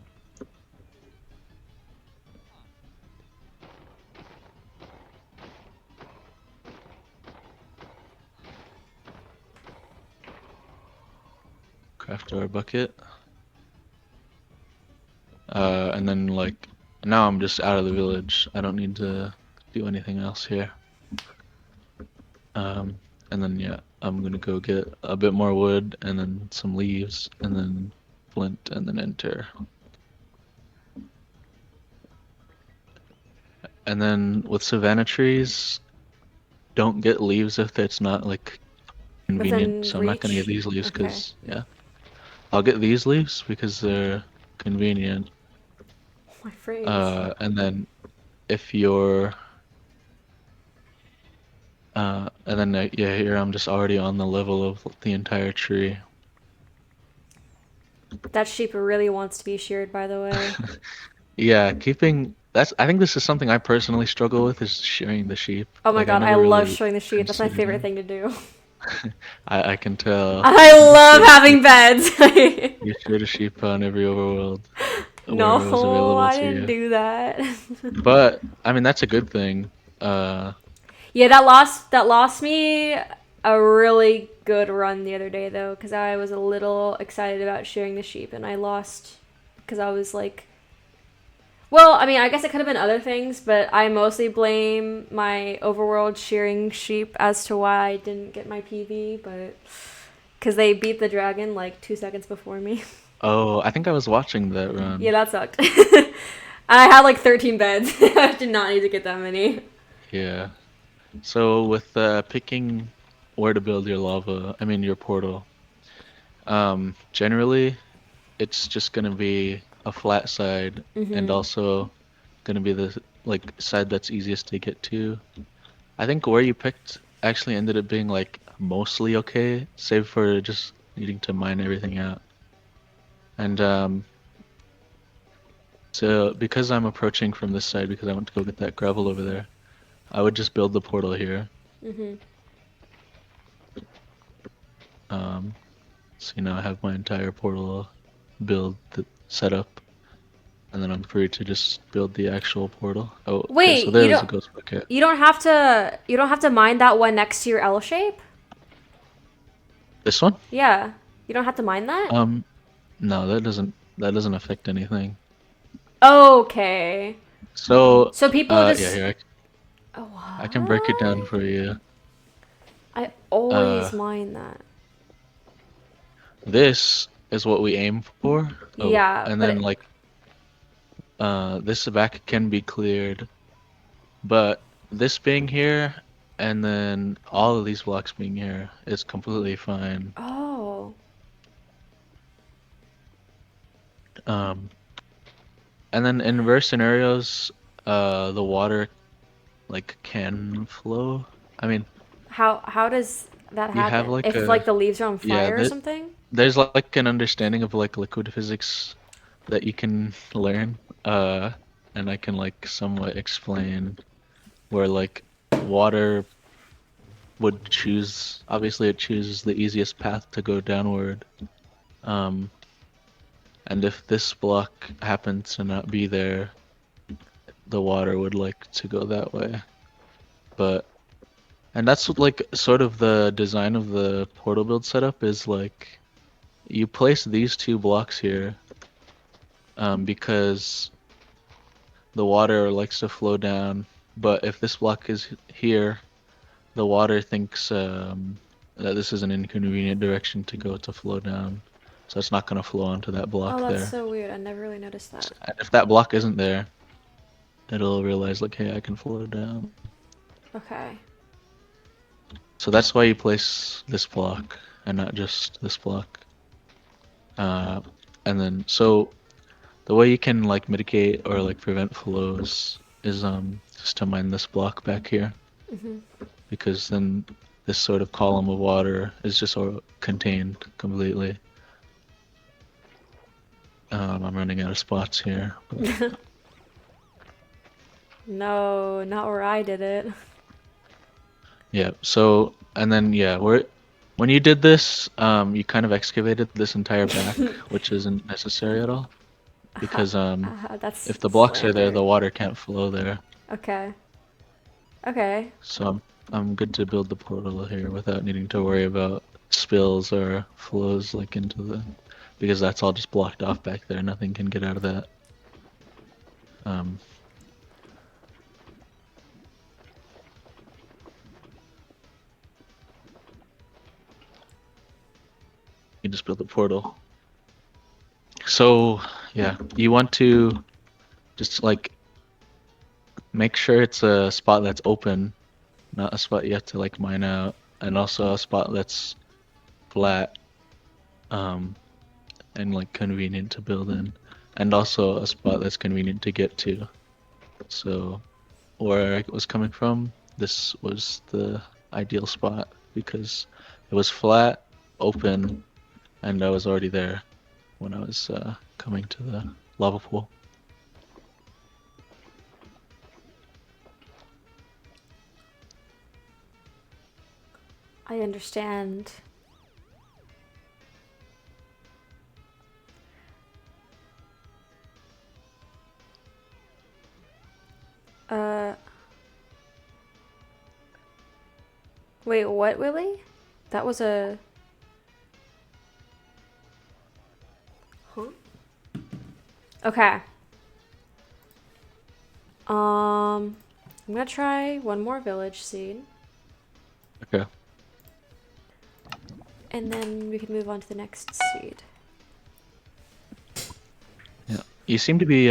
Craft our bucket. And then like, now I'm just out of the village. I don't need to do anything else here. And then yeah, I'm gonna go get a bit more wood and then some leaves and then flint and then enter. And then with savanna trees, don't get leaves if it's not like convenient. Within So I'm not gonna get reach? these leaves Okay. because yeah, I'll get these leaves because they're convenient. My phrase. And then if you're and then yeah, here I'm just already on the level of the entire tree. That sheep really wants to be sheared, by the way. Yeah, keeping that's I think this is something I personally struggle with is shearing the sheep. Oh my Like I god, I never love really showing the sheep. That's my considered favorite it. thing to do. I can tell. I You love sheared a sheep. having beds. You sheared a sheep on every overworld where it was No, available I to didn't you. do that. But I mean that's a good thing. Uh Yeah, that lost me a really good run the other day though, because I was a little excited about shearing the sheep, and I lost because I was like, well, I mean, I guess it could have been other things, but I mostly blame my overworld shearing sheep as to why I didn't get my PV, but because they beat the dragon like 2 seconds before me. oh, I think I was watching that Yeah, run. that sucked. I had like 13 beds. I did not need to get that many. Yeah. So with picking where to build your lava, I mean your portal, generally it's just gonna be a flat side and Mm-hmm. also gonna be the like side that's easiest to get to. I think where you picked actually ended up being like mostly okay, save for just needing to mine everything out. And so because I'm approaching from this side because I want to go get that gravel over there, I would just build the portal here. Mm-hmm. Um, so you know I have my entire portal build set up, and then I'm free to just build the actual portal. Oh, okay, so Wait, you there's a don't ghost bucket. you don't have to mind that one next to your L shape? This one? Yeah. You don't have to mind that? Um, no, that doesn't affect anything. Okay. So, So people yeah, just here oh, I can break it down what? for you. I Uh, always mind that. this is what we aim for. Oh, Yeah, and but then like, this back can be cleared, but this being here, and then all of these blocks being here is completely fine. oh. Um, and then in reverse scenarios, the water like can flow. I mean, How does that you have happen? like If a like the leaves are on yeah, fire or something? there's like an understanding of like liquid physics that you can learn. And I can like somewhat explain where like water would choose, obviously it chooses the easiest path to go downward. Um, and if this block happens to not be there, the water would like to go that way. But and that's what, like sort of the design of the portal build setup is like you place these two blocks here because the water likes to flow down, but if this block is here, the water thinks that this is an inconvenient direction to go to flow down, so it's not going to flow onto that Oh, block that's there. so weird. I never really noticed that. And if that block isn't there, it'll realize like, hey, I can flow down. Okay. So that's why you place this block and not just this block. Uh, and then so the way you can like mitigate or like prevent flows is just to mine this block back here. Mhm. Because then this sort of column of water is just sort of contained completely. I'm running out of spots here. But No, not where I did it. yeah, so and then yeah, when you did this, you kind of excavated this entire back, which isn't necessary at all because That's if the blocks are there, slander. the water can't flow there. Okay. Okay. So I'm good to build the portal here without needing to worry about spills or flows like into the because that's all just blocked off back there. Nothing can get out of that. Um, you just build a portal. So yeah, you want to just like make sure it's a spot that's open, not a spot you have to like mine out, and also a spot that's flat, um, and like convenient to build in, and also a spot that's convenient to get to. So where I was coming from, this was the ideal spot because it was flat, open, and I was already there when I was coming to the lava pool. I understand. Wait, what, Willie? That was a... Huh? Okay. I'm gonna try one more village seed. Okay. And then we can move on to the next seed. Yeah. You seem to be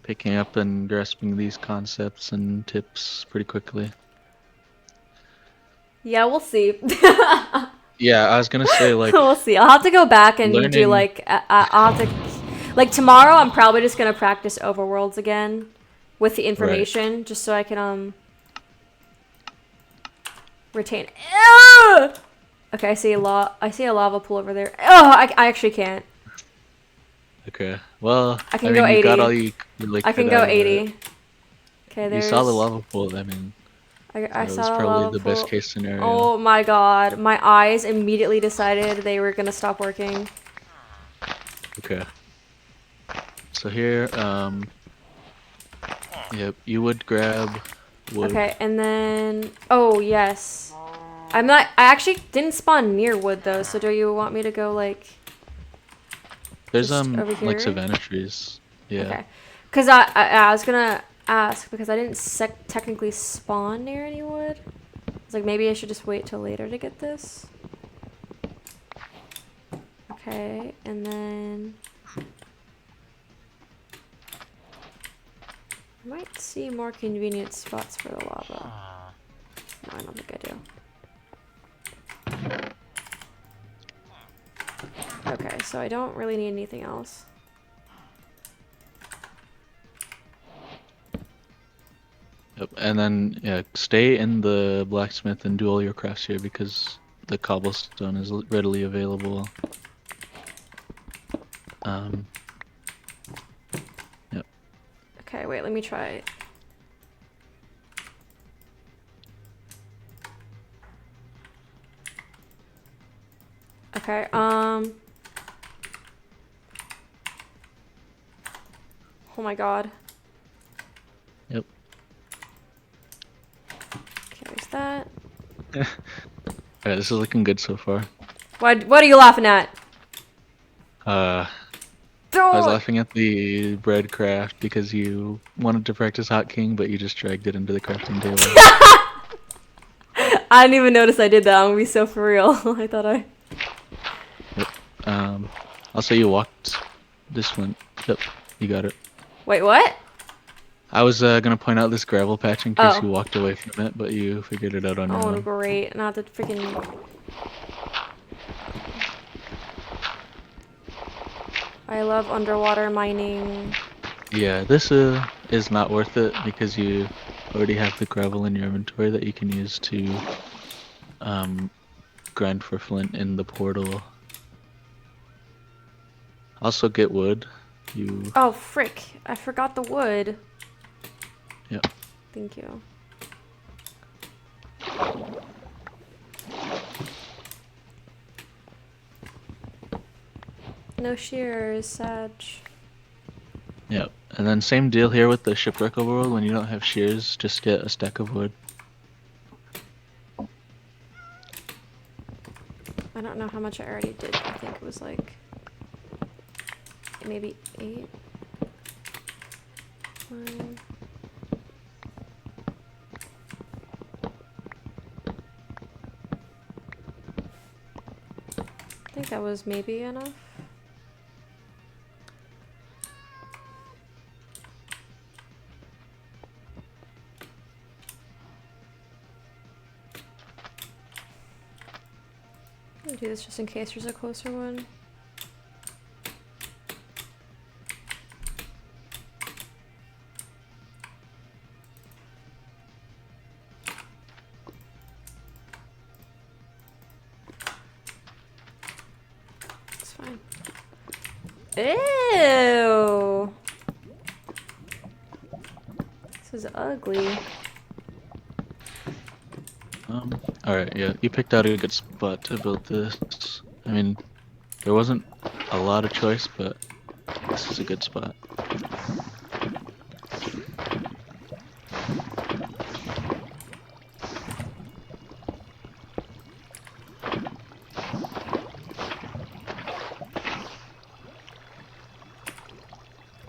picking up and grasping these concepts and tips pretty quickly. Yeah, we'll see. Yeah, I was gonna say like We'll see. I'll have to go back and do learning. like I'll have to like tomorrow. I'm probably just gonna practice overworlds again with the Right. information, just so I can retain. Ugh! Okay, I see a lava pool over there. Oh, I actually can't. Okay. Well, I I can go mean, you got 80. all you really I can could go out of it. 80. Okay, You saw the there's. lava pool. I mean, I that was saw a probably lava the best pool. case scenario. Oh my god, my eyes immediately decided they were gonna stop working. Okay. So here, yep, you would grab wood. Okay, and then oh yes, I actually didn't spawn near wood though. So do you want me to go like There's just over like here? savanna trees. Yeah. Okay, because I was gonna ask because I didn't technically spawn near any wood. It's like maybe I should just wait till later to get this. Okay, and then I might see more convenient spots for the lava. No, I don't think I do. Okay, so I don't really need anything else. Yep. And then yeah, stay in the blacksmith and do all your crafts here because the cobblestone is readily available. Um. Yep. Okay, wait, let me try it. Okay, oh my god. Yep. Okay, there's that. Alright, this is looking good so far. What are you laughing at? I was Don't! laughing at the bread craft because you wanted to practice Hot King, but you just dragged it into the crafting table. I didn't even notice I did that. I'm gonna be so for real. I thought I... Yep. Also you walked this one. Yep, you got it. Wait, what? I was gonna point out this gravel patch in case Oh. you walked away from it, but you figured it out on your Oh, own. great. Not the freaking... I love underwater mining. Yeah, this is not worth it because you already have the gravel in your inventory that you can use to grind for flint in the portal. Also get wood. You Oh, frick. I forgot the wood. Yep. Thank you. No shears, Sag. Yep. And then same deal here with the shipwreck overworld. When you don't have shears, just get a stack of wood. I don't know how much I already did. I think it was like maybe 8. 9. I think that was maybe enough. I'll do this just in case there's a closer one. It's fine. Ew! This is ugly. Alright, yeah, you picked out a good spot to build this. I mean, there wasn't a lot of choice, but this is a good spot.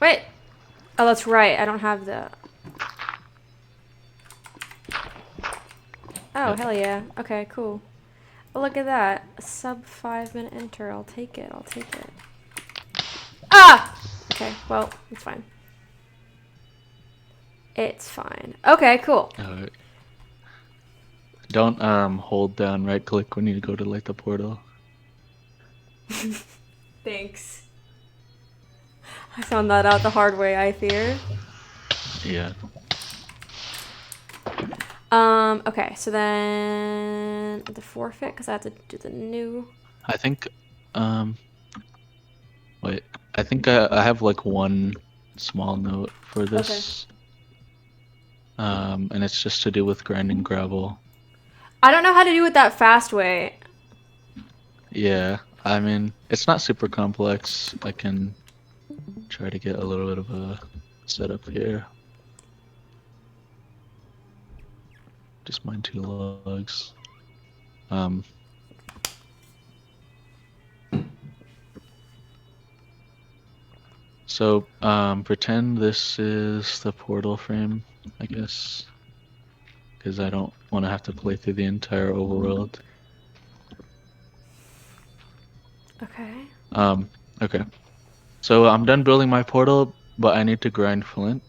Wait! Oh, that's right. I don't have the... Oh, hell yeah. Okay, cool. Oh, look at that. A sub 5-minute enter. I'll take it. I'll take it. Ah! Okay, well, it's fine. It's fine. Okay, cool. Alright. Don't hold down right click when you go to light the portal. Thanks. I found that out the hard way, I fear. Yeah. Okay, so then the forfeit, because I have to do the new. I think, wait, I think I have like one small note for this. And it's just to do with grinding gravel. I don't know how to do it that fast way. Yeah, I mean, it's not super complex. I can try to get a little bit of a setup here. Just mine 2 logs. So, pretend this is the portal frame, I guess. Because I don't want to have to play through the entire overworld. Okay. Okay. So I'm done building my portal, but I need to grind flint.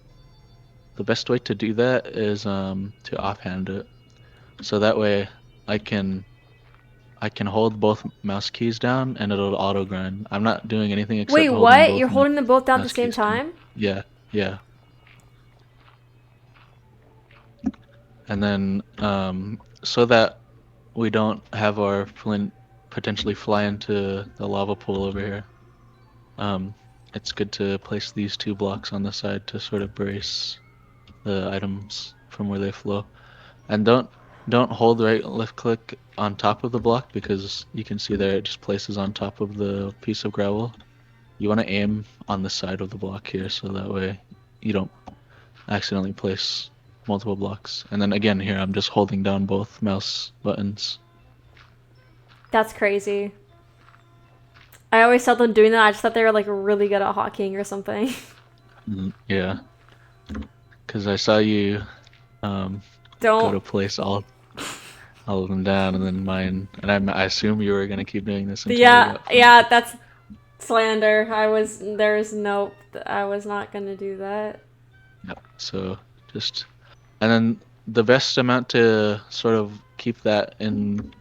The best way to do that is to offhand it. So that way I can hold both mouse keys down and it'll auto grind. I'm not doing anything except Wait, holding what? both You're holding them both down at the mouse same keys down. time? Yeah, yeah. And then so that we don't have our flint potentially fly into the lava pool over here. It's good to place these 2 blocks on the side to sort of brace the items from where they flow. And don't hold right left click on top of the block because you can see there it just places on top of the piece of gravel. You want to aim on the side of the block here so that way you don't accidentally place multiple blocks. And then again here I'm just holding down both mouse buttons. That's crazy. I always saw them doing that. I just thought they were like really good at hotkeying or something. Yeah. Because I saw you go to Don't. place all of them down and then mine, and I assume you were gonna keep doing this until you Yeah, got flint. yeah, that's slander. There's nope. I was not gonna do that. Yep. So just, and then the best amount to sort of keep that in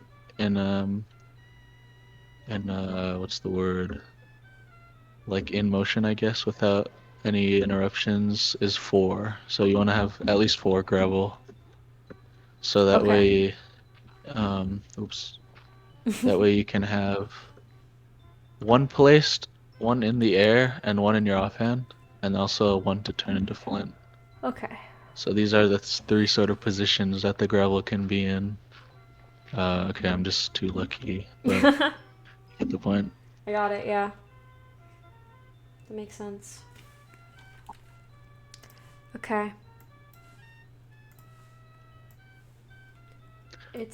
what's the word? Like in motion, I guess, without any interruptions is 4. So you want to have at least 4 gravel. So that Okay. way, that way you can have one placed, one in the air, and one in your offhand, and also one to turn into flint. Okay. So these are the 3 sort of positions that the gravel can be in. Okay, I'm just too lucky, but you get the point. I got it, yeah. That makes sense. Okay.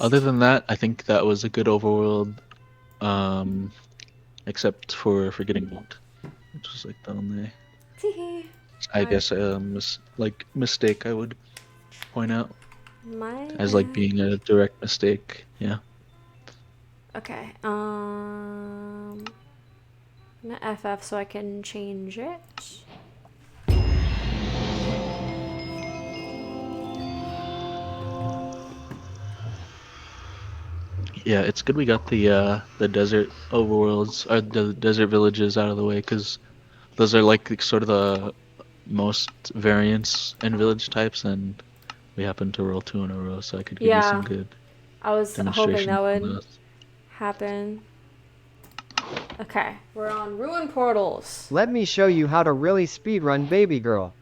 Other than that, I think that was a good overworld, except for getting moved, which was like the only, I guess, like mistake I would point out My as like being a direct mistake. Yeah. Okay. I'm gonna FF so I can change it. Yeah, it's good we got the desert overworlds or the desert villages out of the way because those are like sort of the most variants in village types, and we happened to roll two in a row, so I could give you some Yeah, good I was hoping that demonstrations on would those. happen. Okay, we're on ruin portals. Let me show you how to really speedrun Baby Girl.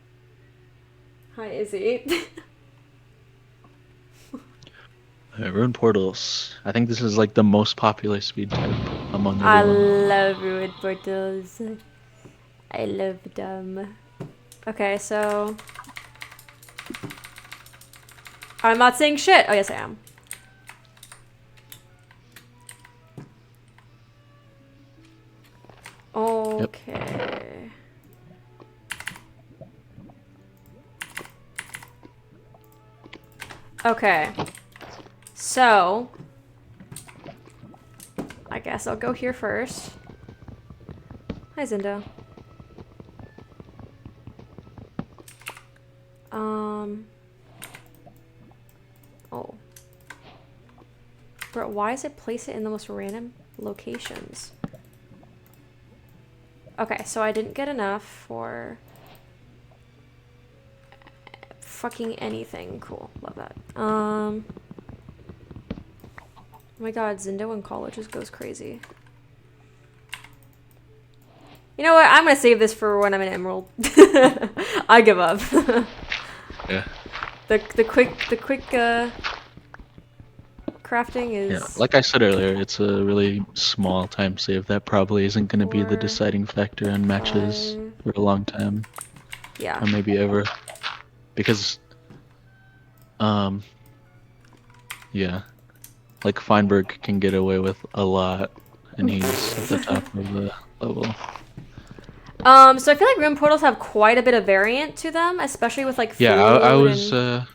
Hi, Izzy. Alright, rune portals. I think this is like the most popular speed type among I everyone. love ruin portals. I love them. Okay, so I'm not saying shit. Oh yes, I am. Yep. Okay. Okay. So, I guess I'll go here first. Hi, Zindo. Oh. Bro, why does it place it in the most random locations? Okay, so I didn't get enough for fucking anything. Cool, love that. Oh my god, Zindo in college just goes crazy. You know what? I'm gonna save this for when I'm in Emerald. I give up. Yeah. The quick crafting Yeah. is Like I said earlier, it's a really small time save that probably isn't going to be the 4, deciding factor in matches 5. for a long time, Yeah. or maybe ever. Because, um, yeah, like Feinberg can get away with a lot, and he's at the top of the level. So I feel like room portals have quite a bit of variant to them, especially with like Yeah, I food was and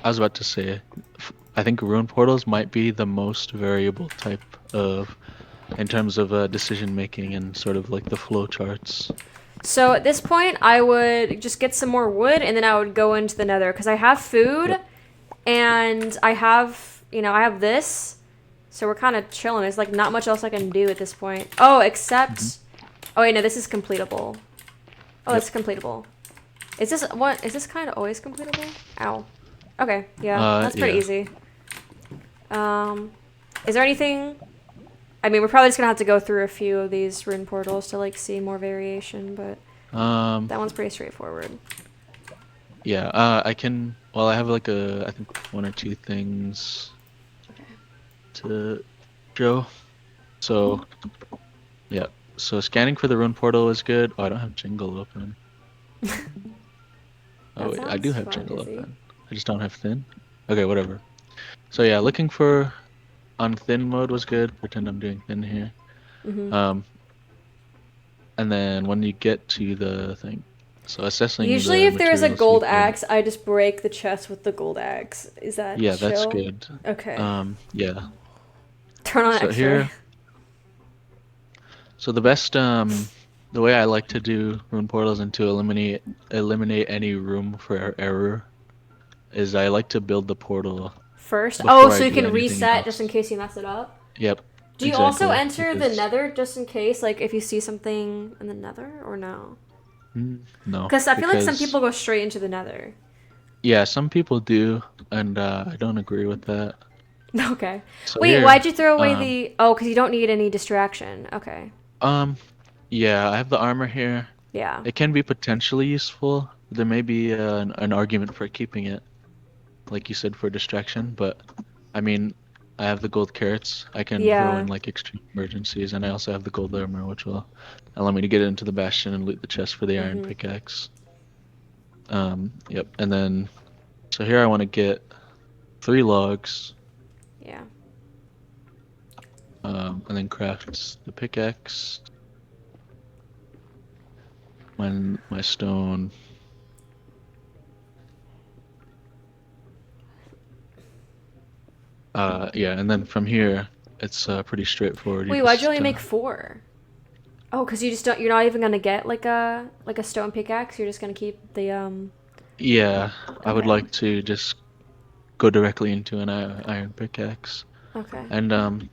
I was about to say, I think rune portals might be the most variable type of, in terms of decision making and sort of like the flow charts. so at this point I would just get some more wood and then I would go into the nether because I have food Yep. and I have, I have this. So we're kind of chilling. There's like not much else I can do at this point. Oh, Hmm. except oh wait, no, this is completable. Oh, Yep. it's completable. Is this kind of always completable? Ow. Okay, yeah, that's pretty Yeah. easy. Is there anything? I mean, we're probably just gonna have to go through a few of these rune portals to like see more variation, but Um, that one's pretty straightforward. yeah, I can, well, I have like I think one or two things to show. So, yeah. So scanning for the rune portal is good. Oh, I don't have Jingle open. Oh, That wait, I do sounds have fun, Jingle Izzy. open. I just don't have Thin. Okay, whatever. So yeah, looking for on Thin mode was good. Pretend I'm doing Thin here. Um, and then when you get to the thing, so assessing Usually, the if there's a materials you gold can. axe, I just break the chest with the gold axe. Is that Yeah, that's chill? good. Okay. Yeah. Turn on So X-ray. here, so the best the way I like to do rune portals and to eliminate any room for error is I like to build the portal First. Oh, before I so you do can anything reset just in else. case you mess it up. Yep, Do you also exactly. enter the Because nether just in case, like if you see something in the nether, or no? no, Because I feel like some because people go straight into the nether. yeah, some people do, and I don't agree with that. Okay. So Wait, here, why'd you throw away um, the? Oh, because you don't need any distraction. Okay. um, yeah, I have the armor here. Yeah. It can be potentially useful. There may be an argument for keeping it, like you said, for distraction, but I mean, I have the gold carrots I can throw in Yeah. like extreme emergencies, and I also have the gold armor, which will allow me to get into the bastion and loot the chest for the iron Mhm. pickaxe. Yep, and then so here I want to get 3 logs, Yeah. and then craft the pickaxe, my stone. Yeah, and then from here it's pretty straightforward. You Wait, why'd you just only make 4? Oh, because you just don't. You're not even gonna get like a stone pickaxe. You're just gonna keep the yeah, I would Okay. like to just go directly into an iron pickaxe. Okay. And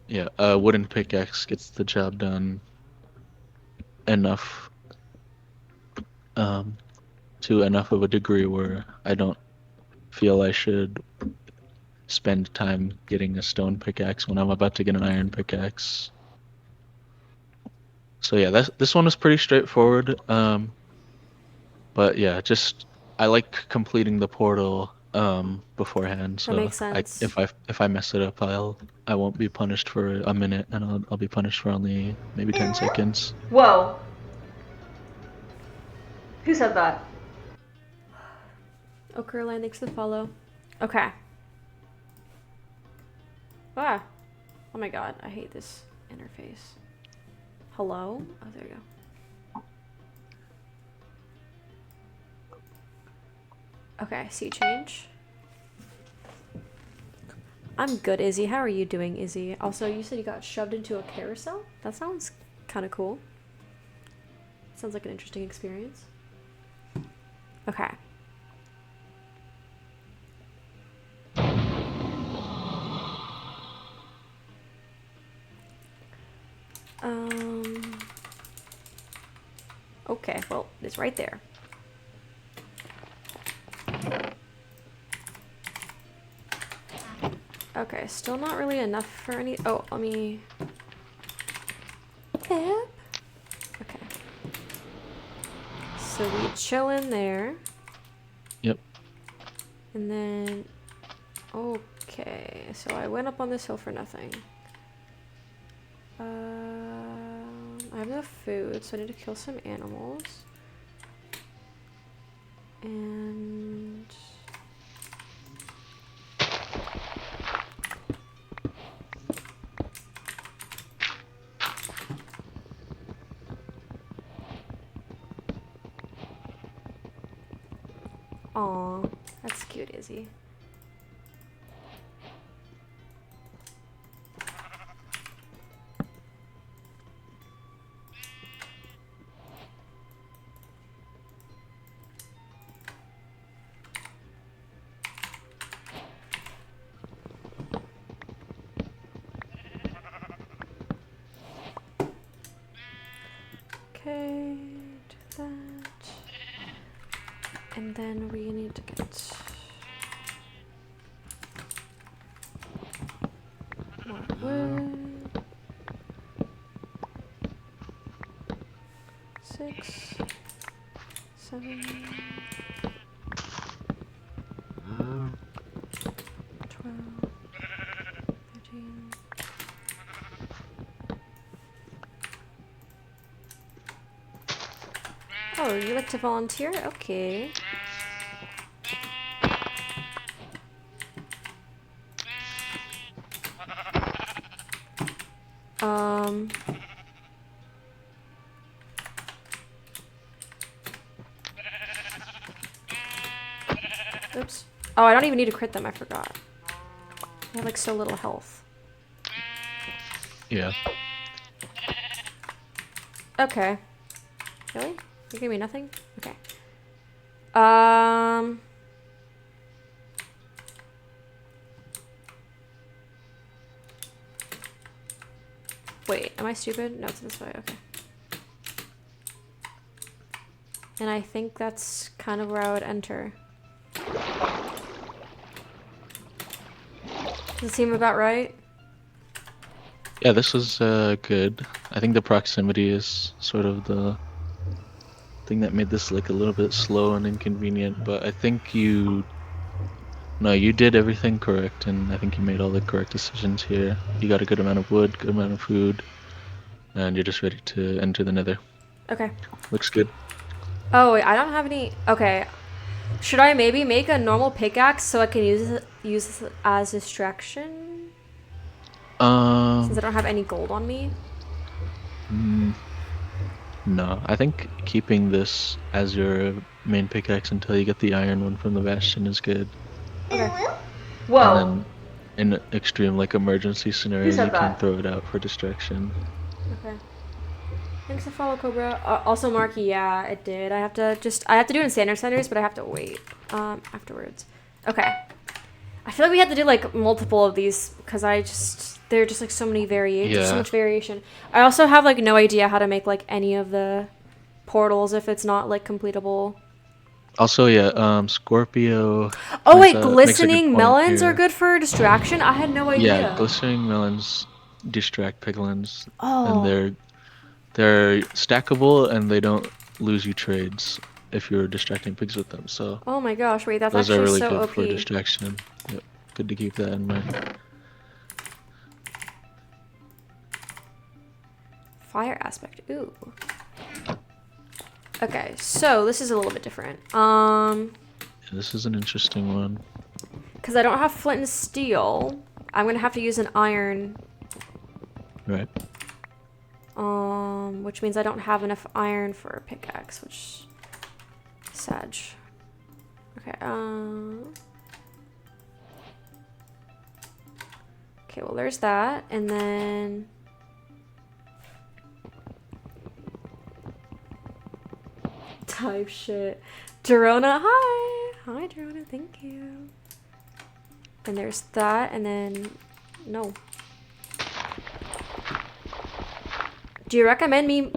yeah, a wooden pickaxe gets the job done enough, um, to enough of a degree where I don't feel I should spend time getting a stone pickaxe when I'm about to get an iron pickaxe. So yeah, this one was pretty straightforward. But yeah, just I like completing the portal beforehand. That So makes sense. if I mess it up, I won't be punished for a minute, and I'll be punished for only maybe 10 seconds. Whoa. Who said that? Oh, Caroline, thanks for the follow. Okay. Ah. Oh my god, I hate this interface. Hello? Oh, there you go. Okay, sea change. I'm good, Izzy. How are you doing, Izzy? Also, you said you got shoved into a carousel? That sounds kind of cool. Sounds like an interesting experience. Okay. Okay, well, it's right there. Okay, still not really enough for any. Oh, let me. Yep. Okay. So we chill in there. Yep. And then. Okay, so I went up on this hill for nothing. I have no food, so I need to kill some animals. And. Aw, that's cute, Izzy. Okay, do that. And then we need to get more wood. 6, 7, 12, 13. Oh, you like to volunteer? Okay. Oops. Oh, I don't even need to crit them, I forgot. I have like so little health. Yeah. Okay. Really? You gave me nothing? Okay. Wait, am I stupid? No, it's this way, okay. And I think that's kind of where I would enter. Does it seem about right? Yeah, this was good. I think the proximity is sort of the thing that made this like a little bit slow and inconvenient, but I think you did everything correct, and I think you made all the correct decisions here. You got a good amount of wood, good amount of food, and you're just ready to enter the nether. Okay. Looks good. Oh, wait, I don't have any... Okay. Should I maybe make a normal pickaxe so I can use it as distraction? Since I don't have any gold on me? No, I think keeping this as your main pickaxe until you get the iron one from the bastion is good. Okay. And Whoa. then in extreme like emergency scenario, said you can that? throw it out for distraction. Okay. Thanks for follow, Cobra. Also, Marky, yeah, it did. I have to do it in standard centers, but I have to wait afterwards. Okay. I feel like we had to do like multiple of these because there are just like so many variations, there's so Yeah. much variation. I also have like no idea how to make like any of the portals if it's not like completable. Also, yeah, Scorpio Oh wait, makes a good glistening point melons are here. good for distraction? I had no Yeah, idea. glistening melons distract piglins, and Oh. they're stackable and they don't lose you trades if you're distracting pigs with them. So Oh my gosh, wait, that's those are actually really so good for OP. distraction. Yep, good to keep that in mind. Fire aspect. Ooh. Okay, so this is a little bit different. Yeah, this is an interesting one. Because I don't have flint and steel, I'm gonna have to use an iron. Right. Which means I don't have enough iron for a pickaxe, which sad. Okay, okay, well there's that, and then type shit. Jerona, hi! Hi, Jerona, thank you. And there's that, and then no. Do you recommend me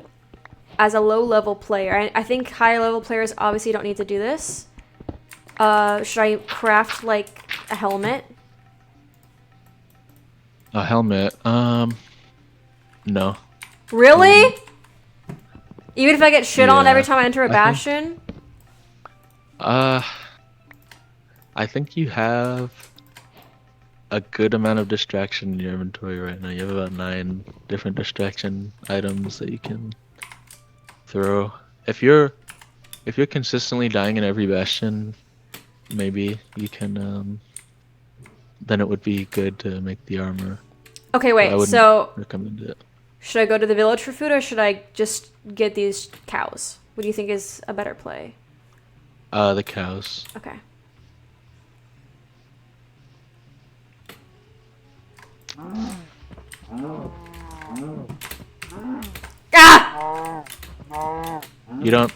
as a low-level player? I think higher-level players obviously don't need to do this. Should I craft, like, a helmet? A helmet. No. Really? Even if I get shit on every Yeah. time I enter a I think- bastion? I think you have a good amount of distraction in your inventory right now. You have about 9 different distraction items that you can throw. If you're consistently dying in every bastion, maybe you can then it would be good to make the armor. Okay, But I wait, wouldn't so recommend it. should I go to the village for food or should I just get these cows? What do you think is a better play? The cows. Okay. Ah! You don't.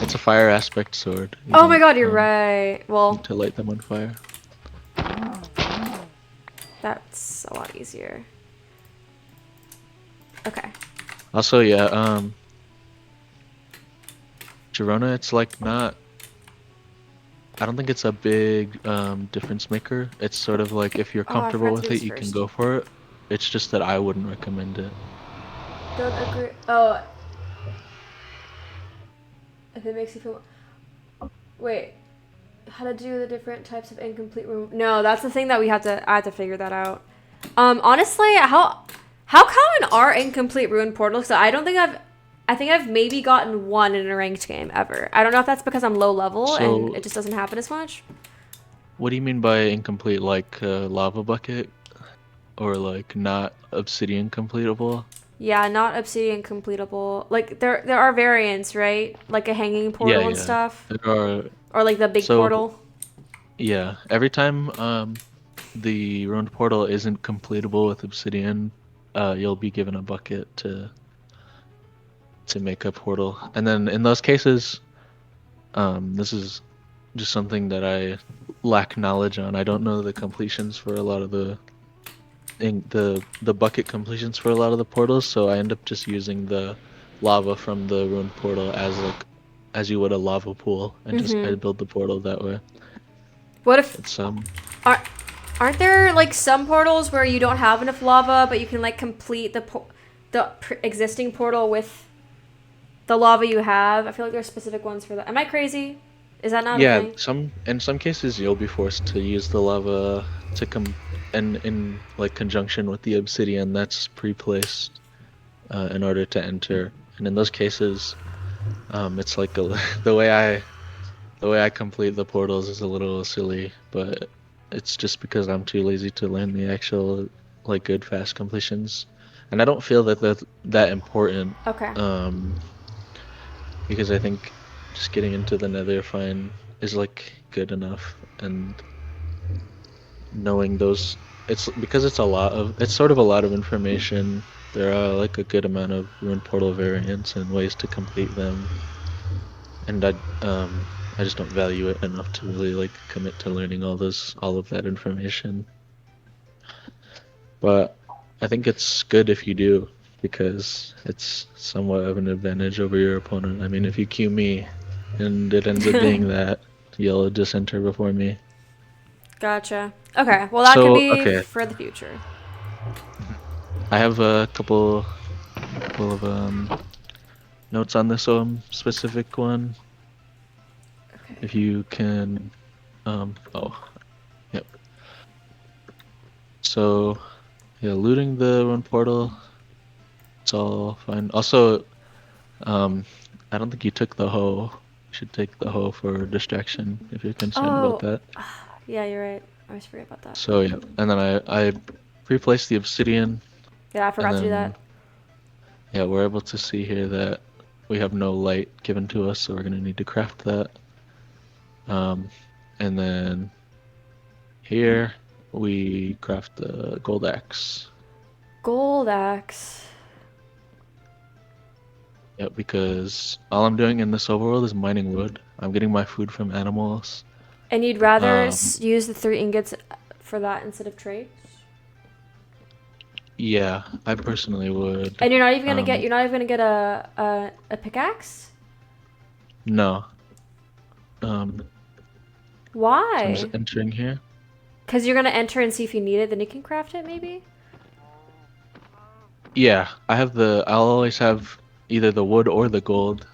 It's a fire aspect sword. You Oh my don't, god, you're right. Well, need to light them on fire. that's a lot easier. Okay. Also, yeah, Girona, it's like not. I don't think it's a big difference maker. It's sort of like if you're Oh, I comfortable forgot to with do it, this you can first. go for it. It's just that I wouldn't recommend it. Don't agree. Oh. If it makes you feel. Wait. How to do the different types of incomplete room? No, that's the thing that I have to figure that out. Honestly, how common are incomplete ruin portals? So I think I've maybe gotten one in a ranked game ever. I don't know if that's because I'm low level and So- it just doesn't happen as much. What do you mean by incomplete? Like lava bucket, or like not obsidian completable? Yeah, not obsidian completable. Like there are variants, right? Like a hanging portal Yeah, and yeah. stuff, There are. or like the big So- portal. Yeah, every time the ruined portal isn't completable with obsidian, you'll be given a bucket to make a portal. And then in those cases, this is just something that I lack knowledge on. I don't know the completions for a lot of the bucket completions for a lot of the portals, so I end up just using the lava from the ruined portal as you would a lava pool, and just I build the portal that way. What if It's aren't there like some portals where you don't have enough lava, but you can like complete the existing portal with the lava you have? I feel like there's specific ones for that. Am I crazy? Is that not a yeah, thing? in some cases you'll be forced to use the lava to come and in like conjunction with the obsidian that's pre-placed in order to enter. And in those cases, it's like the way I complete the portals is a little silly, but it's just because I'm too lazy to learn the actual like good fast completions, and I don't feel that that's that important. Okay. Because I think just getting into the Nether fine is like good enough, and knowing those, it's because it's sort of a lot of information. There are like a good amount of ruined portal variants and ways to complete them, and I just don't value it enough to really like commit to learning all of that information. But I think it's good if you do, because it's somewhat of an advantage over your opponent. I mean, if you queue me and it ends up being that you'll just enter before me. Gotcha. Okay, well that could So, be okay, for the future. I have a couple of notes on this specific one. Okay. If you can, oh, yep. So, yeah, looting the run portal, it's all fine. Also, Um, I don't think you took the hoe. You should take the hoe for distraction if you're concerned about Oh, that. yeah, you're right. I always forget about that. So yeah, and then I replaced the obsidian, Yeah, I and forgot to do then that. yeah, we're able to see here that we have no light given to us, so we're gonna need to craft that. Um, and then here we craft the gold axe. Gold axe. Yeah, because all I'm doing in this overworld is mining wood. I'm getting my food from animals. And you'd rather Um, use the 3 ingots for that instead of trades? yeah, I personally would. And you're not even gonna get Um, a pickaxe? no. Um, so I'm just Why? entering here. Because you're gonna enter and see if you need it, then you can craft it, maybe? Yeah, I'll always have either the wood or the gold,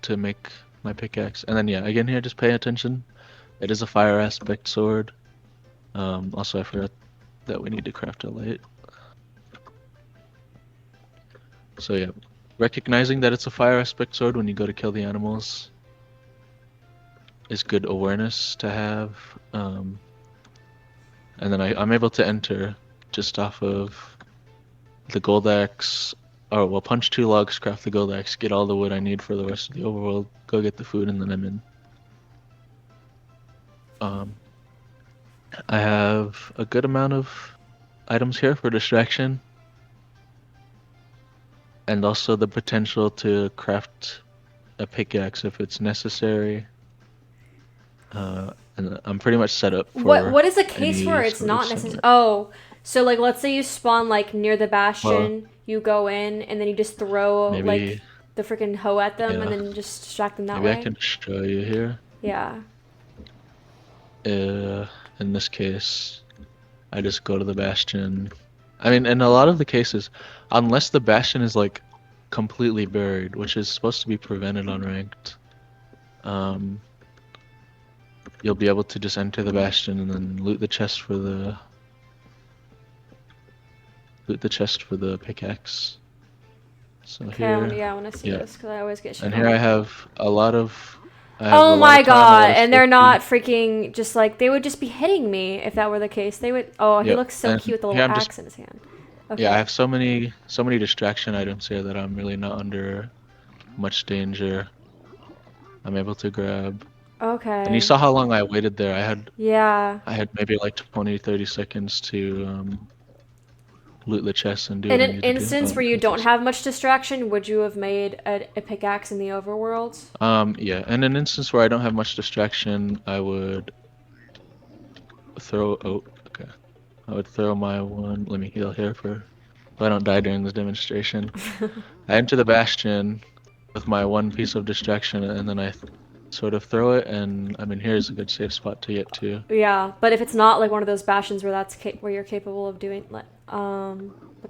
to make my pickaxe. And then yeah, again here, just pay attention. It is a fire aspect sword. Also I forgot that we need to craft a light. So yeah, recognizing that it's a fire aspect sword when you go to kill the animals is good awareness to have. And then I'm able to enter just off of the gold axe. Oh, well, punch 2 logs, craft the gold axe, get all the wood I need for the rest of the overworld, go get the food, and then I'm in. Um, I have a good amount of items here for distraction, and also the potential to craft a pickaxe if it's necessary. And I'm pretty much set up for What is the case for any it's sort of not necessary? scenario. Oh, so like let's say you spawn like near the Well, bastion, you go in and then you just throw maybe, like the freaking hoe at them and yeah, then just distract them that maybe I way. can show you here. Yeah. In this case, I just go to the bastion. I mean, in a lot of the cases, unless the bastion is like completely buried, which is supposed to be prevented on ranked, um, you'll be able to just enter the bastion and then loot the chest for the pickaxe. So Okay, I want here, yeah, I want to see yeah, this because I always get shit and here I on. have a Oh lot my of time, a lot god, of and they're safety. not freaking just like they would just be hitting me if that were the case. They would. Oh, he Yep, looks so cute and with the here little I'm just axe in his hand. yeah, I Okay. have so many distraction items here that I'm really not under much danger. I'm able to grab. And you Okay. saw how long I waited there. Yeah. I had maybe like 20, 30 seconds to loot the chest and do In what I an need to do. instance Oh, where you what's don't this? have much distraction, would you have made a pickaxe in the overworld? Yeah. In an instance where I don't have much distraction, I would throw. Oh, okay. I would throw my one. Let me heal here so I don't die during this demonstration. I enter the bastion with my one piece of distraction, and then I sort of throw it. And I mean, here's a good safe spot to get to. Yeah, but if it's not like one of those bastions where where you're capable of doing like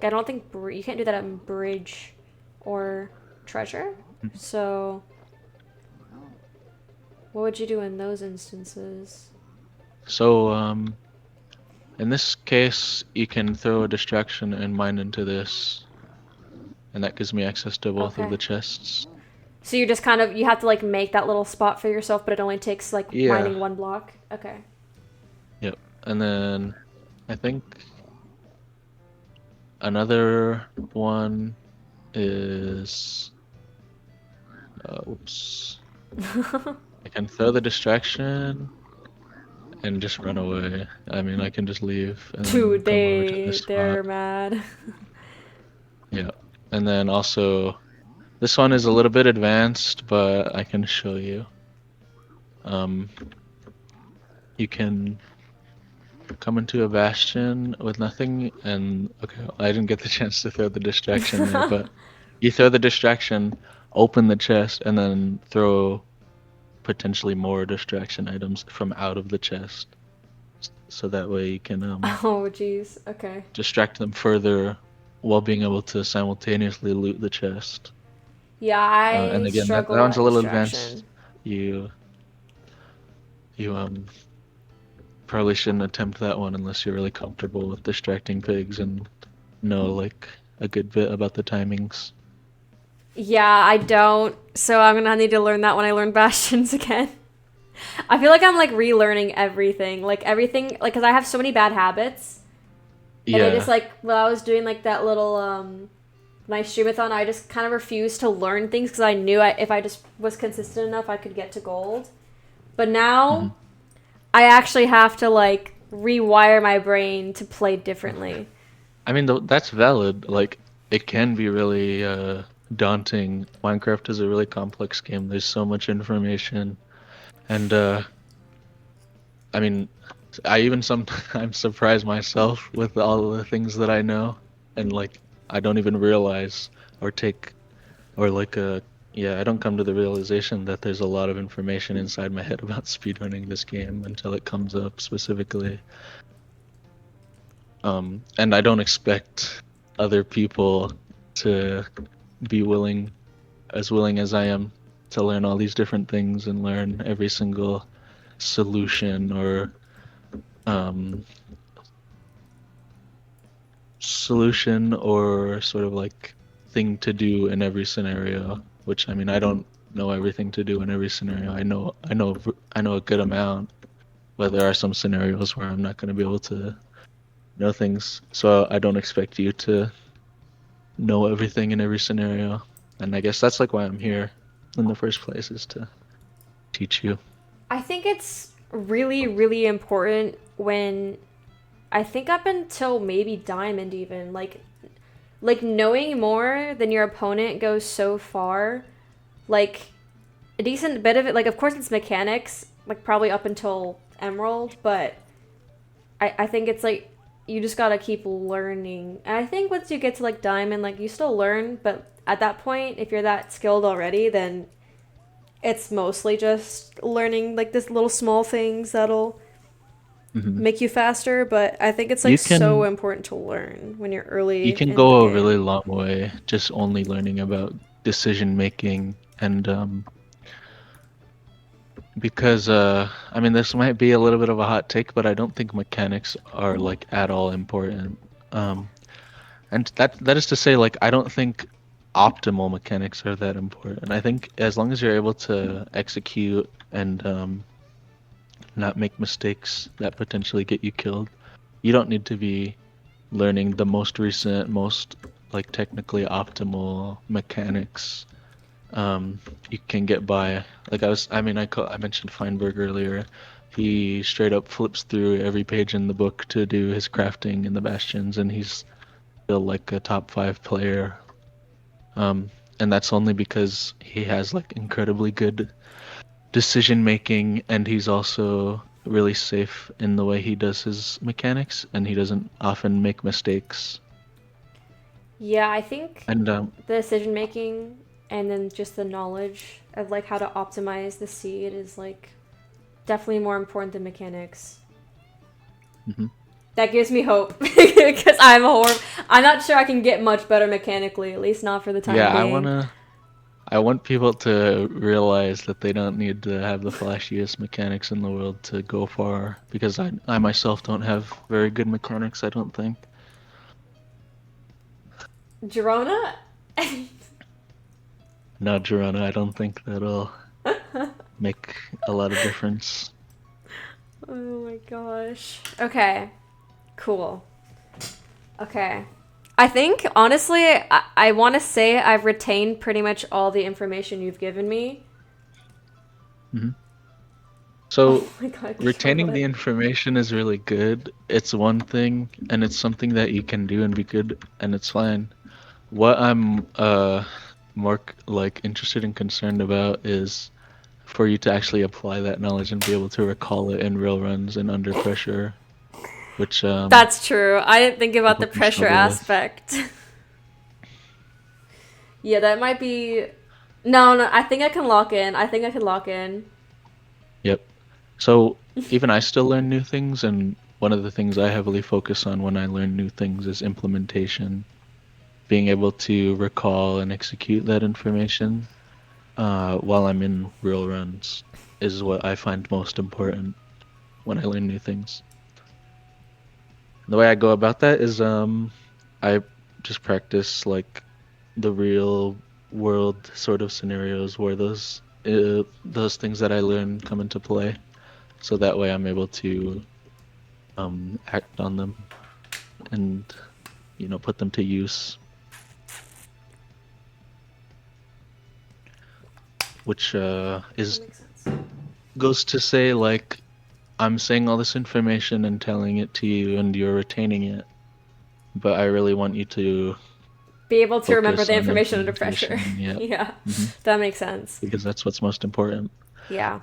I don't think you can't do that in bridge or treasure. So what would you do in those instances? So in this case, you can throw a distraction and mine into this, and that gives me access to both of Okay. the chests. So you just kind of you have to like make that little spot for yourself, but it only takes like Yeah, mining 1 block. Okay. yep. And then I think another one is, whoops. I can throw the distraction and just run away. I mean, I can just leave and then Dude, come over to this they're spot. mad. Yeah. And then also, this one is a little bit advanced, but I can show you. Um, you can come into a bastion with nothing, and okay, I didn't get the chance to throw the distraction there, but you throw the distraction, open the chest, and then throw potentially more distraction items from out of the chest, so that way you can Oh, jeez. Okay. distract them further while being able to simultaneously loot the chest. Yeah, And I again, that struggle one's a at little advanced. distraction. You you probably shouldn't attempt that one unless you're really comfortable with distracting pigs and know like a good bit about the timings. Yeah, I don't. So I'm gonna need to learn that when I learn bastions again. I feel like I'm like relearning everything. Like everything, like, cause I have so many bad habits. And I just Yeah. like, when I was doing like that little, my streamathon, I just kind of refused to learn things because I knew if I just was consistent enough, I could get to gold. But hmm now I actually have to like rewire my brain to play differently. I mean, that's valid. Like, it can be really daunting. Minecraft is a really complex game. There's so much information, and I mean, I even sometimes surprise myself with all the things that I know, and like I don't even realize or take or like yeah, I don't come to the realization that there's a lot of information inside my head about speedrunning this game until it comes up specifically. And I don't expect other people to be willing as I am to learn all these different things and learn every single solution or um sort of like thing to do in every scenario, which I mean I don't know everything to do in every scenario. I know a good amount, but there are some scenarios where I'm not going to be able to know things. So I don't expect you to know everything in every scenario. And I guess that's like why I'm here in the first place, is to teach you. I think it's really, really important when I think up until maybe diamond even like knowing more than your opponent goes so far. Like a decent bit of it, like of course it's mechanics, like probably up until emerald, but I think it's like you just gotta keep learning. And I think once you get to like diamond, like you still learn, but at that point, if you're that skilled already, then it's mostly just learning like this little small things that'll hmm make you faster. But I think it's like You so can important to learn when you're you early can in the go a really game. long way just only learning about decision making and because I mean this might be a little bit of a hot take, but I don't think mechanics are like at all important. Um, and that is to say, like I don't think optimal mechanics are that important. I think as long as you're able to execute and not make mistakes that potentially get you killed, you don't need to be learning the most recent, most like technically optimal mechanics. You can get by. Like I mentioned Feinberg earlier. He straight up flips through every page in the book to do his crafting in the bastions, and he's still like a top 5 player. And that's only because he has like incredibly good decision making, and he's also really safe in the way he does his mechanics, and he doesn't often make mistakes. Yeah, I think And the decision making and then just the knowledge of like how to optimize the seed is like definitely more important than mechanics. mhm. That gives me hope because I'm not sure I can get much better mechanically, at least not for the time Yeah, being. I want people to realize that they don't need to have the flashiest mechanics in the world to go far, because I myself don't have very good mechanics, I don't think. Girona? No, Girona, I don't think that'll make a lot of difference. Oh my gosh. Okay, cool. Okay. I think, honestly, I want to say I've retained pretty much all the information you've given me. hmm Oh So, my god, retaining the what? information is really good. It's one thing, and it's something that you can do and be good, and it's fine. What I'm more like interested and concerned about is for you to actually apply that knowledge and be able to recall it in real runs and under pressure, which That's true. I didn't think about people the can pressure struggle with. aspect. Yeah, that might be. No, no, I think I can lock in. I think I can lock in. Yep. So even I still learn new things, and one of the things I heavily focus on when I learn new things is implementation. Being able to recall and execute that information while I'm in real runs is what I find most important when I learn new things. The way I go about that is I just practice like the real world sort of scenarios where those things that I learn come into play. So that way I'm able to act on them and put them to use, which That is makes sense. goes to say like I'm saying all this information and telling it to you and you're retaining it, but I really want you to Be able to remember focus the on information under pressure. implementation. Yeah. Yeah, hmm that makes sense. Because that's what's most important. Yeah.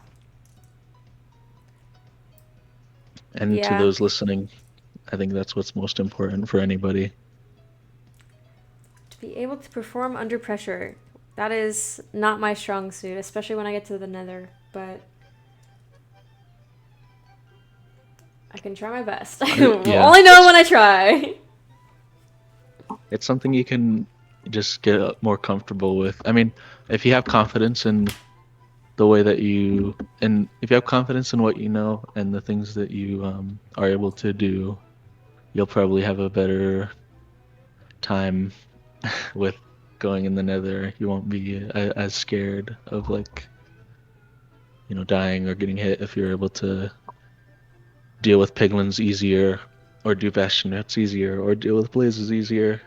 And to Yeah. those listening, I think that's what's most important for anybody. To be able to perform under pressure. That is not my strong suit, especially when I get to the nether, but I can try my best. We'll Yeah, only know when I try. it's something you can just get more comfortable with. I mean, if you have confidence in the way that and if you have confidence in what you know and the things that you are able to do, you'll probably have a better time with going in the nether. You won't be as scared of like, dying or getting hit if you're able to deal with piglins easier or do bastionettes easier or deal with blazes easier.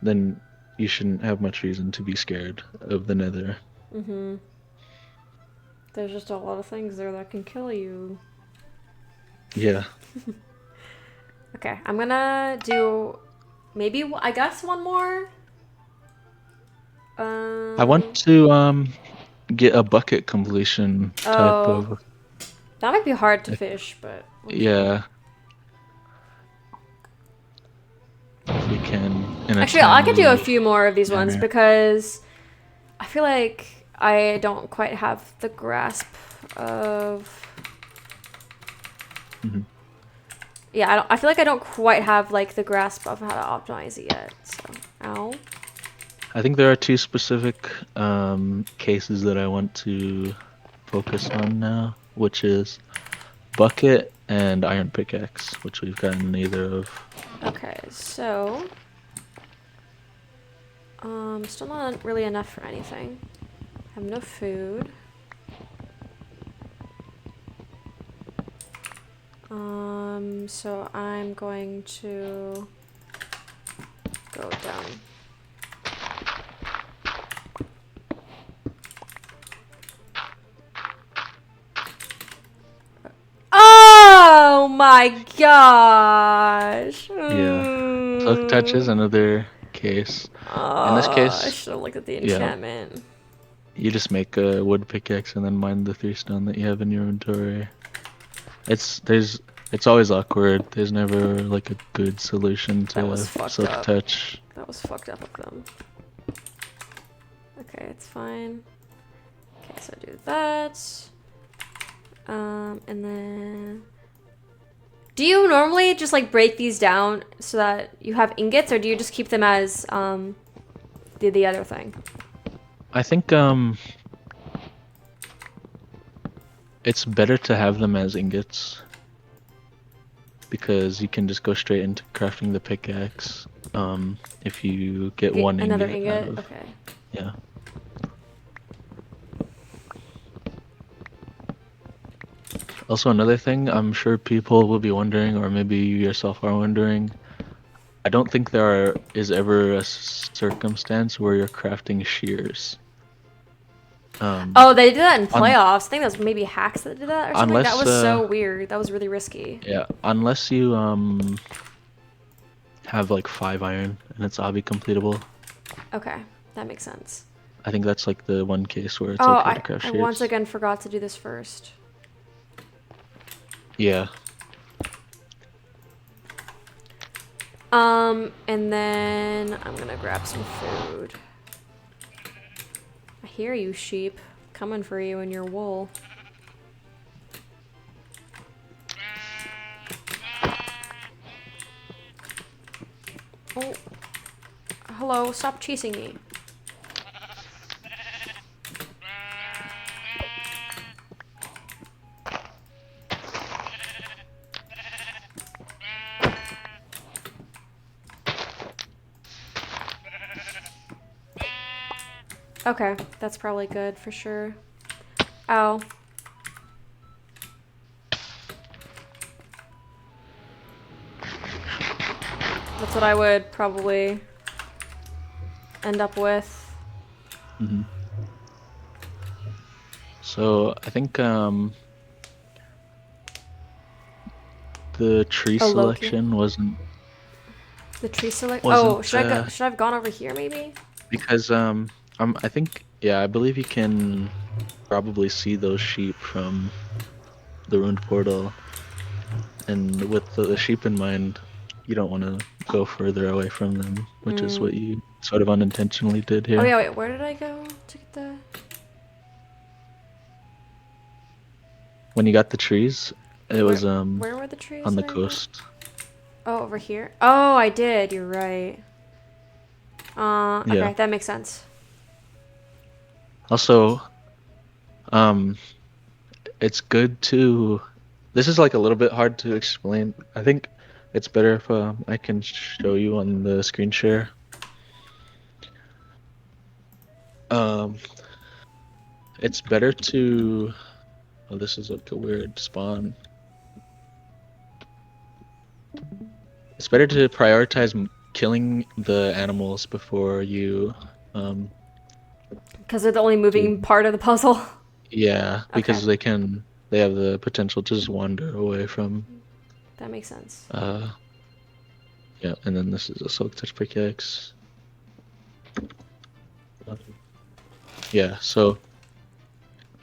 Then you shouldn't have much reason to be scared of the nether. Mm-hmm. There's just a lot of things there that can kill you. Yeah. Okay, I'm gonna do maybe, I guess, one more. I want to get a bucket completion type Oh, of that might be hard to if, fish, but we'll try. yeah, if we can in a Actually, I could do a timely few more of these ones manner. because I feel like I don't quite have the grasp of. Mhm. Yeah, I feel like I don't quite have like the grasp of how to optimize it yet. So, ow. I think there are two specific cases that I want to focus on now, which is bucket and iron pickaxe, which we've gotten neither of. Okay, so still not really enough for anything. Have no food. So I'm going to go down. Oh my gosh! Yeah. Silk touch is another case. In this I case, should have looked at the yeah, enchantment. you just make a wood pickaxe and then mine the 3 stone that you have in your inventory. It's always awkward. There's never like a good solution That was to fucked silk up. touch. That was fucked up of them. Okay, it's fine. Okay, so do that. And then... Do you normally just like break these down so that you have ingots, or do you just keep them as the other thing? I think it's better to have them as ingots because you can just go straight into crafting the pickaxe if you get one Another ingot out ingot? of Okay. yeah. Also, another thing I'm sure people will be wondering, or maybe you yourself are wondering, I don't think is ever a circumstance where you're crafting shears. Oh, they did that in Un playoffs. I think that was maybe hacks that did that or something. That unless was so weird. That was really risky. yeah, unless you have like 5 iron and it's obby completable. Okay, that makes sense. I think that's like the one case where it's Oh, okay to craft I once shapes. again forgot to do this first. Yeah. And then I'm gonna grab some food. I hear you, sheep. Coming for you in your wool. Oh. Hello, stop chasing me. Okay, that's probably good for sure. Ow. That's what I would probably end up with. Hmm. So I think the tree Oh, Loki. selection wasn't The tree select. wasn't Oh, should I have gone over here maybe? because I think, yeah, I believe you can probably see those sheep from the ruined portal, and with the sheep in mind, you don't want to go further away from them, which is what you sort of unintentionally did Oh here. yeah, wait. Where did I go to get the? When you got the trees, it Where was where were the trees on the that I got? coast. Oh, over here. Oh, I did. You're right. Yeah. Okay, that makes sense. Also, um, it's good to. This is like a little bit hard to explain. I think it's better if I can show you on the screen share. Um, it's better to. Oh, this is like a weird spawn. It's better to prioritize killing the animals before you um Because they're the only moving do. part of the puzzle. Yeah, Okay, because they have the potential to just wander away from that makes sense. uh yeah, and then this is a silk touch pickaxe. Yeah, so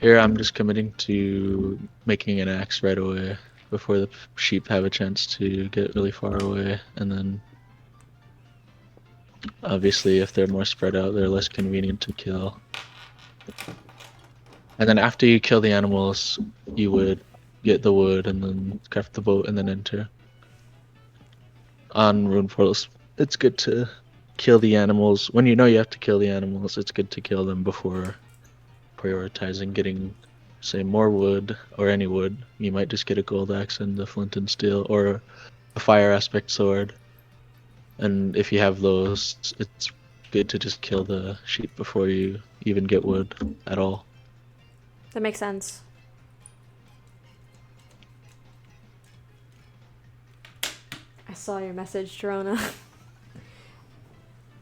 here I'm just committing to making an axe right away before the sheep have a chance to get really far away, and then obviously if they're more spread out, they're less convenient to kill. And then after you kill the animals, you would get the wood and then craft the boat and then enter. On rune portals, it's good to kill the animals. When you know you have to kill the animals, it's good to kill them before prioritizing getting, say, more wood or any wood. You might just get a gold axe and the flint and steel or a fire aspect sword. And if you have those, it's good to just kill the sheep before you even get wood at all. That makes sense. I saw your message, Dorona.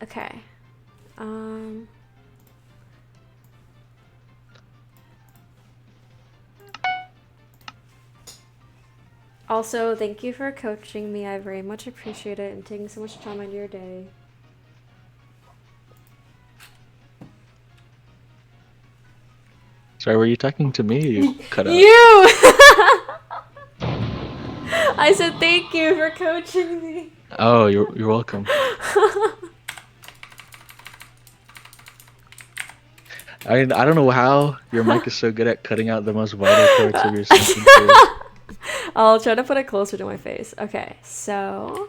Okay. Also, thank you for coaching me. I very much appreciate it and taking so much time out of your day. Sorry, were you talking to me? You cut out. You! I said thank you for coaching me. Oh, you're welcome. I don't know how your mic is so good at cutting out the most vital parts of your sentences. I'll try to put it closer to my face. Okay, so.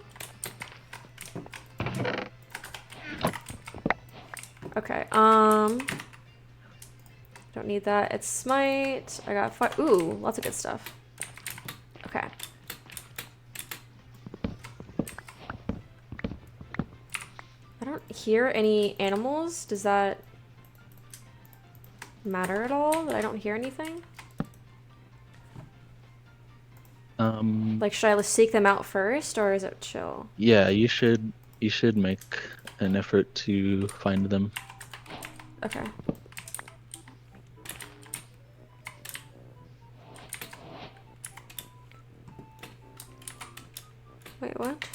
Okay, don't need that. It's smite. I got fire. Ooh, lots of good stuff. Okay. I don't hear any animals. Does that matter at all that I don't hear anything? Like, should I seek them out first, or is it chill? Yeah, you should make an effort to find them. Okay. Wait, what?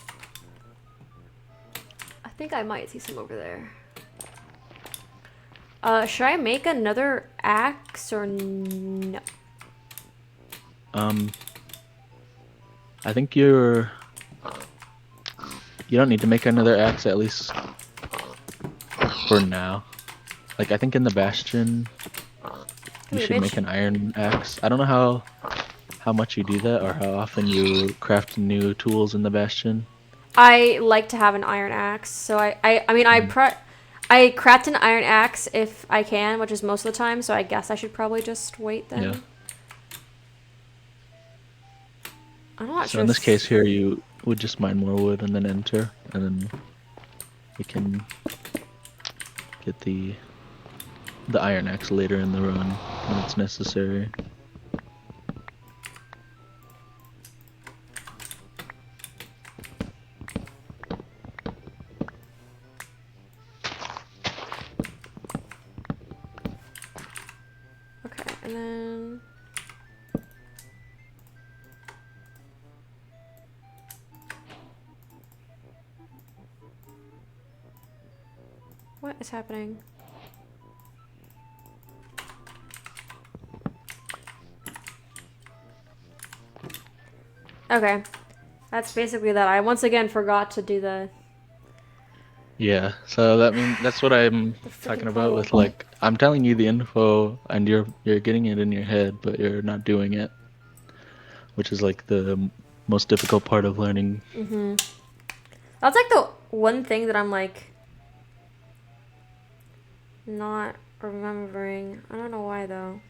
I think I might see some over there. Should I make another axe or no? I think you don't need to make another axe, at least for now. Like, I think in the Bastion, you Hey, should make bitch. an iron axe. I don't know how much you do that or how often you craft new tools in the Bastion. I like to have an iron axe, so I craft an iron axe if I can, which is most of the time. So I guess I should probably just wait then. Yeah. I'm not So sure. in this case here, you would just mine more wood and then enter, and then we can get the iron axe later in the run when it's necessary. Okay, and then what is happening? Okay, that's basically that. I once again forgot to do the Yeah, so that's what I'm the freaking talking about with, portal. like, I'm telling you the info and you're getting it in your head, but you're not doing it, which is like the most difficult part of learning. That's like the one thing that I'm like not remembering. I don't know why though.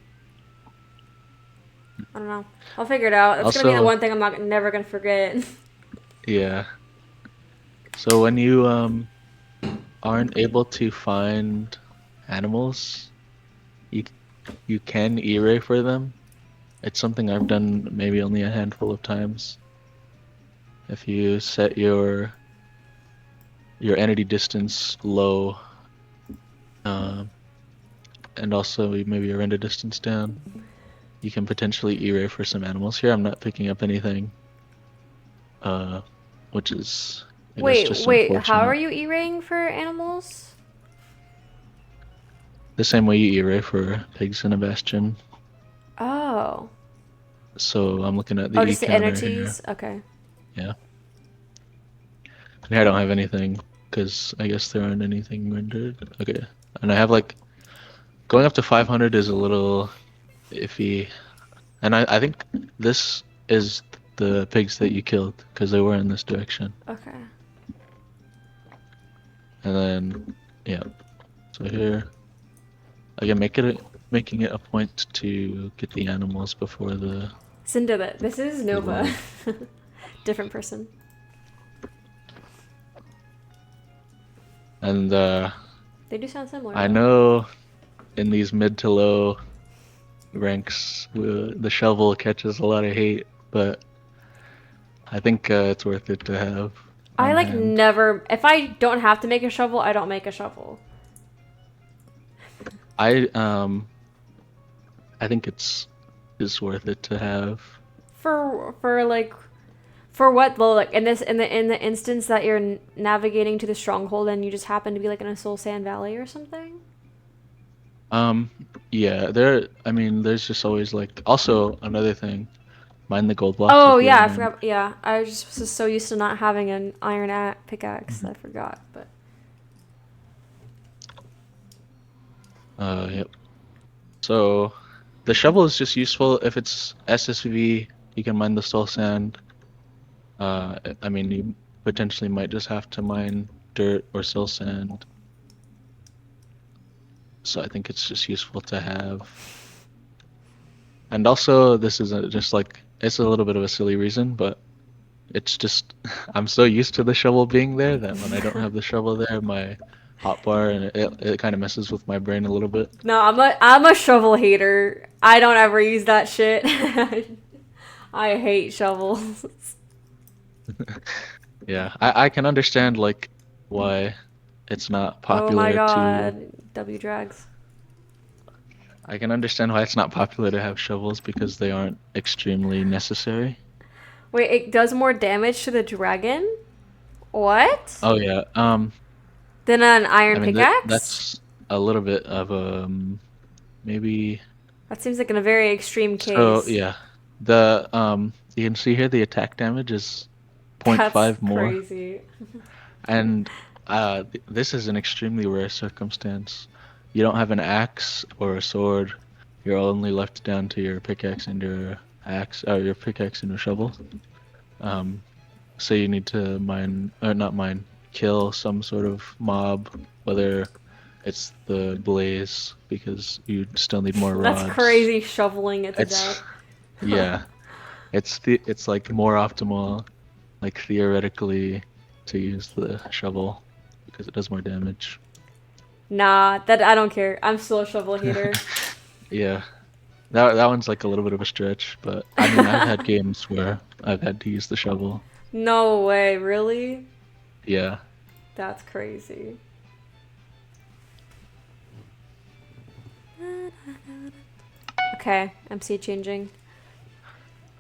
I don't know. I'll figure it out. That's gonna be the Also, one thing I'm not never gonna forget. yeah. So when you aren't able to find animals, you you can E-ray for them. It's something I've done maybe only a handful of times. If you set your entity distance low, um, and also maybe your render distance down, you can potentially E-ray for some animals. Here I'm not picking up anything, which is, I guess, just Wait. How are unfortunate. you E-raying for animals? The same way you E-ray for pigs in a bastion. Oh. So I'm looking at the Oh, E just the counter here. entities. Okay. Yeah. And here I don't have anything because I guess there aren't anything rendered. Okay. And I have like going up to 500 is a little iffy. And I think this is the pigs that you killed because they were in this direction. Okay. And then, yeah. So here, again, making it a point to get the animals before the Cinderella. This is Nova. load. Different person. And They do sound similar I though. know in these mid to low ranks, the shovel catches a lot of hate, but I think it's worth it to have I on like hand. never. If I don't have to make a shovel, I don't make a shovel. I I think it's worth it to have. For like for what though? Like in the instance that you're navigating to the stronghold and you just happen to be like in a Soul Sand Valley or something. Um, yeah, I mean, there's just always like, also another thing, mine the gold blocks Oh if you yeah, I haven't. forgot. Yeah, I was just so used to not having an iron pickaxe that I forgot. But Yep. So the shovel is just useful if it's SSV. You can mine the soul sand. I mean, you potentially might just have to mine dirt or soul sand. So I think it's just useful to have. And also, this is just like, it's a little bit of a silly reason, but it's just, I'm so used to the shovel being there that when I don't have the shovel there, my hotbar, and it kind of messes with my brain a little bit. no, I'm a shovel hater. I don't ever use that shit. I hate shovels. Yeah, I can understand like why it's not Oh my popular to, god, W drags. I can understand why it's not popular to have shovels because they aren't extremely necessary. Wait, it does more damage to the dragon? What? Oh yeah, Than an I iron mean pickaxe? that's a little bit of maybe. That seems like in a very extreme So case. yeah, the you can see here the attack damage is That's 0.5 more, crazy. and this is an extremely rare circumstance. You don't have an axe or a sword. You're only left down to your pickaxe and your axe, or your pickaxe and your shovel. Um, so you need to mine, or not mine, kill some sort of mob, whether it's the blaze, because you still need more That's rods. crazy shoveling it to It's death. yeah, it's like more optimal, like theoretically, to use the shovel because it does more damage. Nah, that I don't care. I'm still a shovel hater. Yeah, that one's like a little bit of a stretch, but I mean I've had games where I've had to use the shovel. No way, really? Yeah. That's crazy. Okay, MC changing.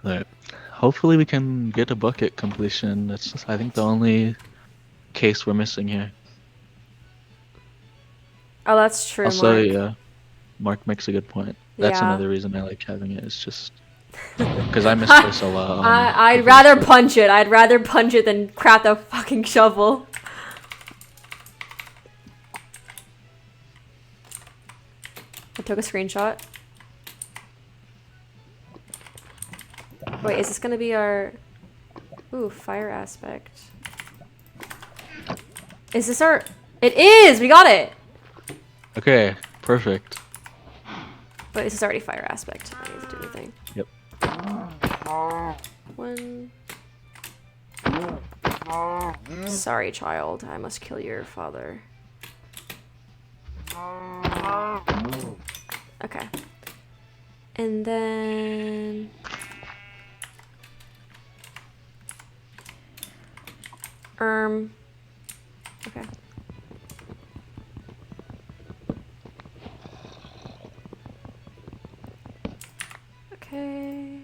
Alright. Hopefully we can get a bucket completion. That's I think the only case we're missing here. Oh, that's true, Also, Mark. yeah, Mark makes a good point. That's Yeah. another reason I like having it. It's just because I miss this a lot on the I'd rather PS4. punch it. I'd rather punch it than craft a fucking shovel. I took a screenshot. Wait, is this gonna be our... Ooh, fire aspect. Is this our... It is! We got it! Okay, perfect. But this is already fire aspect. I don't need to do anything. Yep. One... Sorry, child. I must kill your father. Okay. And then... Okay. Okay.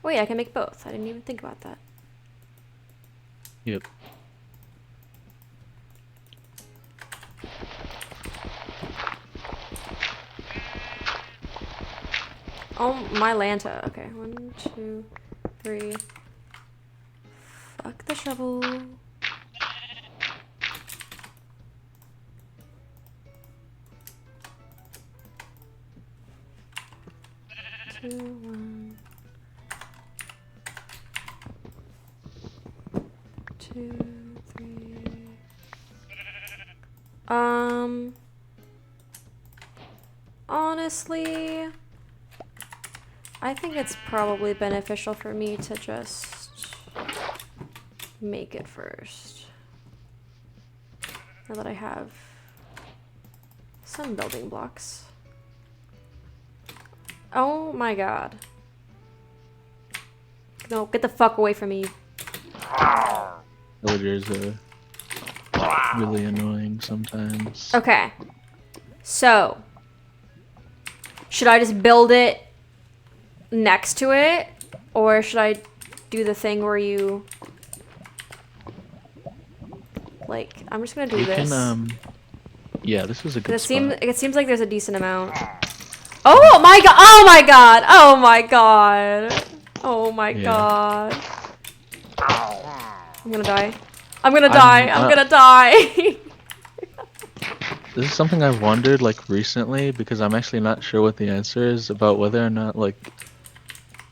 Wait, I can make both. I didn't even think about that. Yep. Oh, my Lanta. Okay, 1, 2, 3. Fuck the shovel. Two, 1. 2, 3. Honestly, I think it's probably beneficial for me to just make it first. Now that I have some building blocks. Oh my god. No, get the fuck away from me. Villagers are really annoying sometimes. Okay. So, should I just build it next to it? Or should I do the thing where you... Like, I'm just gonna do You this. can yeah, this is a good It spot. seems like there's a decent amount. Oh my god! Oh my god! Oh my god! Oh my Yeah. god! I'm gonna die. I'm gonna die. I'm gonna die. This is something I've wondered like recently because I'm actually not sure what the answer is about whether or not like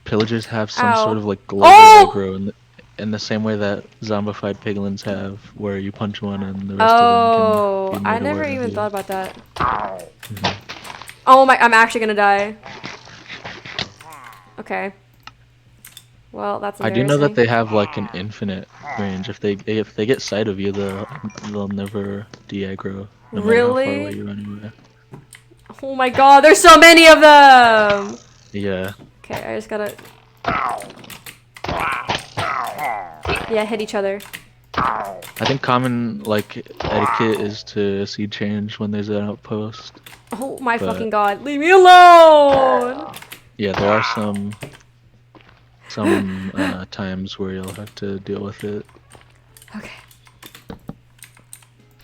pillagers have some sort Ow. of like global Oh! aggro in the same way that zombified piglins have, where you punch one and the rest of them Oh, can be I made never aware of even you. thought about that. Mhm. Oh my, I'm actually gonna die. Okay. Well, that's I do embarrassing. know that they have like an infinite range. If they get sight of you, they'll never de-aggro, no matter how far away Really? you run away. Oh my god, there's so many of them! Yeah. Okay, I just gotta... Yeah, hit each other. I think common like etiquette is to seed change when there's an outpost. Oh my But- fucking god, leave me alone! Yeah, there are some times where you'll have to deal with it. Okay.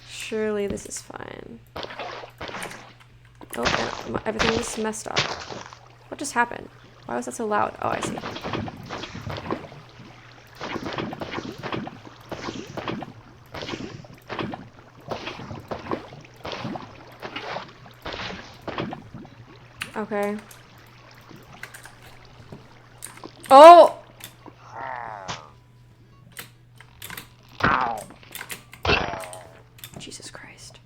Surely this is fine. Oh, and everything is messed up. What just happened? Why was that so loud? Oh, I see. Okay. Oh! Jesus Christ.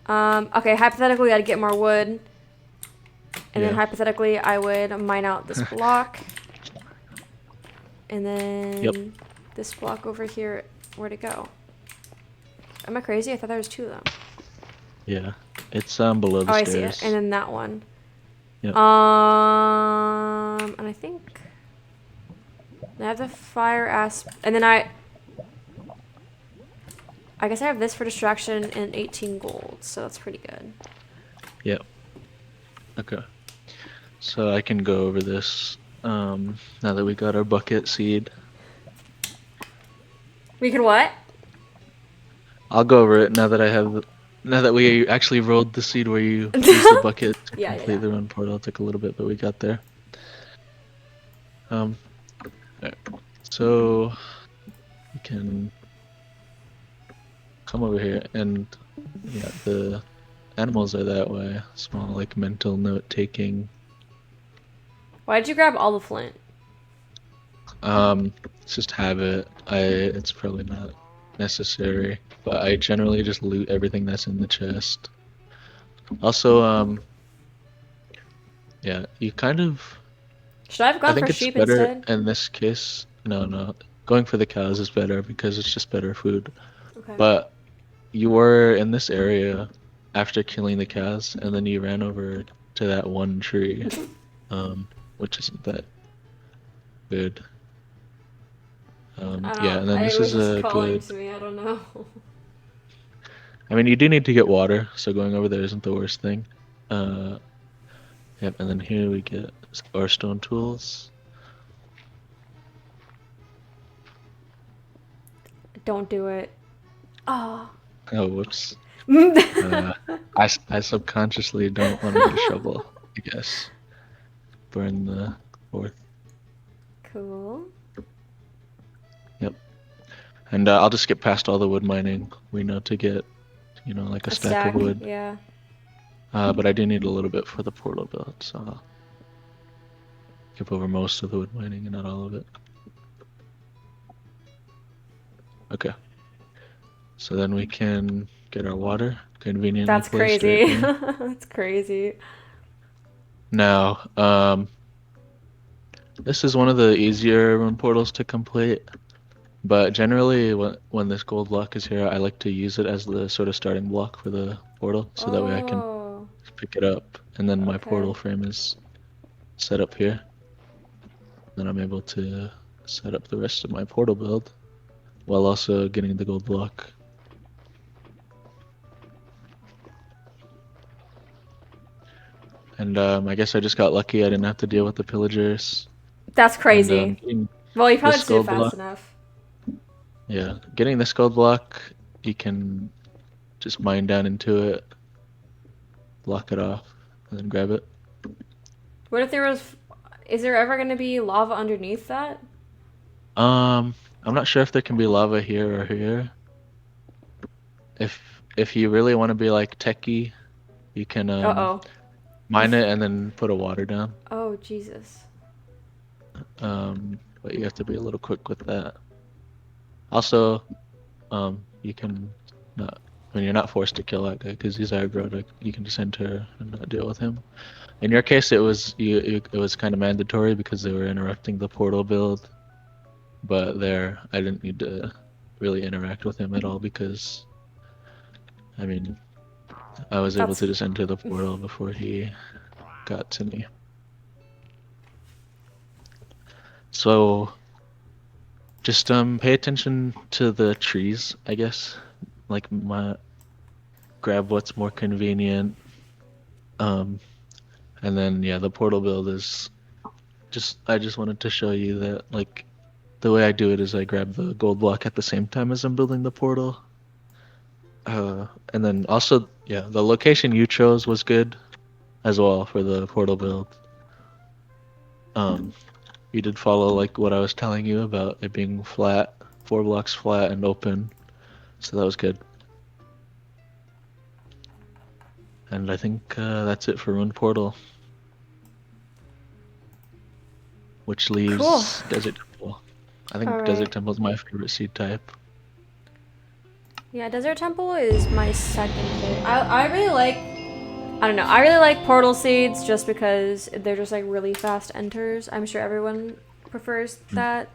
Okay, hypothetically I'd get more wood. And then Yeah. hypothetically I would mine out this block. And then Yep. this block over here, where'd it go? Am I crazy? I thought there was two of them. Yeah. It's below the Oh, I see it. stairs. And then that one. Yep. And I think I have the fire and then I guess I have this for distraction and 18 gold, so that's pretty good. Yep. Okay. So I can go over this now that we got our bucket seed. We can what? I'll go over it now that we actually rolled the seed where you use the bucket to Yeah, complete yeah. the run portal. It took a little bit, but we got there. Alright. So you can come over here and yeah, the animals are that way. Small like mental note taking. Why'd you grab all the flint? It's just habit. It's probably not necessary, but I generally just loot everything that's in the chest. Also, yeah, you kind of. Should I have I gone for think it's sheep better instead? in this case. No. Going for the cows is better because it's just better food. Okay. But you were in this area after killing the cows, and then you ran over to that one tree, which isn't that good. Yeah, and then It this was is just a calling good. to me, I don't know. I mean, you do need to get water, so going over there isn't the worst thing. Yep, and then here we get our stone tools. Don't do it. Oh. Oh, whoops. I subconsciously don't want to get a shovel, I guess. Burn the fourth. Cool. Yep. And I'll just skip past all the wood mining. We know to get, like a stack of wood. Yeah. But I do need a little bit for the portal build, so I'll skip over most of the wood mining and not all of it. Okay. So then we can get our water conveniently That's placed right crazy. here. That's crazy. Now, this is one of the easier rune portals to complete, but generally when this gold block is here, I like to use it as the sort of starting block for the portal, so that way I can Oh. pick it up, and then my Okay. portal frame is set up here. Then I'm able to set up the rest of my portal build while also getting the gold block. And I guess I just got lucky. I didn't have to deal with the pillagers. That's And crazy. getting Well, you probably this just did it gold fast block, enough. yeah, getting this gold block, you can just mine down into it, block it off, and then grab it. What if there was... Is there ever going to be lava underneath that? I'm not sure if there can be lava here or here. If you really want to be like techie, you can Uh-oh. mine it and then put a water down. Oh, Jesus. But you have to be a little quick with that. Also, you can not. I mean, you're not forced to kill that guy because he's aggro. You can just enter and not deal with him. In your case, it was it was kind of mandatory because they were interrupting the portal build. But there, I didn't need to really interact with him at all because, I mean, I was able to just enter the portal before he got to me. So, just pay attention to the trees, I guess. Like grab what's more convenient. And then yeah, the portal build is I just wanted to show you that like the way I do it is I grab the gold block at the same time as I'm building the portal. And then also, yeah, the location you chose was good as well for the portal build. You did follow like what I was telling you about it being flat, 4 blocks flat and open, so that was good. And I think that's it for Rune Portal, which leaves Cool. Desert Temple. I think All Desert right. Temple is my favorite seed type. Yeah, Desert Temple is my second favorite. I really like. I don't know. I really like portal seeds just because they're just like really fast enters. I'm sure everyone prefers that.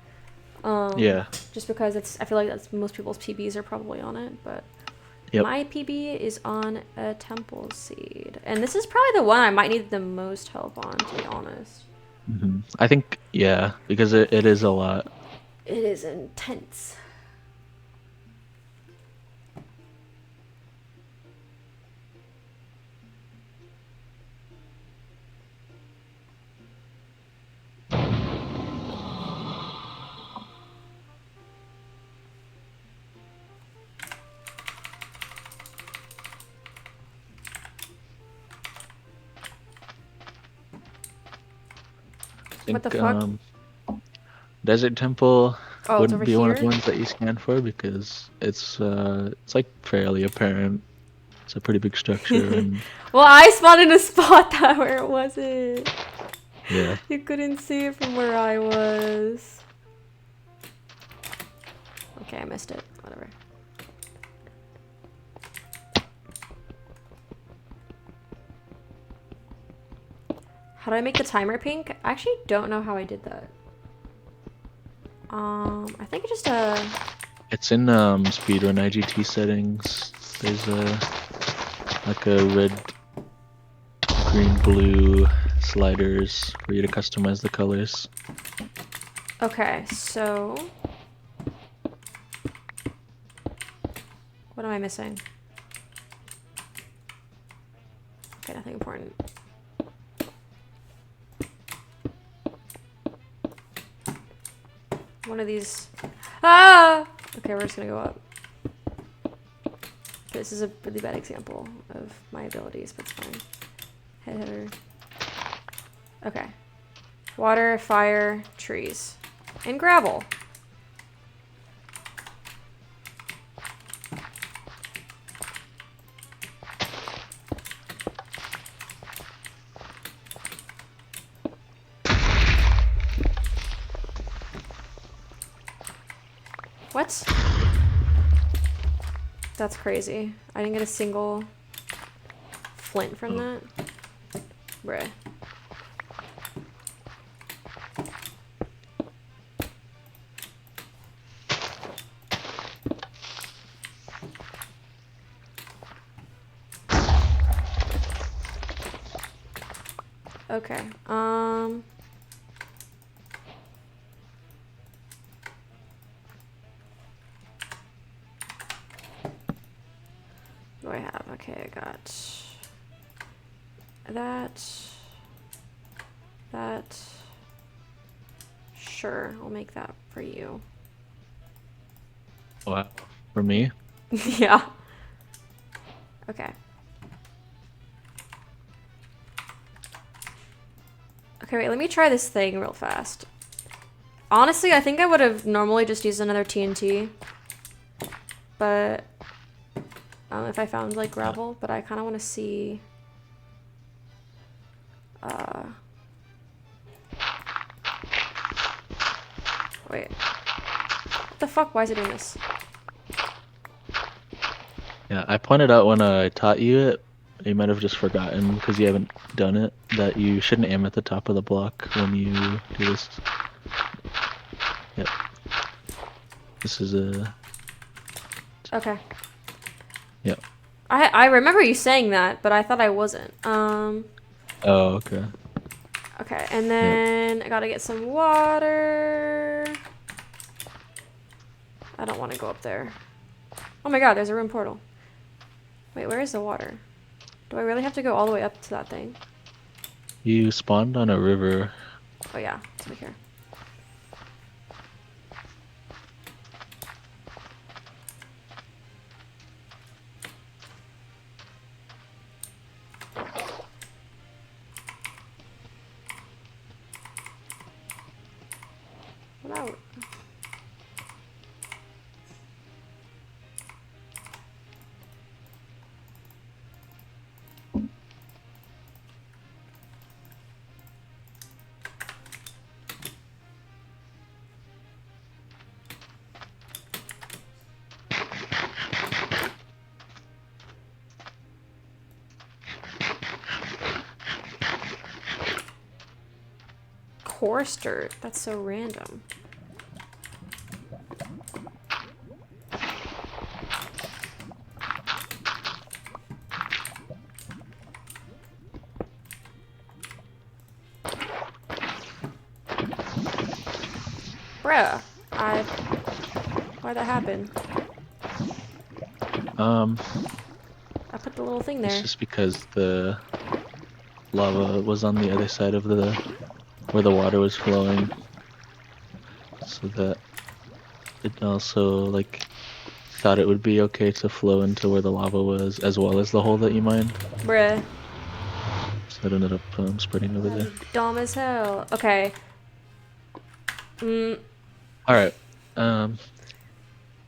Yeah. Just because it's. I feel like that's most people's PBs are probably on it, but Yep. my PB is on a temple seed, and this is probably the one I might need the most help on, to be honest. I think, yeah, because it is a lot. It is intense. I What the think fuck? Desert Temple Oh, it's wouldn't over be one of the here? ones that you scan for because it's like fairly apparent. It's a pretty big structure and Well, I spawned in a spot that where it wasn't. yeah. You couldn't see it from where I was. Okay, I missed it. Whatever. How do I make the timer pink? I actually don't know how I did that. I think it's just It's in speedrun IGT settings. There's a red, green, blue sliders for you to customize the colors. okay, so what am I missing? Okay, nothing important. One of these. Ah! Okay, we're just gonna go up. Okay, this is a really bad example of my abilities, but it's fine. Head header. Okay. Water, fire, trees. And gravel. What? That's crazy. I didn't get a single flint from that. Bruh. Okay. What do I have? Okay, I got that. Sure, I'll make that for you. Wow. For me? Yeah. Okay. Okay, wait, let me try this thing real fast. Honestly, I think I would have normally just used another TNT. But if I found like gravel, but I kind of want to see wait. What the fuck? Why is it doing this? Yeah, I pointed out when I taught you it, you might have just forgotten because you haven't done it, that you shouldn't aim at the top of the block when you do this. Yep. This is a... Okay. Yep. I remember you saying that, but I thought I wasn't. Oh, okay. Okay, and then I gotta get some water. I don't want to go up there. Oh my god, there's a room portal. Wait, where is the water? Do I really have to go all the way up to that thing? You spawned on a river. Oh yeah, it's over here. Whatever. Coarse dirt. That's so random. Bruh, why'd that happen? I put the little thing It's there. just because the lava was on the other side of where the water was flowing, so that it also like thought it would be okay to flow into where the lava was, as well as the hole that you mined. Bruh, So it ended up spreading over there. that's dumb as hell. Okay. All right.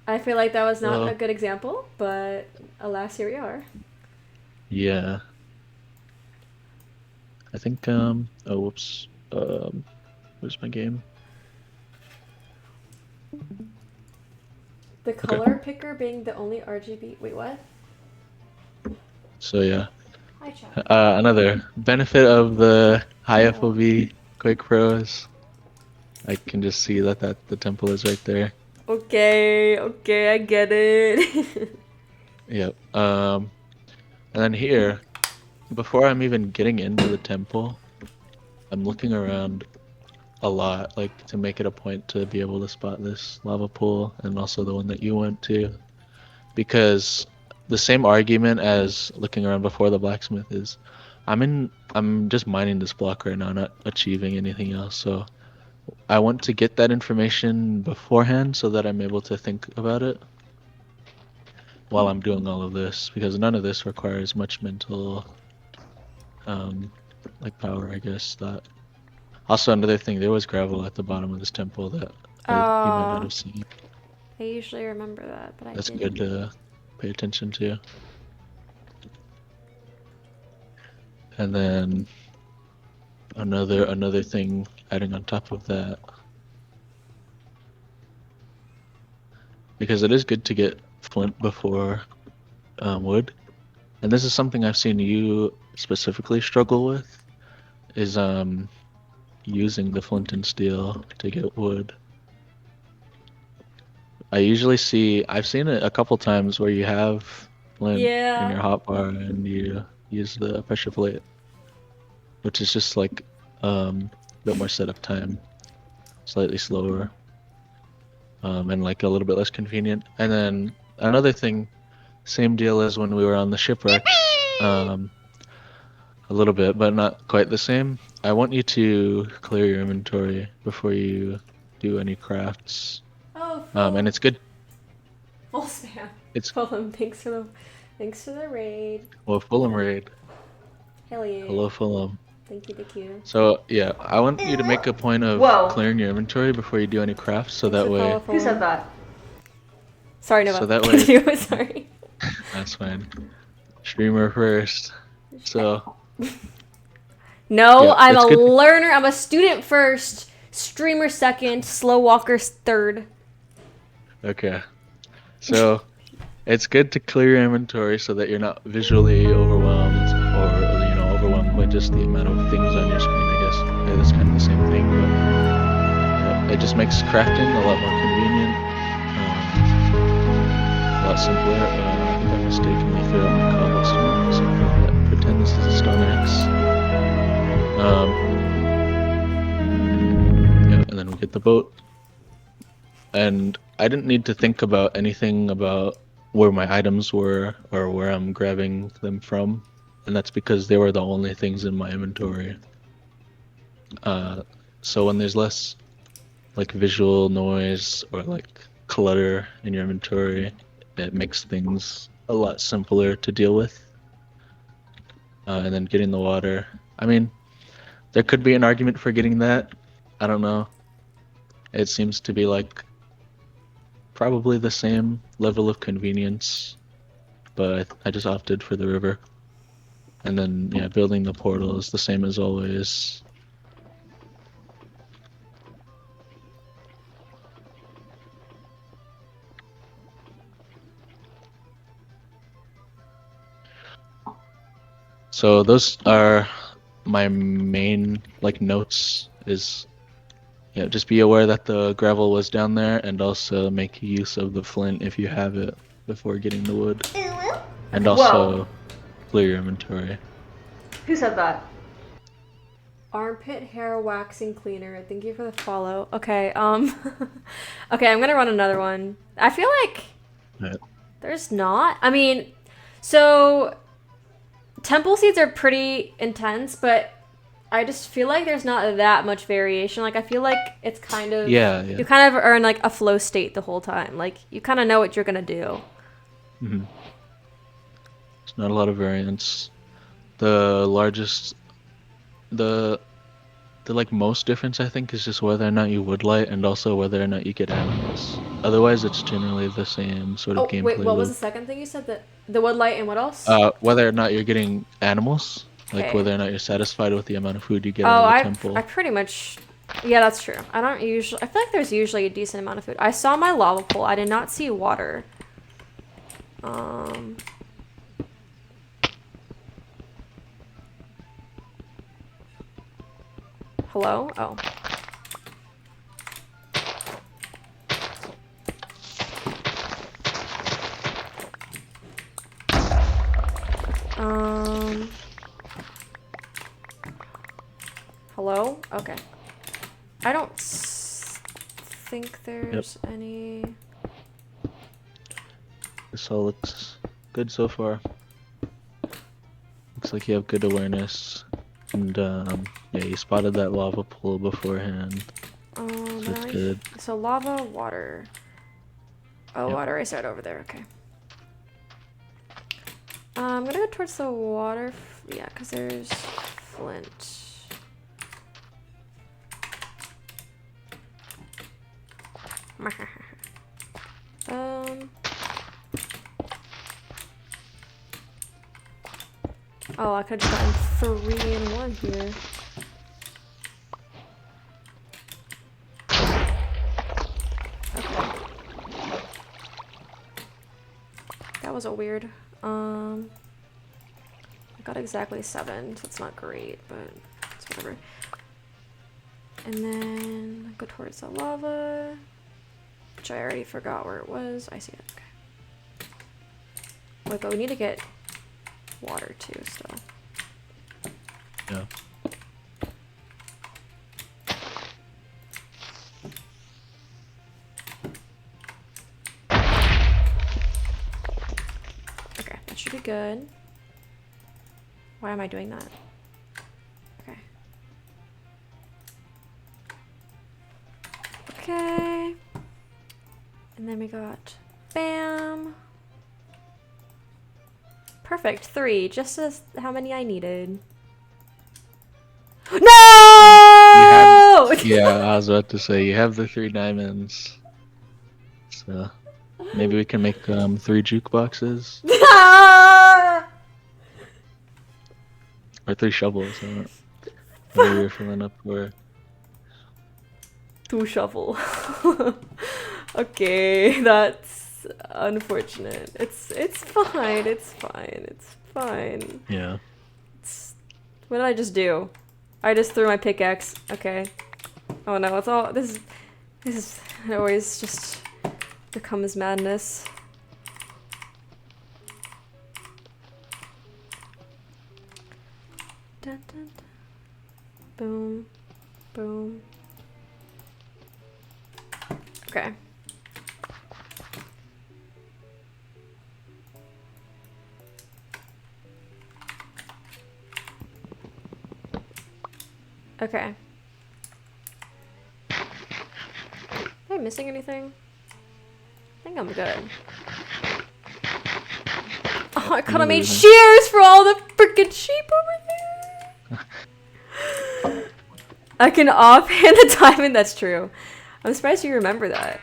I feel like that was not Well, a good example, but alas, here we are. yeah. I think oh whoops. Where's my game? The color picker being the only RGB. Wait, what? So yeah. Hi, chat. Another benefit of the high FOV Quake Pros. I can just see that the temple is right there. Okay, I get it. Yep. And then here, before I'm even getting into the temple, I'm looking around a lot, like to make it a point to be able to spot this lava pool and also the one that you went to. Because the same argument as looking around before the blacksmith is, I'm just mining this block right now, not achieving anything else. So I want to get that information beforehand so that I'm able to think about it while I'm doing all of this, because none of this requires much mental like power, I guess. That also another thing, there was gravel at the bottom of this temple that you might not Oh, have seen. I usually remember that, but I That's didn't. good to pay attention to. And then another thing adding on top of that, because it is good to get flint before wood, and this is something I've seen you specifically struggle with, is using the flint and steel to get wood. I've seen it a couple times where you have flint in your Yeah. hotbar and you use the pressure plate, which is just like a bit more setup time, slightly slower, and like a little bit less convenient. And then another thing, same deal as when we were on the shipwrecks, a little bit, but not quite the same. I want you to clear your inventory before you do any crafts. Oh, And it's good. full spam. It's Fulham, thanks for the raid. well, Fulham raid. Hell yeah. Hello, Fulham. Thank you. So yeah, I want you to make a point of Whoa. clearing your inventory before you do any crafts, so Thanks that for way, follow, Who said Fulham. that? Sorry, Nova. so that way, Continue, sorry. that's fine. Streamer first. So No, yeah, I'm it's a good. learner. I'm a student first, streamer second, slow walker third. Okay. So it's good to clear your inventory so that you're not visually overwhelmed or overwhelmed by just the amount of things on your screen, I guess. Yeah, that's kind of the same thing, but yeah, it just makes crafting a lot more convenient, a lot simpler. I think I mistakenly threw out my cobblestone, so I'm gonna pretend this is a stone axe. Yeah, and then we get the boat. And I didn't need to think about anything about where my items were or where I'm grabbing them from, and that's because they were the only things in my inventory. So when there's less like visual noise or like clutter in your inventory, it makes things a lot simpler to deal with. And then getting the water. I mean, there could be an argument for getting that. I don't know. It seems to be like probably the same level of convenience, but I just opted for the river. And then, yeah, building the portal is the same as always. So those are my main like notes is yeah, just be aware that the gravel was down there and also make use of the flint if you have it before getting the wood. And Okay, whoa. also clear your inventory. Who said that? Armpit hair waxing cleaner. Thank you for the follow. Okay, okay, I'm gonna run another one. I feel like Right. there's not. I mean, so temple seeds are pretty intense, but I just feel like there's not that much variation. Like I feel like it's kind of Yeah. you kind of are in like a flow state the whole time. Like you kind of know what you're gonna do. Mm-hmm. There's not a lot of variance. The largest, the like most difference I think is just whether or not you wood light and also whether or not you get animals. Otherwise, it's generally the same sort of Oh wait, gameplay what was the loop. second thing you said? The wood light and what else? Whether or not you're getting animals, like Okay. whether or not you're satisfied with the amount of food you get out Oh, of the I temple. pretty much. Yeah, that's true. I don't usually. I feel like there's usually a decent amount of food. I saw my lava pool. I did not see water. Hello? Oh. Hello? Okay. I don't think there's any. This all looks good so far. Looks like you have good awareness. And yeah, you spotted that lava pool beforehand. So it's good. So lava, water. Oh, Yep. water. I started over there. Okay. I'm gonna go towards the water. Yeah, because there's flint. Oh, I could have gotten 3 in 1 here. Okay. That was a weird. I got exactly 7, so it's not great, but it's whatever. And then go towards the lava, which I already forgot where it was. I see it. Okay. Wait, but we need to get water too, still. Yeah. Okay, that should be good. Why am I doing that? Okay. Okay. And then we got bam. Perfect, 3, just as how many I needed. No! Yeah, I was about to say you have the 3 diamonds. So maybe we can make 3 jukeboxes or 3 shovels. I don't know. Whatever you're filling up for. 2 shovel. Okay, that's unfortunate. It's fine. It's fine. It's fine. Yeah. What did I just do? I just threw my pickaxe. Okay. Oh no, it's all this is it always just becomes madness. Dun, dun, dun. Boom. Boom. Okay. Okay. Am I missing anything? I think I'm good. Oh, I could have made shears for all the freaking sheep over there. I can offhand the diamond. That's true. I'm surprised you remember that.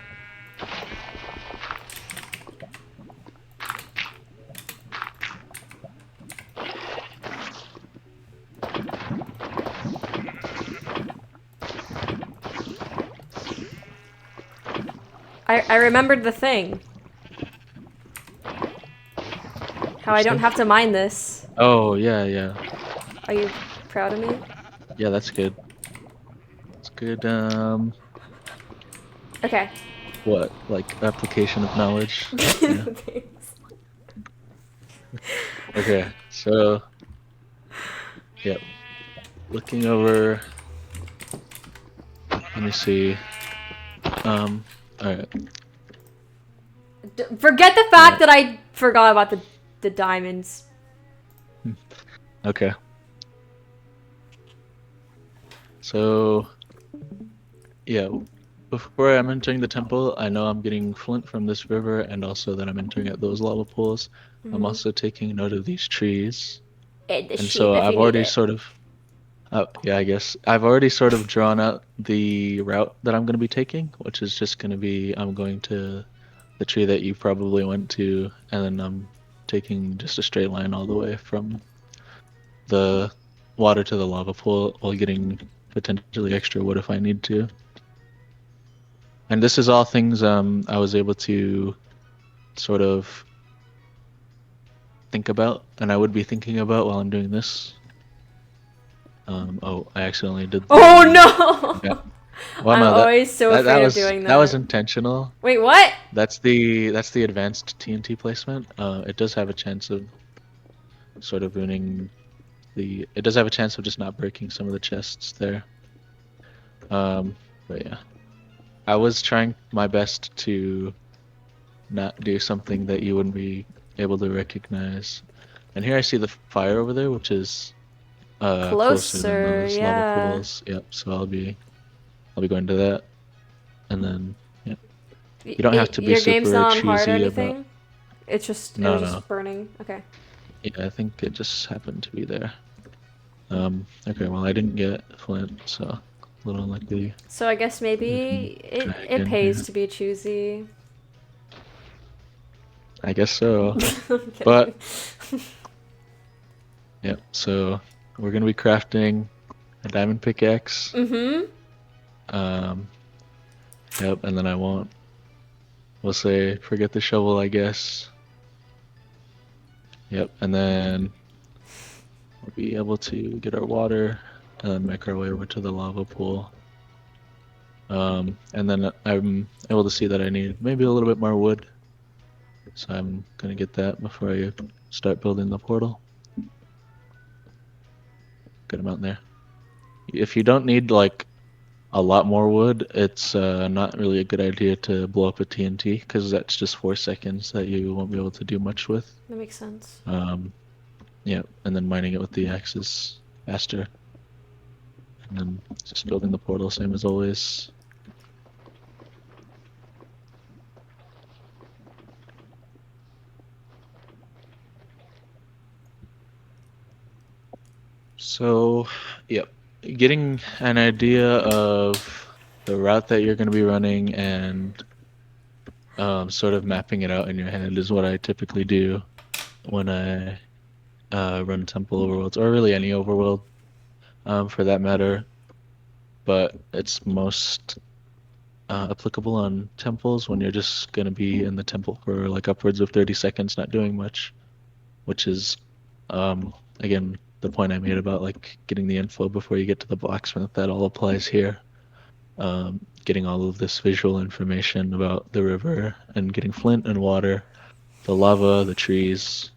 I remembered the thing. How I Which don't thing? have to mind this. Oh, yeah, yeah. Are you proud of me? Yeah, that's good. It's good, Okay. what? Like, application of knowledge? Yeah. Thanks. Okay, so, yep. Looking over, let me see. Alright. Forget the Yeah. fact that I forgot about the diamonds. Okay. So, yeah, before I'm entering the temple, I know I'm getting flint from this river and also that I'm entering at those lava pools. I'm also taking note of these trees. And the And sheep so if I've you need already it. sort of, yeah, I guess I've already sort of drawn out the route that I'm going to be taking, which is just going to be I'm going to the tree that you probably went to, and then I'm taking just a straight line all the way from the water to the lava pool while getting potentially extra wood if I need to. And this is all things I was able to sort of think about, and I would be thinking about while I'm doing this. Oh, I accidentally did Oh the. Yeah. no! Well, I'm no, that always so that that afraid of was doing that was that. intentional. Wait, what? That's the advanced TNT placement. It does have a chance of sort of ruining the. It does have a chance of just not breaking some of the chests there. But yeah, I was trying my best to not do something that you wouldn't be able to recognize. And here I see the fire over there, which is closer than Closer, those lava yeah. pools. Yep. So I'll be going to that, and then yeah. You don't have to be Your game's super not on hard or choosy about. anything? It No, was no. just burning. Okay. Yeah, I think it just happened to be there. Okay, well I didn't get Flint, so a little unlikely So I guess we can maybe try it again pays here. to be choosy. I guess so. I'm kidding. But yeah, so we're gonna be crafting a diamond pickaxe. Mm-hmm. Um, yep, and then we'll say forget the shovel, I guess. Yep, and then we'll be able to get our water and then make our way over to the lava pool. And then I'm able to see that I need maybe a little bit more wood. So I'm gonna get that before I start building the portal. Good amount there. If you don't need like a lot more wood, it's not really a good idea to blow up a TNT because that's just 4 seconds that you won't be able to do much with. That makes sense. Um, yeah, and then mining it with the axe is faster. And then just building the portal, same as always. So, yep, getting an idea of the route that you're going to be running and sort of mapping it out in your head is what I typically do when I run Temple Overworlds, or really any overworld for that matter. But it's most applicable on temples when you're just going to be in the temple for like upwards of 30 seconds, not doing much, which is, again, the point I made about like getting the info before you get to the blacksmith. That all applies here. Getting all of this visual information about the river and getting flint and water, the lava, the trees,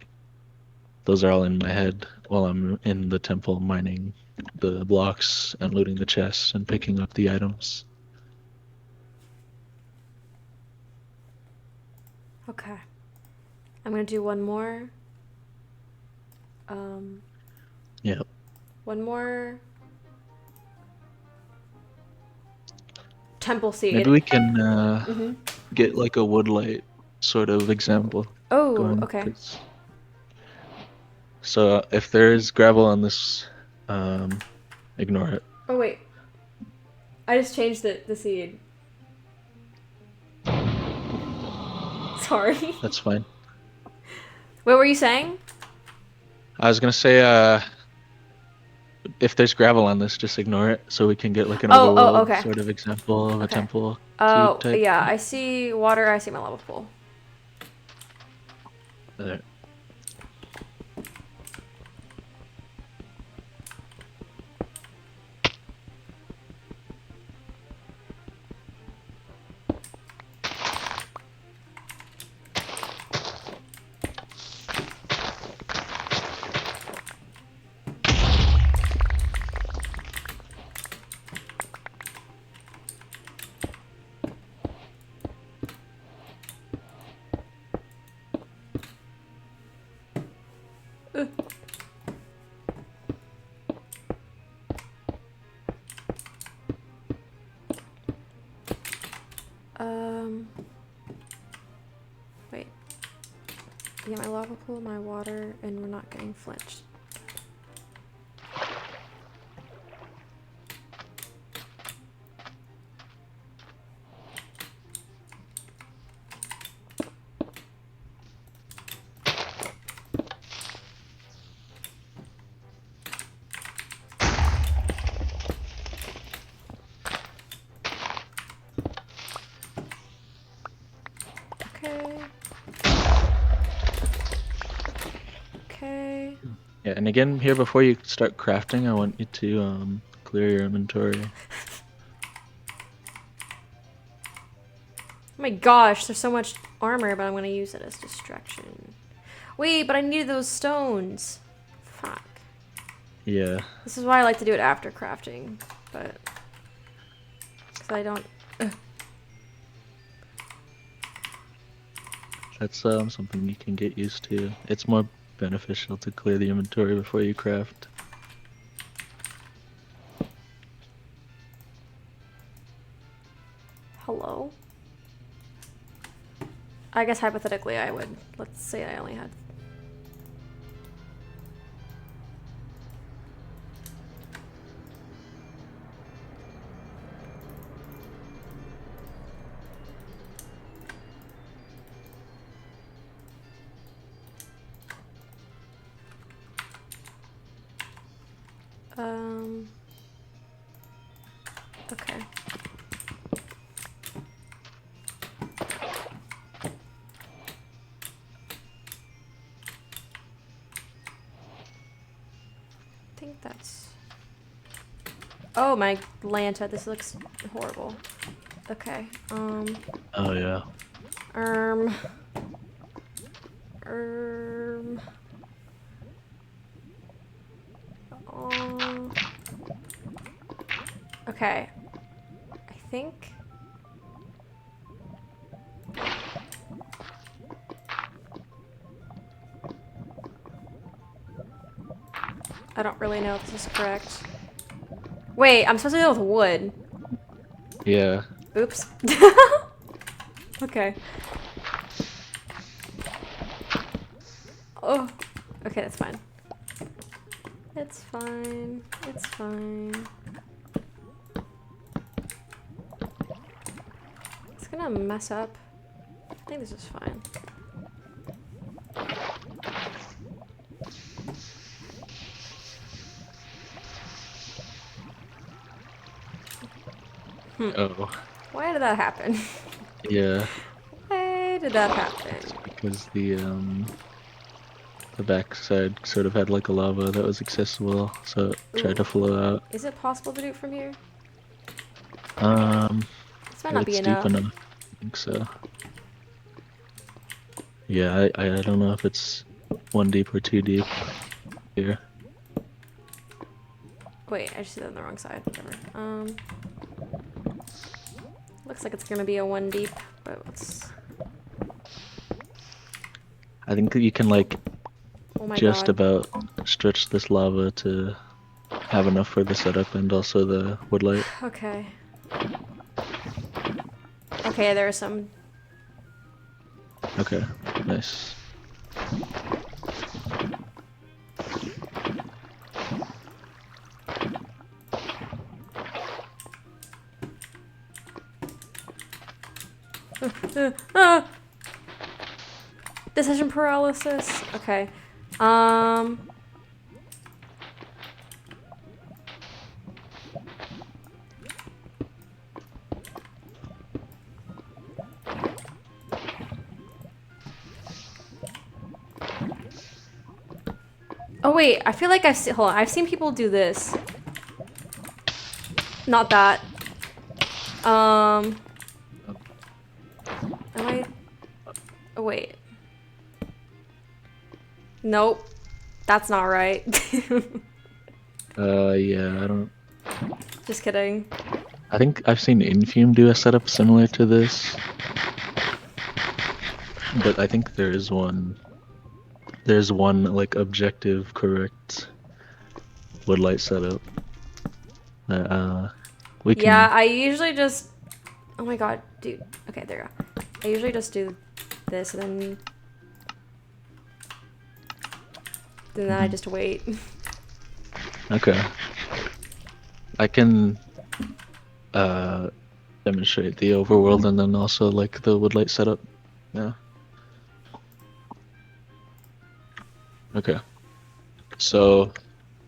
those are all in my head while I'm in the temple mining the blocks and looting the chests and picking up the items. Okay. I'm gonna do one more. Um, Yep. one more temple Maybe seed. we can Mm-hmm. get like a woodlight sort of example Oh, going. okay. So if there's gravel on this, ignore it. Oh wait. I just changed the seed. Sorry. That's fine. What were you saying? I was gonna say, if there's gravel on this, just ignore it, so we can get like an Oh, overworld okay. sort of example of a Okay. temple seed Oh, type. yeah, I see water, I see my lava pool. There. Wait. Yeah, my lava pool, my water, and we're not getting flinched. Okay. Okay. Yeah, and again, here before you start crafting, I want you to clear your inventory. Oh my gosh, there's so much armor, but I'm gonna use it as distraction. Wait, but I needed those stones. Fuck. Yeah, This is why I like to do it after crafting, but... Because I don't... that's something you can get used to. It's more beneficial to clear the inventory before you craft. Hello? I guess hypothetically I would. Let's say I only had... Okay. I think that's... Oh my Lanta, this looks horrible. Okay, Oh yeah. um... Okay. I think... I don't really know if this is correct. Wait, I'm supposed to deal with wood. Yeah. Oops. Okay. Oh. Okay, that's fine. It's fine. It's fine. It's gonna mess up. I think this is fine. Oh. Why did that happen? Yeah. Why did that happen? Because the backside sort of had like a lava that was accessible, so it tried to Ooh. flow out. Is it possible to do it from here? Um, This might if not be it's deep enough. enough, I think so. Yeah, I don't know if it's one deep or two deep here. Wait, I just did it on the wrong side. Whatever. Looks like it's gonna be a one deep, but let's... I think that you can like Oh my just god. about stretch this lava to have enough for the setup and also the woodlight. Okay. Okay, there are some... Okay, nice. Ah! Decision paralysis. Okay. Um. Oh wait, I feel like I've seen. Hold on, I've seen people do this. Not that. Am I? Oh wait. Nope. That's not right. Yeah, I don't. Just kidding. I think I've seen Infume do a setup similar to this, but I think there is one. There's one like objective correct woodlight setup. We Yeah, can. I usually just. Oh my god, dude. Okay, there you go. I usually just do this and then I just wait. Okay. I can demonstrate the overworld and then also like the woodlight setup. Yeah. Okay. So,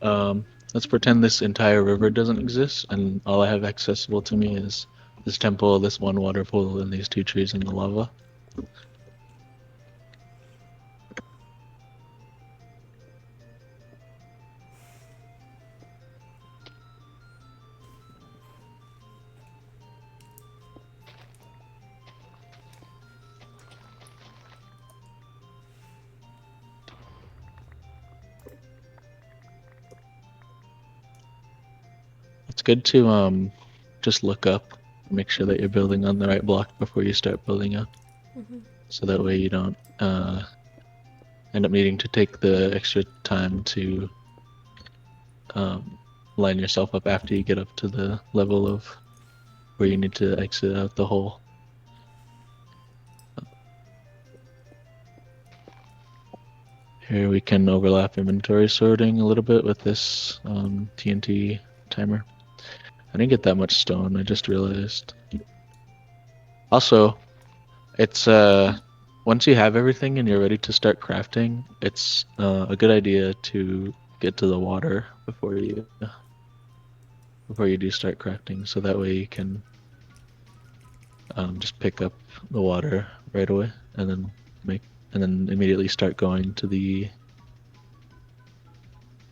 let's pretend this entire river doesn't exist, and all I have accessible to me is this temple, this one water pool, and these two trees and the lava. It's good to just look up, make sure that you're building on the right block before you start building up, so that way you don't end up needing to take the extra time to line yourself up after you get up to the level of where you need to exit out the hole. Here we can overlap inventory sorting a little bit with this TNT timer. I didn't get that much stone, I just realized. Also, it's once you have everything and you're ready to start crafting, it's a good idea to get to the water before you do start crafting, so that way you can just pick up the water right away and then immediately start going to the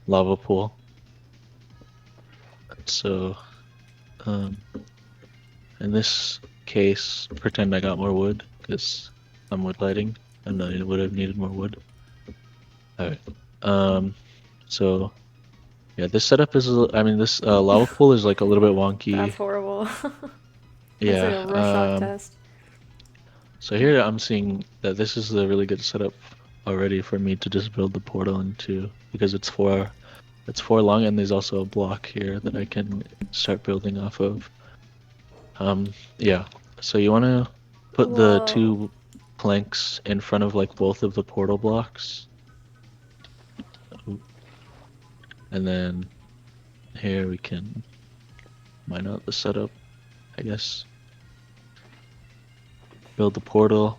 lava pool. So in this case, pretend I got more wood because I'm wood lighting and I would have needed more wood. Alright. So yeah, this setup is, I mean, this lava pool is like a little bit wonky. That's horrible. It's like Yeah. a Rorschach test. So here I'm seeing that this is a really good setup already for me to just build the portal into, because it's four long, and there's also a block here that I can start building off of. Yeah. So you want to put the Whoa. two planks in front of like both of the portal blocks. And then here we can mine out the setup, I guess. Build the portal.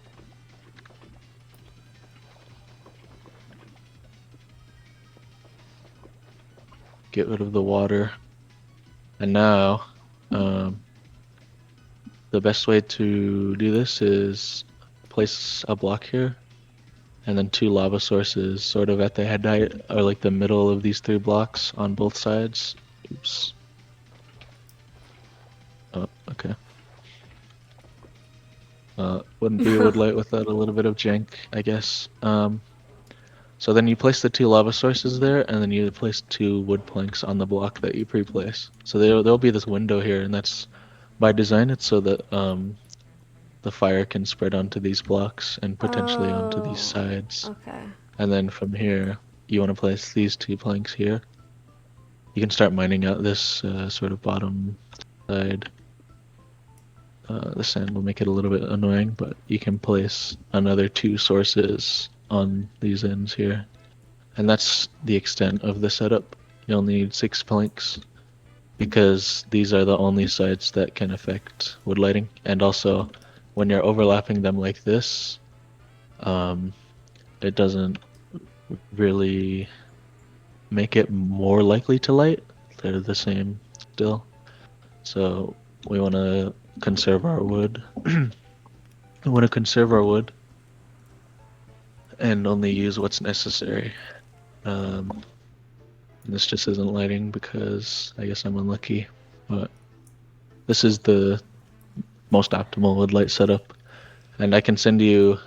Get rid of the water. And now, the best way to do this is place a block here, and then two lava sources sort of at the head height, or like the middle of these three blocks on both sides. Oops. Oh, okay. Wouldn't be a wood light without a little bit of jank, I guess. So then you place the two lava sources there, and then you place two wood planks on the block that you pre-place. So there'll be this window here, and that's by design. It's so that the fire can spread onto these blocks and potentially onto these Oh. sides. Okay. And then from here, you want to place these two planks here. You can start mining out this sort of bottom side. The sand will make it a little bit annoying, but you can place another two sources on these ends here. And that's the extent of the setup. You'll need 6 planks because these are the only sides that can affect wood lighting. And also, when you're overlapping them like this, it doesn't really make it more likely to light. They're the same still. So we want to conserve our wood. We want to conserve our wood and only use what's necessary. This just isn't lighting because I guess I'm unlucky, but this is the most optimal wood light setup. And I can send you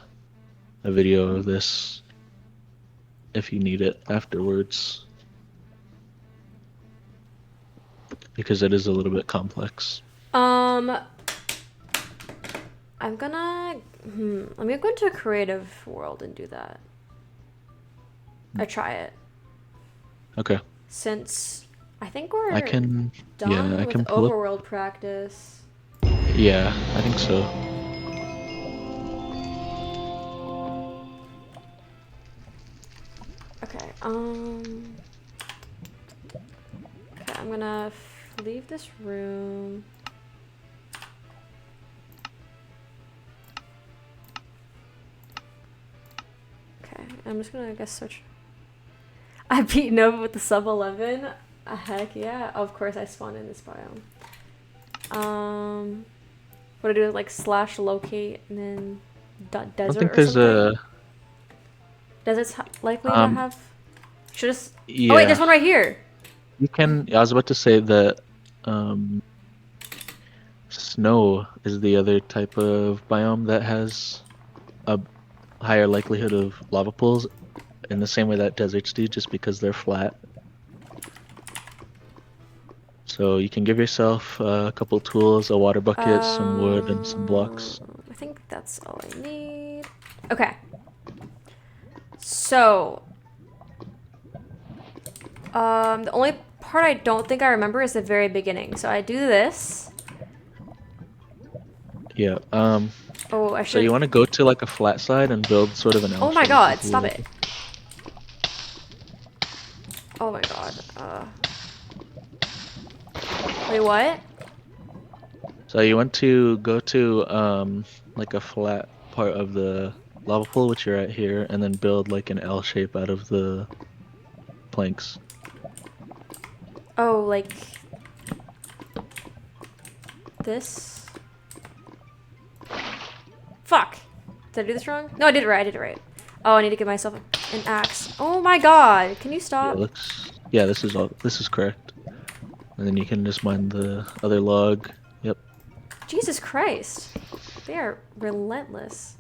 a video of this if you need it afterwards, because it is a little bit complex. I'm gonna let me go into a creative world and do that. I try it. Okay. Since I think we're I can done I with can pull up. overworld practice. Yeah, I think so. Okay, okay, I'm gonna leave this room. Okay, I'm just gonna, I guess, search. I beat Nova with the sub 11. Heck yeah! Of course, I spawned in this biome. What do I do? Like slash locate and then I desert don't think or there's something? a Desert's likely to have. Should just. yeah. Oh wait, there's one right here. You can. I was about to say that snow is the other type of biome that has a higher likelihood of lava pools in the same way that deserts do, just because they're flat. So you can give yourself a couple tools, a water bucket, some wood, and some blocks. I think that's all I need. Okay. So, the only part I don't think I remember is the very beginning. So I do this. Yeah. Oh, I So should. you want to go to like a flat side and build sort of an L Oh my shape god! with Stop wood. it. Oh my god. Wait, what? So you want to go to like a flat part of the lava pool, which you're at here, and then build like an L shape out of the planks. Oh, like this? Fuck! Did I do this wrong? No, I did it right. I did it right. Oh, I need to give myself an axe. Oh my god! Can you stop? Yeah, this is all. This is correct. And then you can just mine the other log. Yep. Jesus Christ. They are relentless.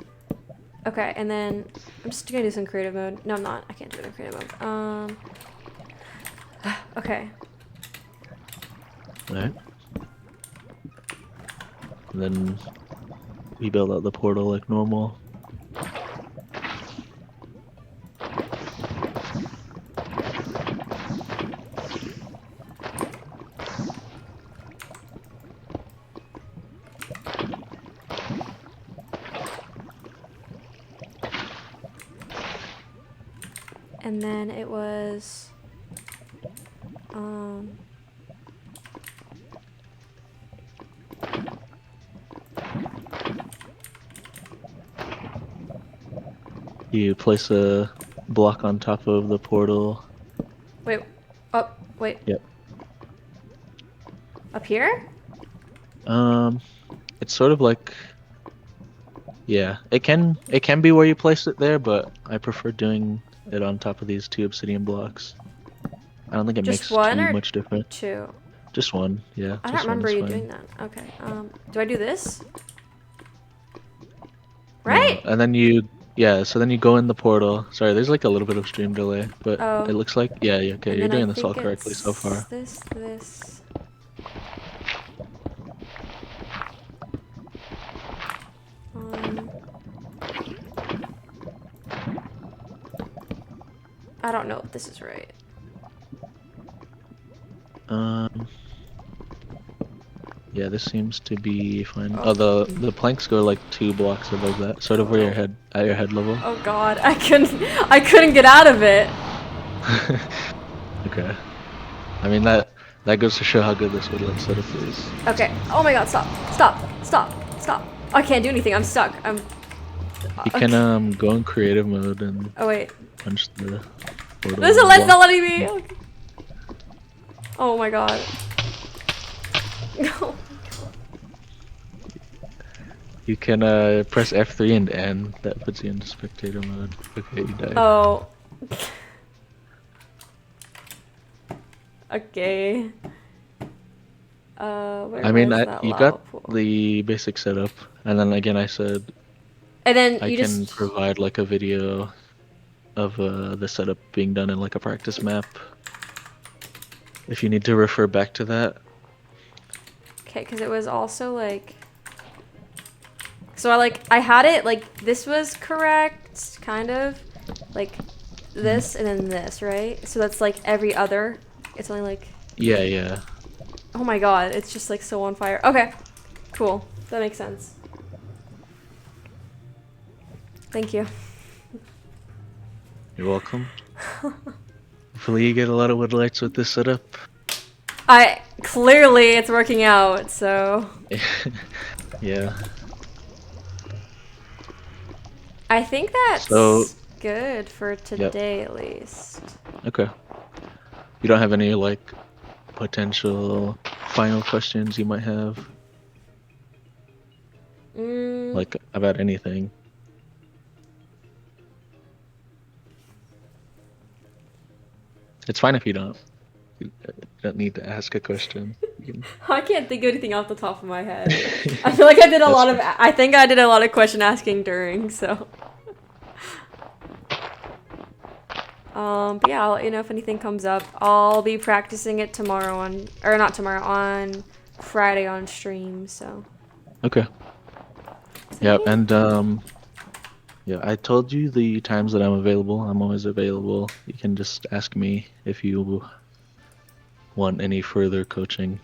Okay, and then I'm just gonna do some creative mode. No, I'm not. I can't do it in creative mode. Okay. Alright. And then we build out the portal like normal. And then it was You place a block on top of the portal. wait. Oh, wait. Yep. Up here? It's sort of like, yeah, it can be where you place it there, but I prefer doing it on top of these 2 obsidian blocks. I don't think it Just makes one too or much difference. 2? Just one, yeah. I don't just one remember is you fine. doing that. Okay. Do I do this? Right? No. And then so then you go in the portal. Sorry, there's like a little bit of stream delay, but Oh. it looks like, yeah, okay, And you're then I doing this all think correctly so it's far. This. I don't know if this is right. Yeah, this seems to be fine. Oh, the planks go like 2 blocks above that, sort of where your head at your head level. Oh god, I couldn't get out of it. Okay. I mean that goes to show how good this woodland setup is. Okay. Oh my god, stop. Stop. Stop. Stop. I can't do anything. I'm stuck. You can go in creative mode and Oh wait. punch the portal. This is block. not letting me. Okay. Oh my god. No. You can press F3 and N. That puts you into spectator mode. Okay, you died. Oh. Okay. Where I mean, was that you lava got pool? the basic setup, and then again I said And then I you can just provide like a video of the setup being done in like a practice map. If you need to refer back to that. okay, because it was also like. So I had it like this was correct, kind of, like this and then this, right? So that's like every other. It's only like. Yeah, yeah. Oh my god, it's just like so on fire. Okay, cool. That makes sense. Thank you. You're welcome. Hopefully you get a lot of woodlights with this setup. Clearly it's working out, so. Yeah. I think that's So, good for today at least. okay. You don't have any like potential final questions you might have, like about anything? It's fine if you don't. You don't need to ask a question. I can't think of anything off the top of my head. I feel like I did a lot of. I think I did a lot of question asking during. So. But yeah, I'll let you know if anything comes up. I'll be practicing it tomorrow or not tomorrow, on Friday on stream. So. Okay. Yeah, and yeah, I told you the times that I'm available. I'm always available. You can just ask me if you want any further coaching.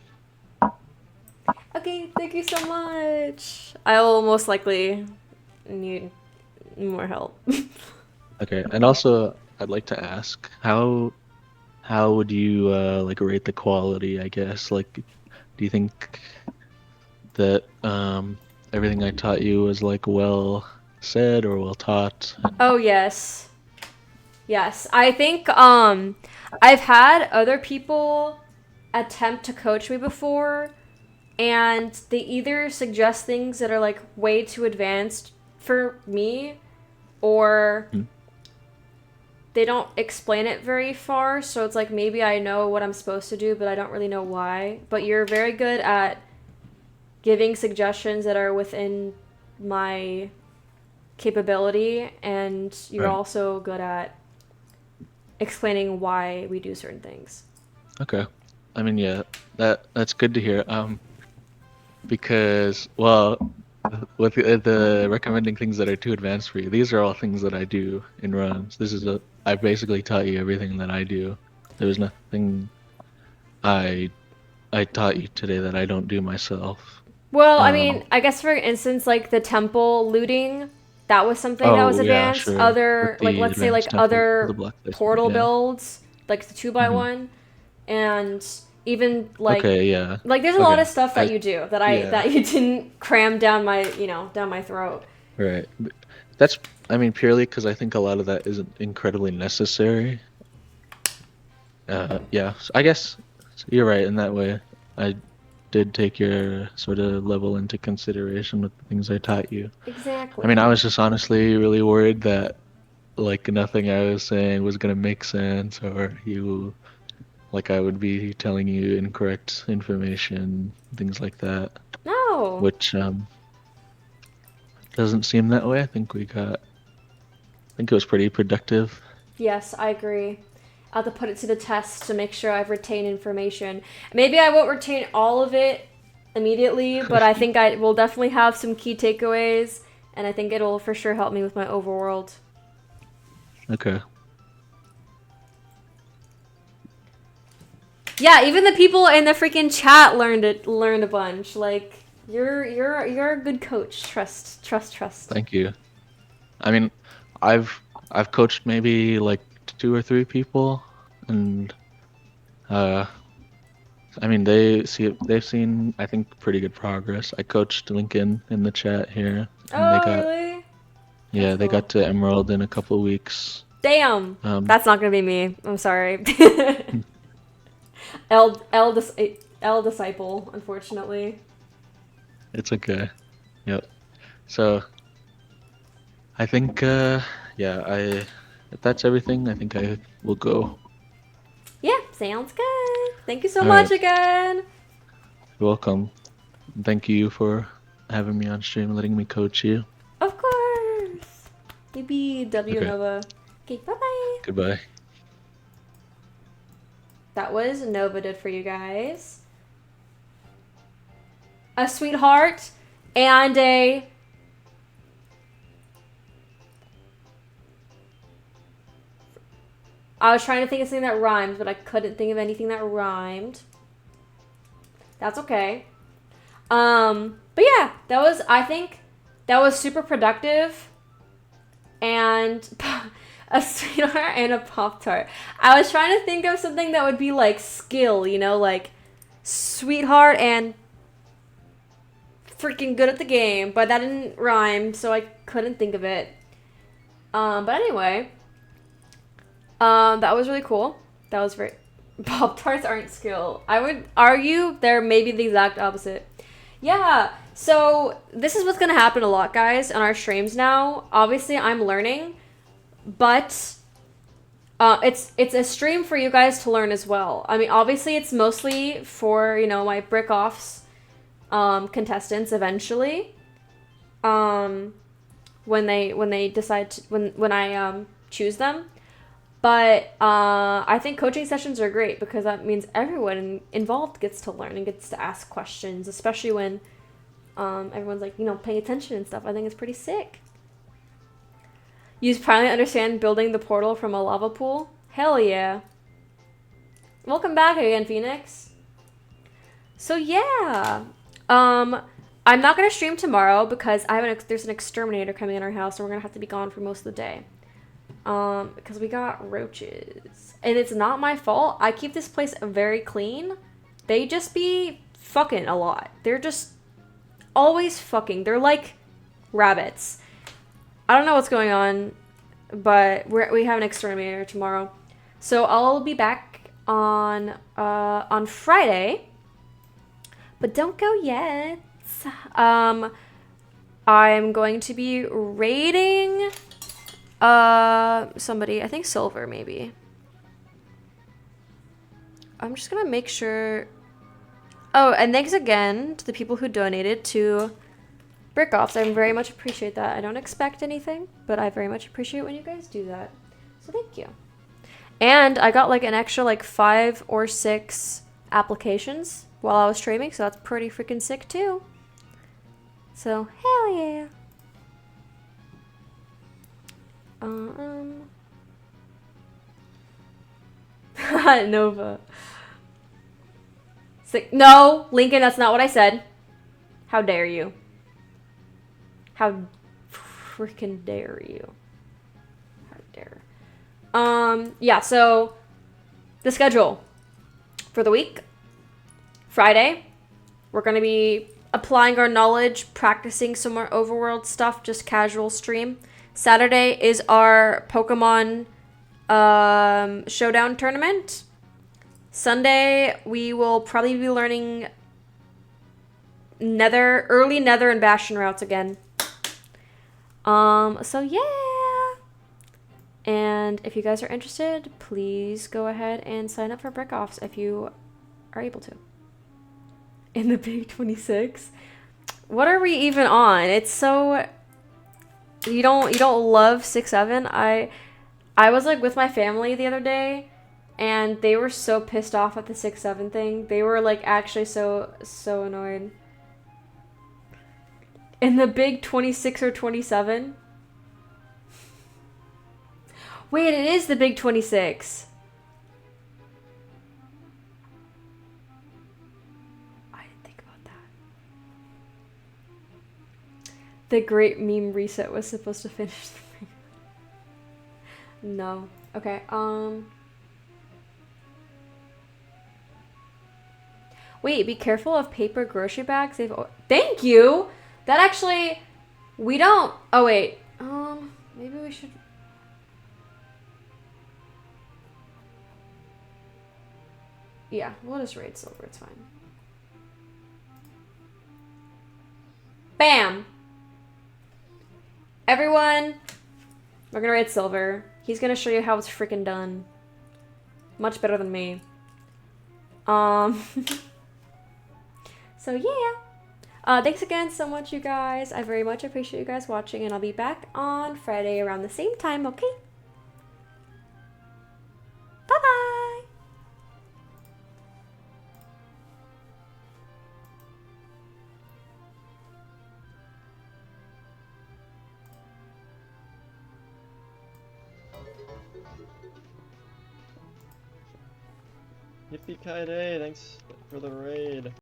Okay, thank you so much. I will most likely need more help. Okay, and also I'd like to ask how would you like rate the quality, I guess? Like, do you think that everything I taught you was like well said or well taught? Oh yes. Yes. I think I've had other people attempt to coach me before, and they either suggest things that are like way too advanced for me, or they don't explain it very far, so it's like maybe I know what I'm supposed to do, but I don't really know why. But you're very good at giving suggestions that are within my capability, and you're also good at explaining why we do certain things. Okay. I mean, yeah, that's good to hear. Because, well, with the recommending things that are too advanced for you, these are all things that I do in runs. I basically taught you everything that I do. There was nothing I taught you today that I don't do myself. Well, I mean, I guess for instance, like the temple looting, that was something that was yeah, advanced. sure. Other, With like, the let's say, like advanced temple, the other block placement, portal yeah. builds, like the 2x1, and even like, Okay, yeah. like there's a lot of stuff that you do that that you didn't cram down my, down my throat. Right. That's, I mean, purely because I think a lot of that isn't incredibly necessary. Yeah, so I guess you're right in that way. I did take your sort of level into consideration with the things I taught you. Exactly. I mean, I was just honestly really worried that like nothing I was saying was gonna make sense, or like I would be telling you incorrect information, things like that. No. Which doesn't seem that way. I think it was pretty productive. Yes, I agree. I'll have to put it to the test to make sure I've retained information. Maybe I won't retain all of it immediately, but I think I will definitely have some key takeaways, and I think it'll for sure help me with my overworld. Okay. Yeah, even the people in the freaking chat learned a bunch. Like, you're a good coach. Trust. Thank you. I mean, I've coached maybe like 2 or 3 people, and I mean they've seen I think pretty good progress. I coached Lincoln in the chat here, and Oh, really? Yeah, That's they cool. got to Emerald in a couple weeks. Damn. Um, That's not gonna be me. I'm sorry. L disciple, unfortunately. it's okay. Yep. So I think, yeah, if that's everything, I think I will go. Yeah, sounds good. Thank you so All much right. again. You're welcome. Thank you for having me on stream, letting me coach you. Of course. You be W Okay. Nova. Okay, bye bye. Goodbye. That was Nova did for you guys. A sweetheart and a. I was trying to think of something that rhymed, but I couldn't think of anything that rhymed. That's okay. But yeah, I think that was super productive. And a sweetheart and a Pop Tart. I was trying to think of something that would be like skill, you know, like sweetheart and freaking good at the game, but that didn't rhyme, so I couldn't think of it. But anyway, that was really cool. That was very. Pop Tarts aren't skill. I would argue they're maybe the exact opposite. Yeah, so this is what's gonna happen a lot, guys, on our streams now. Obviously, I'm learning, but it's a stream for you guys to learn as well. I mean, obviously, it's mostly for my BRICKOFFS contestants eventually. When they decide to, when I choose them. But I think coaching sessions are great because that means everyone involved gets to learn and gets to ask questions, especially when everyone's like, paying attention and stuff. I think it's pretty sick. You finally understand building the portal from a lava pool? Hell yeah. Welcome back again, Phoenix. So yeah. I'm not going to stream tomorrow because there's an exterminator coming in our house and we're going to have to be gone for most of the day. Because we got roaches. And it's not my fault. I keep this place very clean. They just be fucking a lot. They're just always fucking. They're like rabbits. I don't know what's going on, but we have an exterminator tomorrow. So I'll be back on Friday. But don't go yet. I'm going to be raiding somebody, I think Silver maybe. I'm just gonna make sure. Oh, and thanks again to the people who donated to BRICKOFFS. I very much appreciate that. I don't expect anything, but I very much appreciate when you guys do that. So thank you. And I got like an extra like 5 or 6 applications while I was streaming, so that's pretty freaking sick too. So hell yeah. Nova. No, Lincoln, that's not what I said. How dare you? How freaking dare you? How dare. Yeah, so the schedule for the week. Friday, we're going to be applying our knowledge, practicing some more overworld stuff, just casual stream. Saturday is our Pokemon showdown tournament. Sunday, we will probably be learning early Nether and Bastion routes again. So yeah. And if you guys are interested, please go ahead and sign up for BRICKOFFS if you are able to. In the Big 26? What are we even on? It's so... You don't love 6-7? I was like with my family the other day and they were so pissed off at the 6-7 thing. They were like actually so annoyed. In the Big 26 or 27? Wait, it is the Big 26. I didn't think about that. The Great Meme Reset was supposed to finish the thing. No. Okay, Wait, be careful of paper grocery bags. Thank you! That actually... We don't... Oh, wait. Maybe we should. Yeah, we'll just raid silver. It's fine. Bam! Everyone, we're gonna raid silver. He's gonna show you how it's freaking done. Much better than me. So yeah. Thanks again so much, you guys. I very much appreciate you guys watching, and I'll be back on Friday around the same time, okay? Bye-bye! Yippee-ki-yay, thanks for the raid.